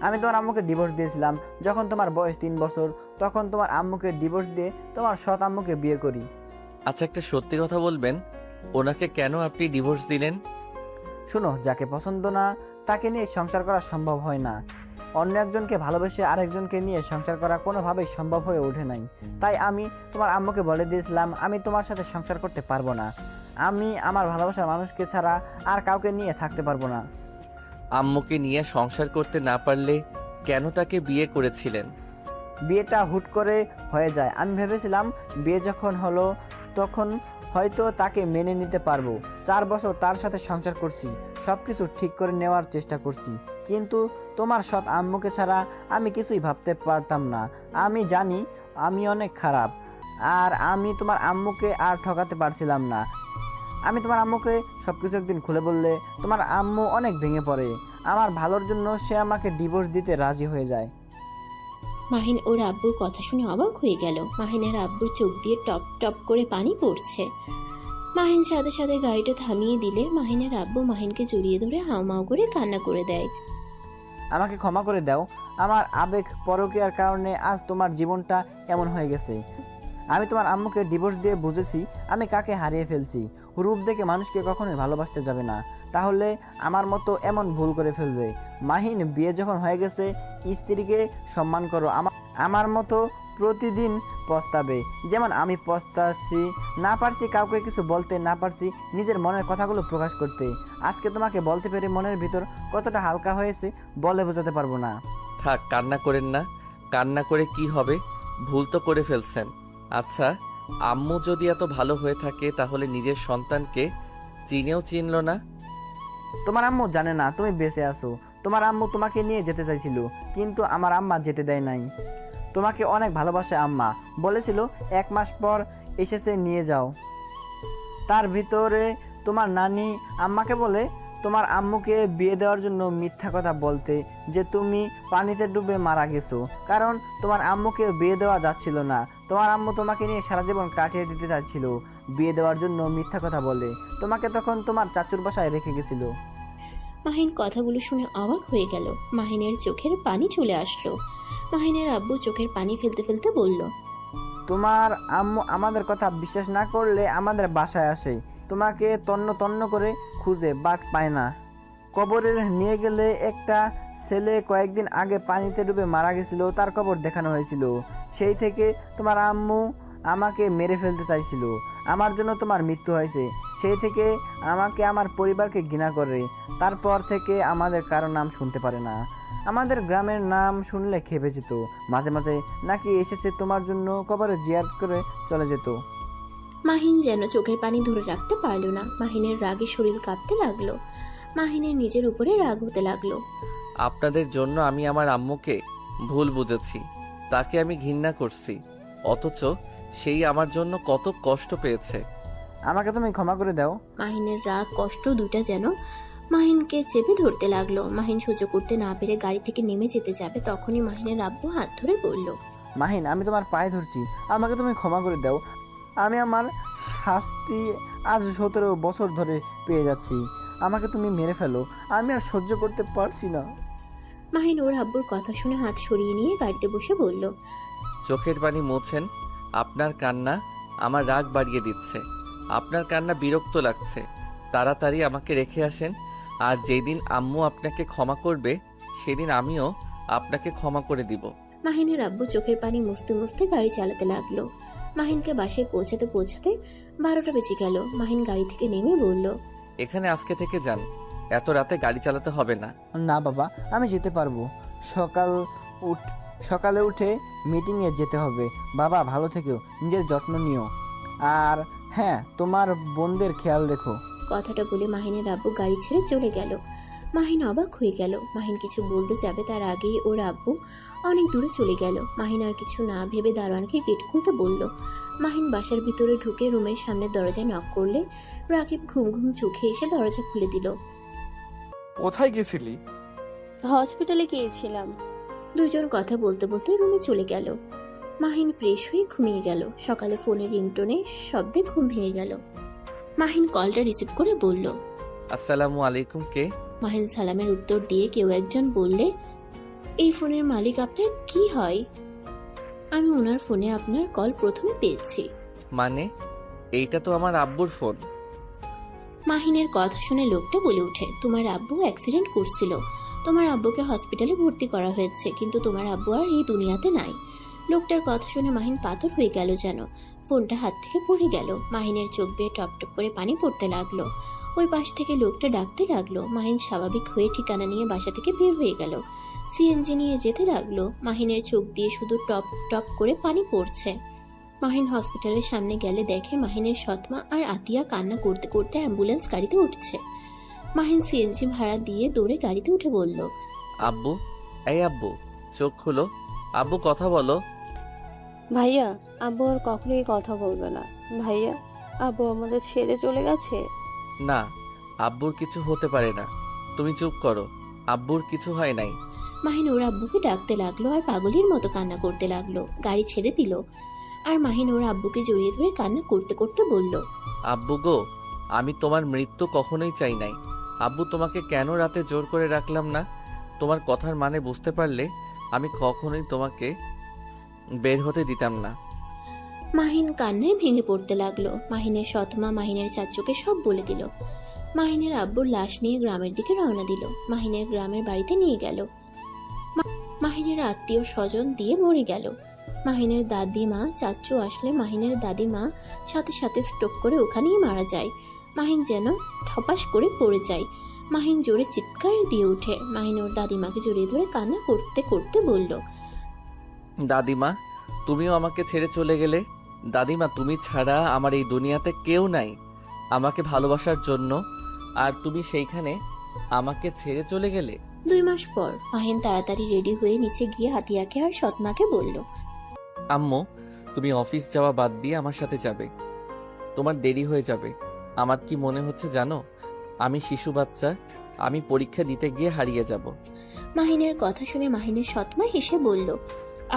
আমি তোমার আম্মুকে ডিভোর্স দিয়েছিলাম যখন তোমার বয়স 3 বছর। তখন তোমার আম্মুকে ডিভোর্স দিয়ে তোমার সৎ আম্মুকে বিয়ে করি। আচ্ছা, একটা সত্যি কথা বলবেন, ওনাকে কেন আপনি ডিভোর্স দিলেন? শুনো, যাকে পছন্দ না তাকে নিয়ে সংসার করা সম্ভব হয় না। অন্য একজনকে ভালোবেসে আরেকজনকে নিয়ে সংসার করা কোনোভাবেই সম্ভব হয়ে ওঠে নাই। তাই আমি তোমার আম্মুকে বলে দিয়েছিলাম আমি তোমার সাথে সংসার করতে পারবো না। আমি আমার ভালোবাসার মানুষকে ছাড়া আর কাউকে নিয়ে থাকতে পারবো না। আম্মুকে নিয়ে সংসার করতে না পারলে কেন তাকে বিয়ে করেছিলেন? বিয়েটা হুট করে হয়ে যায়। আমি ভেবেছিলাম বিয়ে যখন হলো তখন হয়তো তাকে মেনে নিতে পারবো। 4 বছর তার সাথে সংসার করছি, সবকিছু ঠিক করে নেওয়ার চেষ্টা করছি, কিন্তু তোমার সৎ আম্মুকে ছাড়া আমি কিছুই ভাবতে পারতাম না। আমি জানি আমি অনেক খারাপ, আর আমি তোমার আম্মুকে আর ঠকাতে পারছিলাম না। আমি তোমার আম্মুকে সবকিছু একদিন খুলে বললে তোমার আম্মু অনেক ভেঙে পড়ে। আমার ভালোর জন্য সে আমাকে ডিভোর্স দিতে রাজি হয়ে যায়। মাহিন ওর আব্বুর কথা শুনে অবাক হয়ে গেল। মাহিনের আব্বুর চোখ দিয়ে টপ টপ করে পানি পড়ছে। মাহিন সাথে সাথে গাড়িটা থামিয়ে দিলে মাহিনের আব্বু মাহিনকে জড়িয়ে ধরে হাউমাউ করে কান্না করে দেয়। আমাকে ক্ষমা করে দাও, আমার আবেগ পরকীয়ার কারণে আজ তোমার জীবনটা এমন হয়ে গেছে। আমি তোমার আম্মুকে ডিভোর্স দিয়ে বুঝেছি আমি কাকে হারিয়ে ফেলছি। রূপ দেখে মানুষকে কখনোই ভালোবাসতে যাবে না, তাহলে আমার মতো এমন ভুল করে ফেলবে। মাহিন, বিয়ে যখন হয়ে গেছে স্ত্রীকে সম্মান করো। আমার মতো প্রতিদিন পস্তাবে, যেমন আমি পস্তাচ্ছি, না পারছি কাউকে কিছু বলতে, না পারছি নিজের মনের কথাগুলো প্রকাশ করতে। আজকে তোমাকে বলতে পেরে মনের ভিতর কতটা হালকা হয়েছে বলে বোঝাতে পারবো না। থাক, কান্না করেন না। কান্না করে কি হবে? ভুল তো করে ফেলছেন। আচ্ছা, আম্মু যদি এত ভালো হয়ে থাকে তাহলে নিজের সন্তানকে চিনেও চিনল না। তোমার আম্মু জানে না তুমি বেঁচে আছো। তোমার আম্মু তোমাকে নিয়ে যেতে চাইছিল, কিন্তু আমার আম্মা যেতে দেয় নাই। তোমাকে অনেক ভালোবাসে আম্মা, বলেছিল 1 মাস পর এসেছে নিয়ে যাও। তার ভিতরে তোমার নানি আম্মাকে বলে তোমার আম্মুকে বিয়ে দেওয়ার জন্য মিথ্যা কথা বলতে, যে তুমি পানিতে ডুবে মারা গেছো, কারণ তোমার আম্মুকে বিয়ে দেওয়া যাচ্ছিল না। তোমার আম্মু তোমাকে নিয়ে সারা জীবন কাটিয়ে দিতে চাচ্ছিল, বিয়ে দেওয়ার জন্য মিথ্যা কথা বলে তোমাকে তখন তোমার চাচুর বাসায় রেখে গেছিল। মাহিন কথাগুলো শুনে অবাক হয়ে গেল। মাহিনের চোখের পানি চলে আসলো। মাহিনের আব্বু চোখের পানি ফেলতে ফেলতে বলল, তোমার আম্মু আমাদের কথা বিশ্বাস না করলে আমাদের বাসায় আসে, তোমাকে তন্ন তন্ন করে খুঁজে বাট পায় না। কবরে নিয়ে গেলে একটা ছেলে কয়েকদিন আগে পানিতে ডুবে মারা গেছিল, তার কবর দেখানো হয়েছিল। সেই থেকে তোমার আম্মু আমাকে মেরে ফেলতে চাইছিল, আমার জন্য তোমার মৃত্যু হয়েছে। সেই থেকে আমাকে, আমার পরিবারকে ঘৃণা করে। তারপর থেকে আমাদের কারো নাম শুনতে পারে না। আমাদের গ্রামের নাম শুনলে খেপে যেত। মাঝে মাঝে নাকি এসেছে তোমার জন্য কবরে জিয়ারত করে চলে যেত। মাহিন যেন চোখের পানি ধরে রাখতে পারল না। মাহিনের রাগে শরীর কাঁপতে লাগলো। মাহিনের নিজের উপরে রাগ হতে লাগলো। আপনাদের জন্য আমি আমার আম্মুকে ভুল বুঝেছি, তাকে আমি ঘৃণা করছি, অথচ সেই আমার জন্য কত কষ্ট পেয়েছে। আমাকে তুমি ক্ষমা করে দাও। মাহিনের রাগ কষ্ট দুইটা যেন মাহিনকে চেপে ধরতে লাগলো। মাহিন সহ্য করতে না পেরে গাড়ি থেকে নেমে যেতে যাবে, তখনই মাহিনের আব্বু হাত ধরে বলল, মাহিন, আমি তোমার পায়ে ধরছি, আমাকে তুমি ক্ষমা করে দাও। আমি আমার শাস্তি আজ 17 বছর ধরে পেয়ে যাচ্ছি, আমাকে তুমি মেরে ফেলো, আমি আর সহ্য করতে পারছি না। মাহিন ওর আব্বুর কথা শুনে হাত সরিয়ে নিয়ে গাড়িতে বসে বলল, চোখের পানি মোছেন। আপনার কান্না আমার রাগ বাড়িয়ে দিচ্ছে, আপনার কান্না বিরক্ত লাগছে। তাড়াতাড়ি আমাকে রেখে আসেন, আর যেদিন আম্মু আপনাকে ক্ষমা করবে সেদিন আমিও আপনাকে ক্ষমা করে দিব। মাহিনের আব্বু চোখের পানি মুছতে মুছতে গাড়ি চালাতে লাগলো। মাহিনকে বাসায় পৌঁছাতে পৌঁছাতে 12টা বেজে গেল। মাহিন গাড়ি থেকে নেমে বলল, এখানে আজকে থেকে যান, এত রাতে গাড়ি চালাতে হবে না। না বাবা, আমি যেতে পারবো। সকালে উঠে মিটিংয়ে যেতে হবে। বাবা, ভালো থেকো, নিজের যত্ন নিও, আর হ্যাঁ, তোমার বোনদের খেয়াল রেখো। কথাটা বলে মাহিনের আব্বু গাড়ি ছেড়ে চলে গেল। মাহিন অবাক হয়ে গেল। মাহিন কিছু বলতে যাবে তার আগেই ওর আব্বু অনেক দূরে চলে গেল। মাহিন আর কিছু না ভেবে দারোয়ানকে গেট খুলতে বলল। মাহিন বাসার ভিতরে ঢুকে রুমের সামনে দরজায় নক করলে রাকিব ঘুম ঘুম চোখে এসে দরজা খুলে দিল। কোথায় গেছিলি? হসপিটালে গিয়েছিলাম। দুজন কথা বলতে বলতে রুমে চলে গেল। মাহিন ফ্রেশ হয়ে ঘুমিয়ে গেল। সকালে ফোনের রিংটোনে শব্দে ঘুম ভেঙে গেল। মাহিন কলটা রিসিভ করে বলল, আসসালামু আলাইকুম। কে? মাহিন সালামের উত্তর দিয়ে কেউ একজন বললে, এই ফোনের মালিক আপনার কি হয়? আমি ওনার ফোনে আপনার কল প্রথমে পেয়েছি। মানে? এইটা তো আমার আব্বুর ফোন। মাহিনের কথা শুনে লোকটা বলে ওঠে, তোমার আব্বু অ্যাক্সিডেন্ট করছিল, তোমার আব্বুকে হসপিটালে ভর্তি করা হয়েছে, কিন্তু তোমার আব্বু আর এই দুনিয়াতে নাই। লোকটার কথা শুনে মাহিন পাথর হয়ে গেল যেন। ফোনটা হাত থেকে পড়ে গেল। মাহিনের চোখ বেয়ে টপ টপ করে পানি পড়তে লাগলো। ওই পাশ থেকে লোকটা ডাকতে লাগলো। মাহিন স্বাভাবিক হয়ে ঠিকানা নিয়ে বাসা থেকে বের হয়ে গেল। সিএনজি নিয়ে যেতে লাগলো। মাহিনের চোখ দিয়ে শুধু টপ টপ করে পানি পড়ছে। মাহিন হসপিটালের সামনে গেলে দেখে মাহিনের সৎমা আর আতিয়া কান্না করতে করতে অ্যাম্বুলেন্স গাড়িতে উঠছে। মাহিন সিএনজি ভাড়া দিয়ে দৌড়ে গাড়িতে উঠে বলল, আব্বু, এই আব্বু, চোখ খুলো। আব্বু, কথা বলো। ভাইয়া, আব্বু আর কখনোই কথা বলবে না। ভাইয়া, আব্বু আমাদের ছেড়ে চলে গেছে। না, আব্বুর কিছু হতে পারে না, তুমি চুপ করো। আব্বুর কিছু হয় নাই। মাহিন ওর আব্বুকে ডাকতে লাগলো আর পাগলের মতো কান্না করতে লাগলো। গাড়ি ছেড়ে দিল আর মাহিন ওর আব্বুকে জড়িয়ে ধরে কান্না করতে করতে বলল, আব্বু গো, আমি তোমার মৃত্যু কখনোই চাই নাই। আব্বু, তোমাকে কেন রাতে জোর করে রাখলাম না? তোমার কথার মানে বুঝতে পারলে আমি কখনোই তোমাকে বের হতে দিতাম না। মাহিন কান্নায় ভেঙে পড়তে লাগলো। মাহিনের সৎমা মাহিনের চাচুকে সব বলে দিল। মাহিনের আব্বুর লাশ নিয়ে গ্রামের দিকে রওনা দিল। মাহিনের গ্রামের বাড়িতে নিয়ে গেল। মাহিনের আত্মীয় স্বজন দিয়ে ভরে গেল। মাহিনের দাদিমা চাচ্চু আসলে মাহিনের দাদিমা সাথে সাথে স্ট্রোক করে ওখানেই মারা যায়। মাহিন যেন ঠপাস করে পড়ে যায়। মাহিন জোরে চিৎকার দিয়ে ওঠে। মাহিন ওর দাদিমাকে জড়িয়ে ধরে কান্না করতে করতে বলল, দাদিমা, তুমিও আমাকে ছেড়ে চলে গেলে। দাদিমা, তুমি ছাড়া আমার এই দুনিয়াতে কেউ নাই আমাকে ভালোবাসার জন্য, আর তুমি সেইখানে আমাকে ছেড়ে চলে গেলে। 2 মাস পর মাহিন তাড়াতাড়ি রেডি হয়ে নিচে গিয়ে আতিয়াকে আর সৎমাকে বলল, আম্মু, তুমি অফিস যাওয়া বাদ দিয়ে আমার সাথে যাবে। তোমার দেরি হয়ে যাবে। আমার কি মনে হচ্ছে জানো, আমি শিশু বাচ্চা, আমি পরীক্ষা দিতে গিয়ে হারিয়ে যাব। মাহিনের কথা শুনে মাহিনের সৎমা হেসে বলল,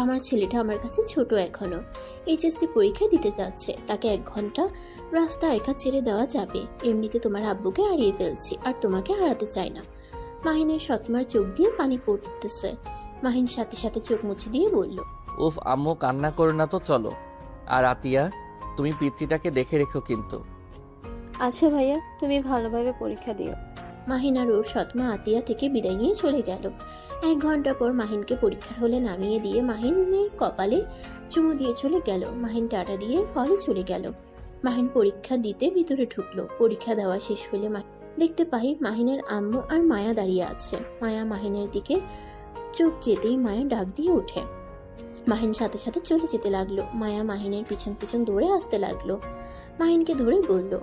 আমার ছেলেটা আমার কাছে ছোট এখনো, এইচএসসি পরীক্ষা দিতে যাচ্ছে, তাকে 1 ঘন্টা রাস্তা একা ছেড়ে দেওয়া যাবে। এমনিতে তোমার আব্বুকে হারিয়ে ফেলছি, আর তোমাকে হারাতে চাই না। মাহিনের সৎমার চোখ দিয়ে পানি পড়তেছে। মাহিন সাথে সাথে চোখ মুছে দিয়ে বলল, উফ আম্মু, কান্না করো না তো, চলো। আর আতিয়া, তুমি পিচ্চিটাকে দেখে রেখো কিন্তু। আচ্ছা ভাইয়া, তুমি ভালোভাবে পরীক্ষা দিও। মাহিন আর ওর সৎমা আতিয়া থেকে বিদায় নিয়ে চলে গেল। 1 ঘন্টা পর মাহিনকে পরীক্ষার হলে নামিয়ে দিয়ে মাহিনের কপালে চুমু দিয়ে চলে গেল। মাহিন টাটা দিয়ে হলে চলে গেল। মাহিন পরীক্ষা দিতে ভিতরে ঢুকলো। পরীক্ষা দেওয়া শেষ হলে দেখতে পাই মাহিনের আম্মু আর মায়া দাঁড়িয়ে আছে। মায়া মাহিনের দিকে চোখ যেতেই মায়া ডাক দিয়ে ওঠে। মাহিন সাথে সাথে চলে যেতে লাগলো। মায়া মাহিনের পিছন পিছন দৌড়ে আসতে লাগলো। মাহিনকে ধরে বলল,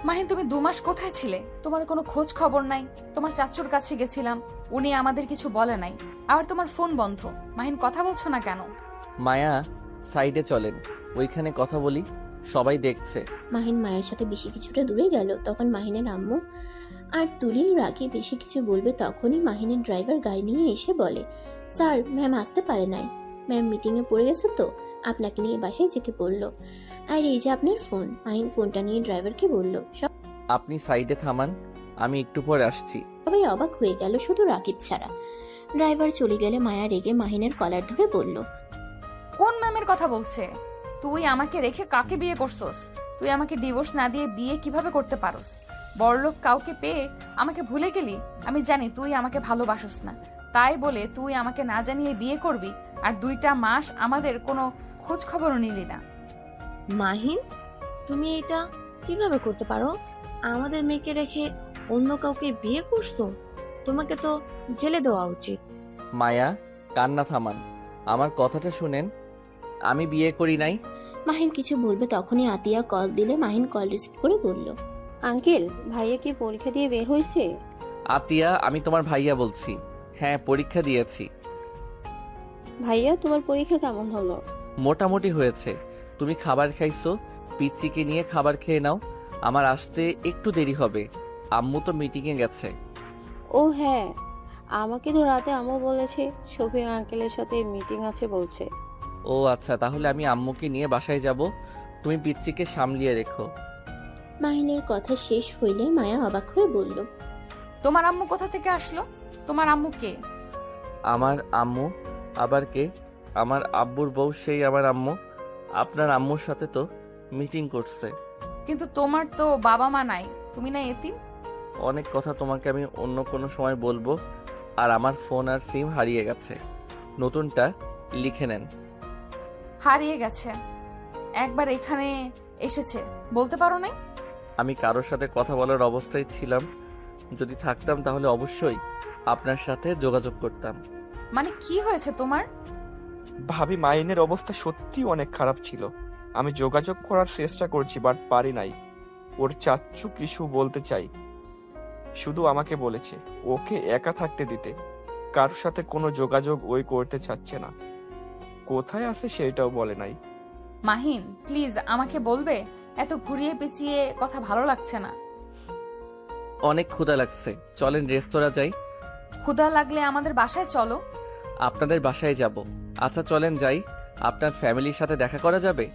মাহিন, তুমি 2 মাস কোথায় ছিলে? তোমার কোনো খোঁজ খবর নাই। তোমার চাচুর কাছে গেছিলাম, উনি আমাদের কিছু বলে নাই। আবার তোমার ফোন বন্ধ। মাহিন, কথা বলছো না কেন? মায়া, সাইডে চলেন, ওইখানে কথা বলি, সবাই দেখছে। মাহিন মায়ের সাথে বেশি কিছুটা দূরে গেল। তখন মাহিনের আম্মু আর তুলি রাগে বেশি কিছু বলবে, তখনই মাহিনের ড্রাইভার গাড়ি নিয়ে এসে বলে, স্যার, ম্যাম আসতে পারে নাই। ম্যাম মিটিংয়ে পড়ে গেছে তো আপনাকে নিয়ে বাসায় যেতে বললো। আর এই যে আপনার ফোন। মাহিন ফোনটা নিয়ে ড্রাইভারকে বলল। আপনি সাইডে থামান, আমি একটু পরে আসছি। সবাই অবাক হয়ে গেল, শুধু রাকিব ছাড়া। ড্রাইভার চলে গেলে মায়া রেগে মাহিনের কলার ধরে বলল, কোন ম্যামের কথা বলছে? তুই আমাকে রেখে কাকে বিয়ে করছস? তুই আমাকে ডিভোর্স না দিয়ে বিয়ে কিভাবে করতে পারস? বড়লোক কাউকে পেয়ে আমাকে ভুলে গেলি? আমি জানি তুই আমাকে ভালোবাসস না, তাই বলে তুই আমাকে না জানিয়ে বিয়ে করবি, আর 2টা মাস আমাদের কোনো খোঁজ খবরও নিলি না। মাহিন, তুমি এটা কিভাবে করতে পারো? আমাদের মেয়েকে রেখে অন্য কাউকে বিয়ে করছো? তোমাকে তো জেলে দেওয়া উচিত। মায়া, কান্না থামান, আমার কথাটা শুনেন, আমি বিয়ে করি নাই। মাহিন কিছু বলবে তখনই আতিয়া কল দিলে মাহিন কল রিসিভ করে বলল, আঙ্কেল, ভাইয়া কি পরীক্ষা দিয়ে বের হয়েছে? আতিয়া, আমি তোমার ভাইয়া বলছি। হ্যাঁ, পরীক্ষা দিয়েছি। ভাইয়া, তোমার পরীক্ষা কেমন হলো? মোটামুটি হয়েছে। তুমি খাবার খাইছো, পিচ্চিকে নিয়ে খাবার খেয়ে নাও, আমার আসতে একটু দেরি হবে। আম্মু তো মিটিংয়ে গেছে। ও হ্যাঁ, আমাকে তো রাতে আম্মু বলেছে শফিক আঙ্কেলের সাথে মিটিং আছে বলছে। ও আচ্ছা, তাহলে আমি আম্মুকে নিয়ে বাসায় যাব, তুমি পিচ্চিকে সামলিয়ে রেখো। মাহিনের কথা শেষ হইলে মায়া অবাক হয়ে বলল, তোমার আম্মু কোথা থেকে আসলো? তোমার আম্মু কে? আমার আম্মু আবার কে? আমার আব্বুর বউ, সেই আমার আম্মু। আপনার আম্মুর সাথে তো মিটিং করছে। কিন্তু তোমার তো বাবা মা নাই, তুমি না এতিম? অনেক কথা তোমাকে আমি অন্য কোনো সময় বলবো। আর আমার ফোন আর সিম হারিয়ে গেছে, নতুনটা লিখে নেন। হারিয়ে গেছে? একবার এখানে এসেছে, বলতে পারো নাই? আমি কারোর সাথে কথা বলার অবস্থায় ছিলাম, যদি থাকতাম তাহলে অবশ্যই আপনার সাথে যোগাযোগ করতাম। মানে কি হয়েছে তোমার? ভাবি, মাহিনের অবস্থা সত্যি অনেক খারাপ ছিল। আমি যোগাযোগ করার চেষ্টা করছি, বাট পারি নাই। ওর চাচ্চু কিছু বলতে চাই, শুধু আমাকে বলেছে ওকে একা থাকতে দিতে, কারোর সাথে কোনো যোগাযোগ ওই করতে চাচ্ছে না। কোথায় আছে সেটাও বলে নাই। মাহিন, প্লিজ আমাকে বলবে? এত ঘুরিয়ে পেঁচিয়ে কথা ভালো লাগছে না। অনেক ক্ষুধা লাগছে, চলেন রেস্তোরাঁ যাই। ক্ষুধা লাগলে আমাদের বাসায় চলো। আপনাদের বাসায় যাব। আচ্ছা চলেন যাই, আপনার ফ্যামিলির সাথে দেখা করা যাবে।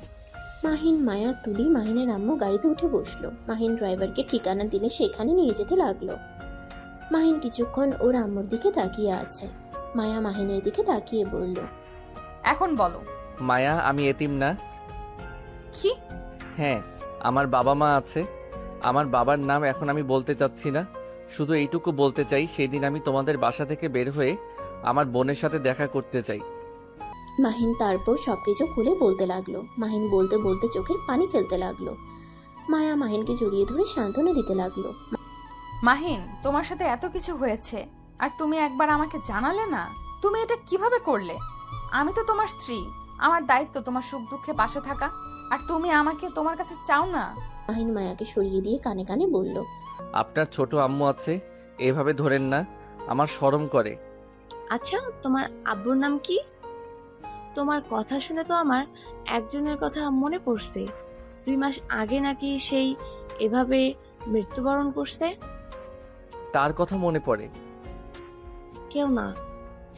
মাহিন, মায়া, তুলি মাহিনের আম্মু গাড়িতে উঠে বসলো। মাহিন ড্রাইভারকে ঠিকানা দিলে সেখানে নিয়ে যেতে লাগলো। মাহিন কিছুক্ষণ ওর আম্মুর দিকে তাকিয়ে আছে। মায়া মাহিনের দিকে তাকিয়ে বলল, এখন বলো। মায়া, আমি এতিম না। কি? হ্যাঁ, আমার বাবা মা আছে। আমার বাবার নাম এখন আমি বলতে চাচ্ছি না, শুধু এইটুকু বলতে চাই, সেদিন আমি তোমাদের বাসা থেকে বের হয়ে আমার বোনের সাথে দেখা করতে চাই। মাহিন তারপর সবকিছু খুলে বলতে লাগলো। মাহিন বলতে বলতে চোখের পানি ফেলতে লাগলো। মায়া মাহিনকে জড়িয়ে ধরে সান্ত্বনা দিতে লাগলো। মাহিন, তোমার সাথে এত কিছু হয়েছে আর তুমি একবার আমাকে জানালে না? তুমি এটা কিভাবে করলে? আমি তো তোমার স্ত্রী, আমার দায়িত্ব তোমার সুখ দুঃখে পাশে থাকা, আর তুমি আমাকে তোমার কাছে চাও না। মাহিন মায়াকে সরিয়ে দিয়ে কানে কানে বলল, আপনার ছোট আম্মু আছে, এভাবে ধরেন না, আমার শরম করে। আচ্ছা, তোমার আব্বুর নাম কি? তোমার কথা শুনে তো আমার একজনের কথা মনে পড়ছে। 2 মাস আগে নাকি সেই এভাবে মৃত্যুবরণ করছে। তার কথা মনে পড়ে? কেউ না,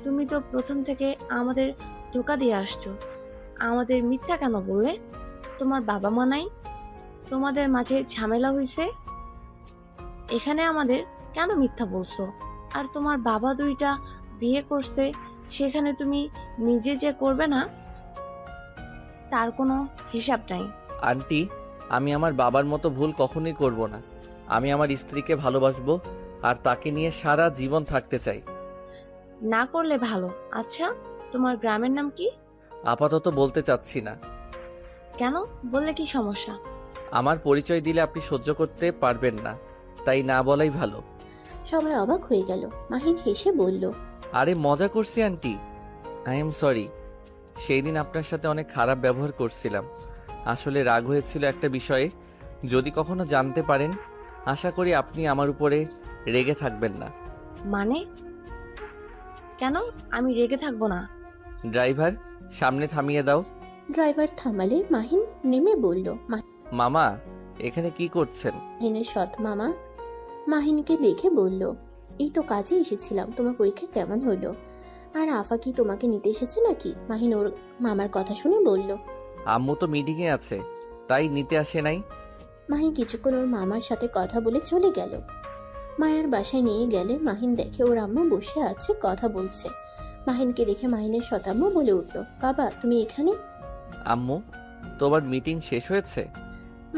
তুমি তো প্রথম থেকে আমাদের ধোকা দিয়ে আসছো। আমাদের মিথ্যা কেন বললে? তোমার বাবা মা নাই? তোমাদের মাঝে ঝামেলা হইছে, এখানে আমাদের কেন মিথ্যা বলছো? আর তোমার বাবা 2টা বিয়ে করছে, সেখানে তুমি নিজে যে করবে না তার কোনো হিসাব নাই। আন্টি, আমি আমার বাবার মতো ভুল কখনোই করব না। আমি আমার স্ত্রীকে ভালোবাসবো আর তাকে নিয়ে সারা জীবন থাকতে চাই। না করলে ভালো। আচ্ছা, তোমার গ্রামের নাম কি? আপাতত বলতে চাচ্ছি না। কেন? বললে কি সমস্যা? আমার পরিচয় দিলে আপনি সহ্য করতে পারবেন না, তাই না বলাই ভালো। সবাই অবাক হয়ে গেল। মাহিন হেসে বলল, আরে মজা করছি আন্টি, আই এম সরি। সেই দিন আপনার সাথে অনেক খারাপ ব্যবহার করছিলাম। আসলে রাগ হয়েছিল একটা বিষয়ে। যদি কখনো জানতে পারেন, আশা করি আপনি আমার উপরে রেগে থাকবেন না। মানে? কেন আমি রেগে থাকবো না? ড্রাইভার, সামনে থামিয়ে দাও। ড্রাইভার থামালে মাহিন নেমে বলল। মামা, এখানে কি করছেন? মাহিনের সৎ মামা মাহিনকে দেখে বলল, এই তো কাজে এসেছিলাম, তোমার পরীক্ষা কেমন হলো? আর আফা কি তোমাকে নিতে এসেছে নাকি? মাহিন ওর মামার কথা শুনে বলল। আম্মু তো মিটিংয়ে আছে, তাই নিতে আসে নাই। মাহিন কিছুক্ষণ ওর মামার সাথে কথা বলে চলে গেল। মায়ার বাসায় নিয়ে গেলে মাহিন দেখে ওর আম্মু বসে আছে, কথা বলছে। মাহিনকে দেখে মাহিনের শতাম্মু বলে উঠল, বাবা তুমি এখানে? আম্মু, তোমার মিটিং শেষ হয়েছে?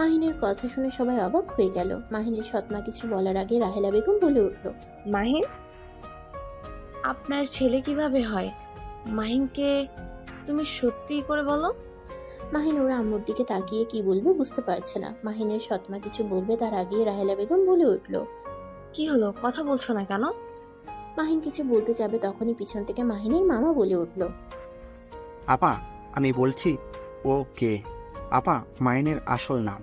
মাহিনের কথা শুনে সবাই অবাক হয়ে গেল। মাহিনের সৎমা কিছু বলার আগে রাহেলা বেগম বলে উঠল, মাহিন, আপনার ছেলে কিভাবে হয়? মাহিনকে তুমি সত্যি করে বলো। মাহিন ওর আম্মুর দিকে তাকিয়ে কি বলবে বুঝতে পারছে না। মাহিনের সৎমা কিছু বলবে তার আগে রাহেলা বেগম বলে উঠল, কি হলো, কথা বলছো না কেন? মাহিন কিছু বলতে যাবে তখনই পিছন থেকে মাহিনের মামা বলে উঠল, আপা, আমি বলছি ও কে। আপা, মাহিনের আসল নাম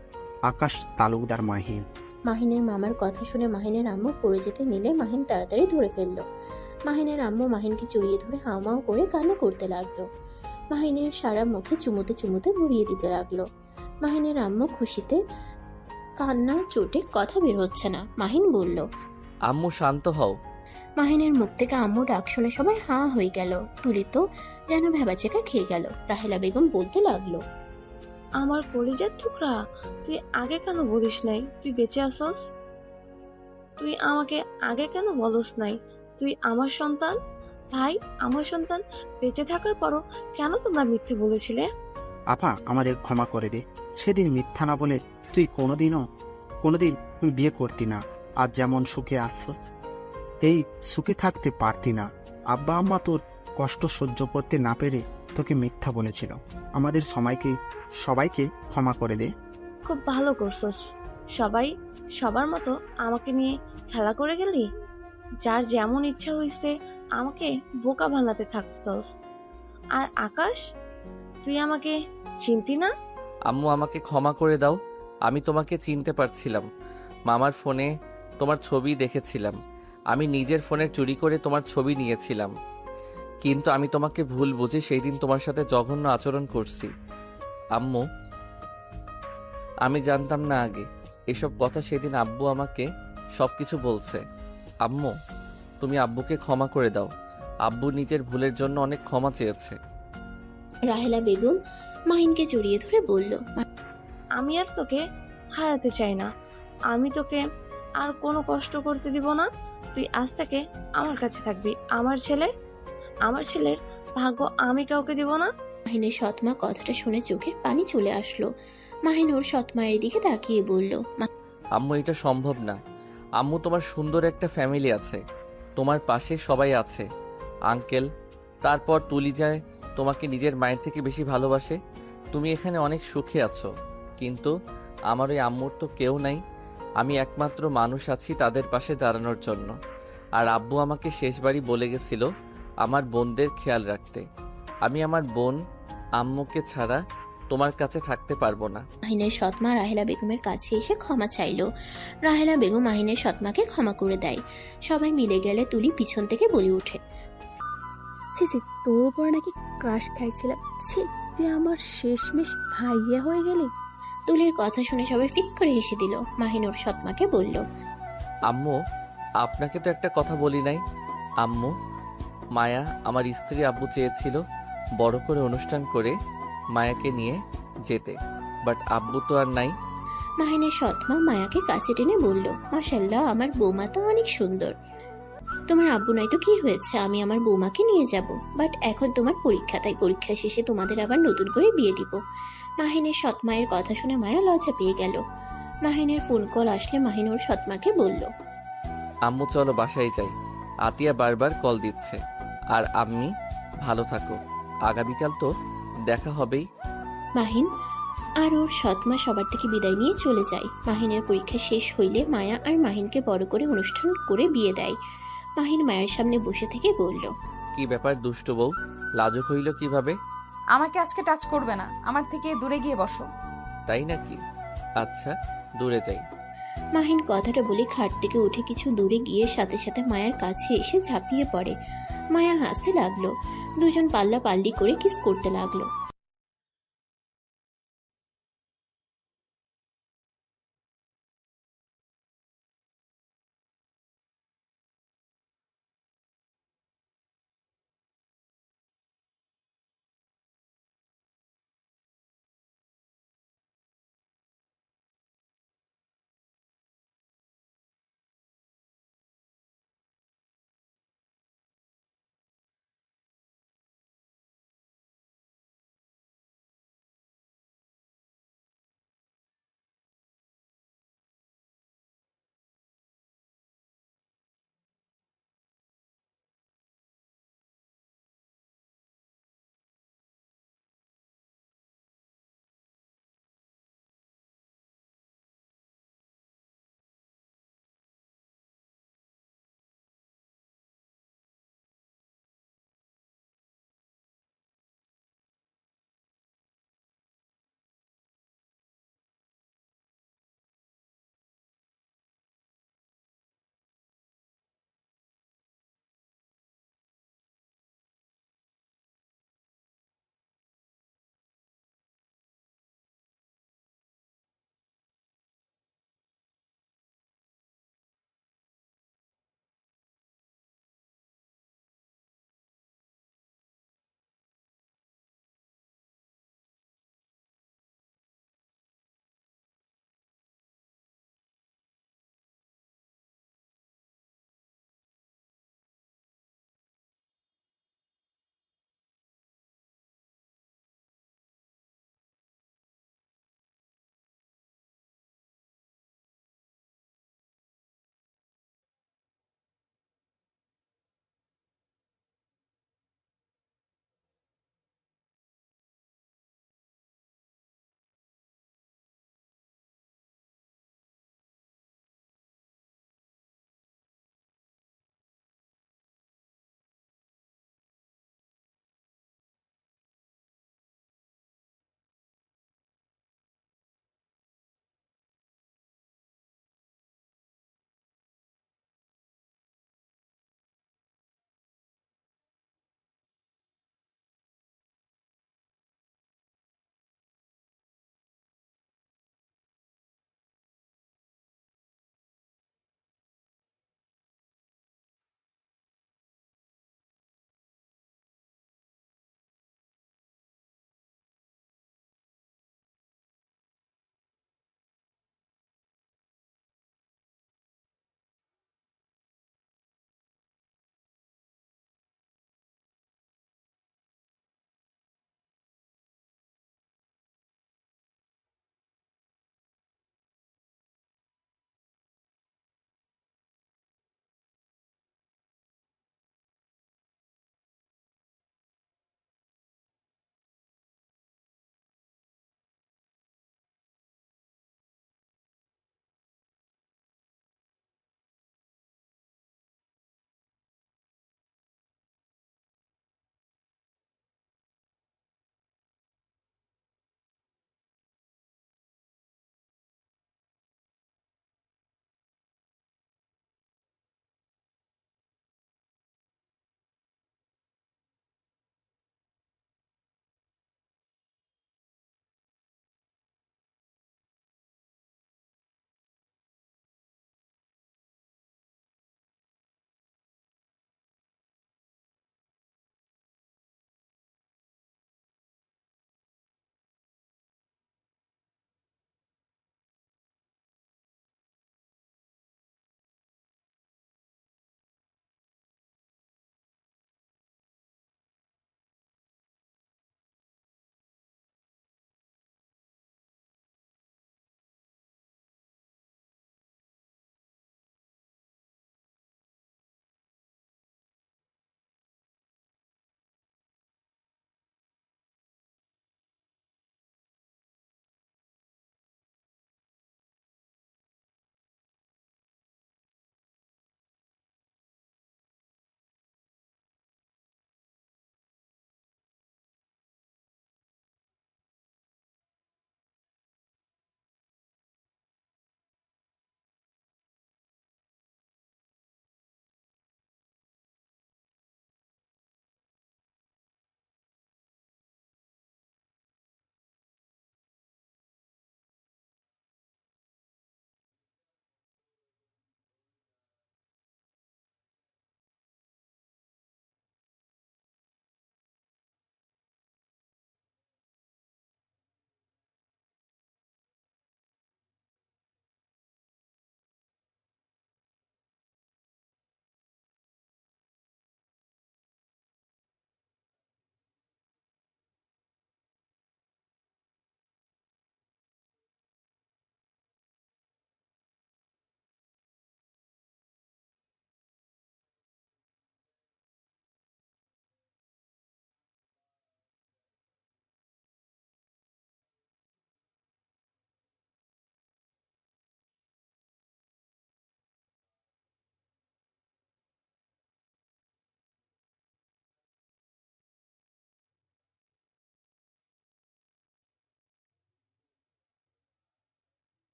আকাশ তালুকদার মাহিন। মাহিনের মামার কথা শুনে মাহিনের আম্মু পড়ে যেতে নিলে মাহিন তাড়াতাড়ি ধরে ফেলল। মাহিনের আম্মু মাহিনকে জড়িয়ে ধরে হাউমাউ করে কান্না করতে লাগলো। মাহিনের সারা মুখে চুমুতে চুমুতে ভরিয়ে দিতে লাগলো। মাহিনের আম্মু খুশিতে কান্না চোটে কথা বের হচ্ছে না। মাহিন বলল, আম্মু শান্ত হও। মাহিনের মুখ থেকে আম্মু ডাক শুনে সবাই হাঁ হয়ে গেল। তুলি তো যেন ভেবাচেকা খেয়ে গেল। রাহেলা বেগম বলতে লাগলো, আমার কলিজার টুকরা, তুই আগে কেন বলিস নাই তুই বেঁচে আসস? তুই আমাকে আগে কেন বলস নাই তুই আমার সন্তান? ভাই, আমার সন্তান বেঁচে থাকার পরও কেন তোমরা মিথ্যে বলেছিলে? আপা, আমাদের ক্ষমা করে দে। সেদিন মিথ্যা না বলে তুই কোনোদিন বিয়ে করতি না। আজ যেমন সুখে আসছ, এই সুখে থাকতে পারতি না। আব্বা আম্মা তোর কষ্ট সহ্য করতে না পেরে তোকে মিথ্যা বলেছিল। আমাদের সবাইকে ক্ষমা করে দে। খুব ভালো করছস। সবাই সবার মতো আমাকে নিয়ে খেলা করে গেলি। যার যেমন ইচ্ছা হইছে আমাকে বোকা বানাতে থাকছস। আর আকাশ, তুই আমাকে চিনতি না? আম্মু, আমাকে ক্ষমা করে দাও। আমি তোমাকে চিনতে পারছিলাম। মামার ফোনে তোমার ছবি দেখেছিলাম। আমি নিজের ফোনে চুরি করে তোমার ছবি নিয়েছিলাম। কিন্তু আমি তোমাকে ভুল বুঝে সেই দিন তোমার সাথে জঘন্য আচরণ করছি। আম্মু, আমি জানতাম না আগে। এসব কথা সেদিন আব্বু আমাকে সবকিছু বলছে। আম্মু, তুমি আব্বুকে ক্ষমা করে দাও। আব্বু নিজের ভুলের জন্য অনেক ক্ষমা চেয়েছে। রাহেলা বেগম মাহিনকে জড়িয়ে ধরে বলল, আমি আর তোকে হারাতে চাই না। আমি তোকে আর কোনো কষ্ট করতে দিব না। তুই আজ থেকে আমার কাছে থাকবি। আমার ছেলের ভাগ্য আমি কাউকে দিব না। মাহিনের সৎমা কথাটা শুনে চোখের পানি চলে আসলো। মাহিন ওর সৎমায়ের দিকে তাকিয়ে বলল, আম্মু, এটা সম্ভব না। আম্মু, তোমার সুন্দর একটা ফ্যামিলি আছে, তোমার পাশে সবাই আছে। আঙ্কেল, তারপর তুলি যায়, তোমাকে নিজের মায়ের থেকে বেশি ভালোবাসে। তুমি এখানে অনেক সুখে আছো, কিন্তু আমার ওই আম্মুর তো কেউ নাই। আমি একমাত্র মানুষ আছি তাদের পাশে দাঁড়ানোর জন্য। আর আব্বু আমাকে শেষবারই বলে গেছিল আমার বোনদের খেয়াল রাখতে। আমি আমার বোন আম্মুকে ছাড়া তোমার কাছে থাকতে পারবো না। মাহিনের সৎমা রাহেলা বেগমের কাছে এসে ক্ষমা চাইলো। রাহেলা বেগম মাহিনের সৎমাকে ক্ষমা করে দেয়। সবাই মিলে গেলে তুলি পিছন থেকে বলে ওঠে, ছি ছি, তোর উপর নাকি ক্রাশ খাইছিলাম। ছি, তুই আমার শেষমেশ ভাইয়া হয়ে গেলি। তুলির কথা শুনে সবাই ফিক করে হেসে দিল। মাহিন ওর সৎমাকে বলল, আম্মু, আপনাকে তো একটা কথা বলি নাই। আম্মু, মায়া আমার স্ত্রী আব্বু চেয়েছিল বড় করে অনুষ্ঠান করে মায়াকে নিয়ে যেতে, বাট আব্বু তো আর নাই। মাহিনের সৎমা মায়াকে কাছে টেনে বলল, মাশাল্লাহ, আমার বৌমা তো অনেক সুন্দর। তোমার আব্বু নাই তো কি হয়েছে, আমি আমার বৌমাকে নিয়ে যাব। বাট এখন তোমার পরীক্ষা, তাই পরীক্ষা শেষে তোমাদের আবার নতুন করে বিয়ে দিব। মাহিনের সৎমায়ের কথা শুনে মায়া লজ্জা পেয়ে গেল। মাহিনের ফোন কল আসলে মাহিন ওর সৎমাকে বলল, আম্মু চলো বাসায় যাই, আতিয়া বারবার কল দিচ্ছে। আর আম্মি ভালো থাকো, আগামীকাল তো দেখা হবেই। মাহিন আর ওর সৎমা সবার থেকে বিদায় নিয়ে চলে যায়। মাহিনের পরীক্ষা শেষ হইলে মায়া আর মাহিনকে বড় করে অনুষ্ঠান করে বিয়ে দেয়। মাহিন মায়ের সামনে বসে থেকে বলল, কি ব্যাপার দুষ্ট বউ, লাজুক হইল কিভাবে? আমাকে আজকে টাচ করবে না, আমার থেকে দূরে গিয়ে বসো। তাই নাকি? আচ্ছা, দূরে যাই। মাহিন কথাটা বলে খাট থেকে উঠে কিছু দূরে গিয়ে সাথে সাথে মায়ার কাছে এসে ঝাঁপিয়ে পড়ে। মায়া হাসতে লাগলো। দুজন পাল্লা পাল্লি করে কিস করতে লাগলো।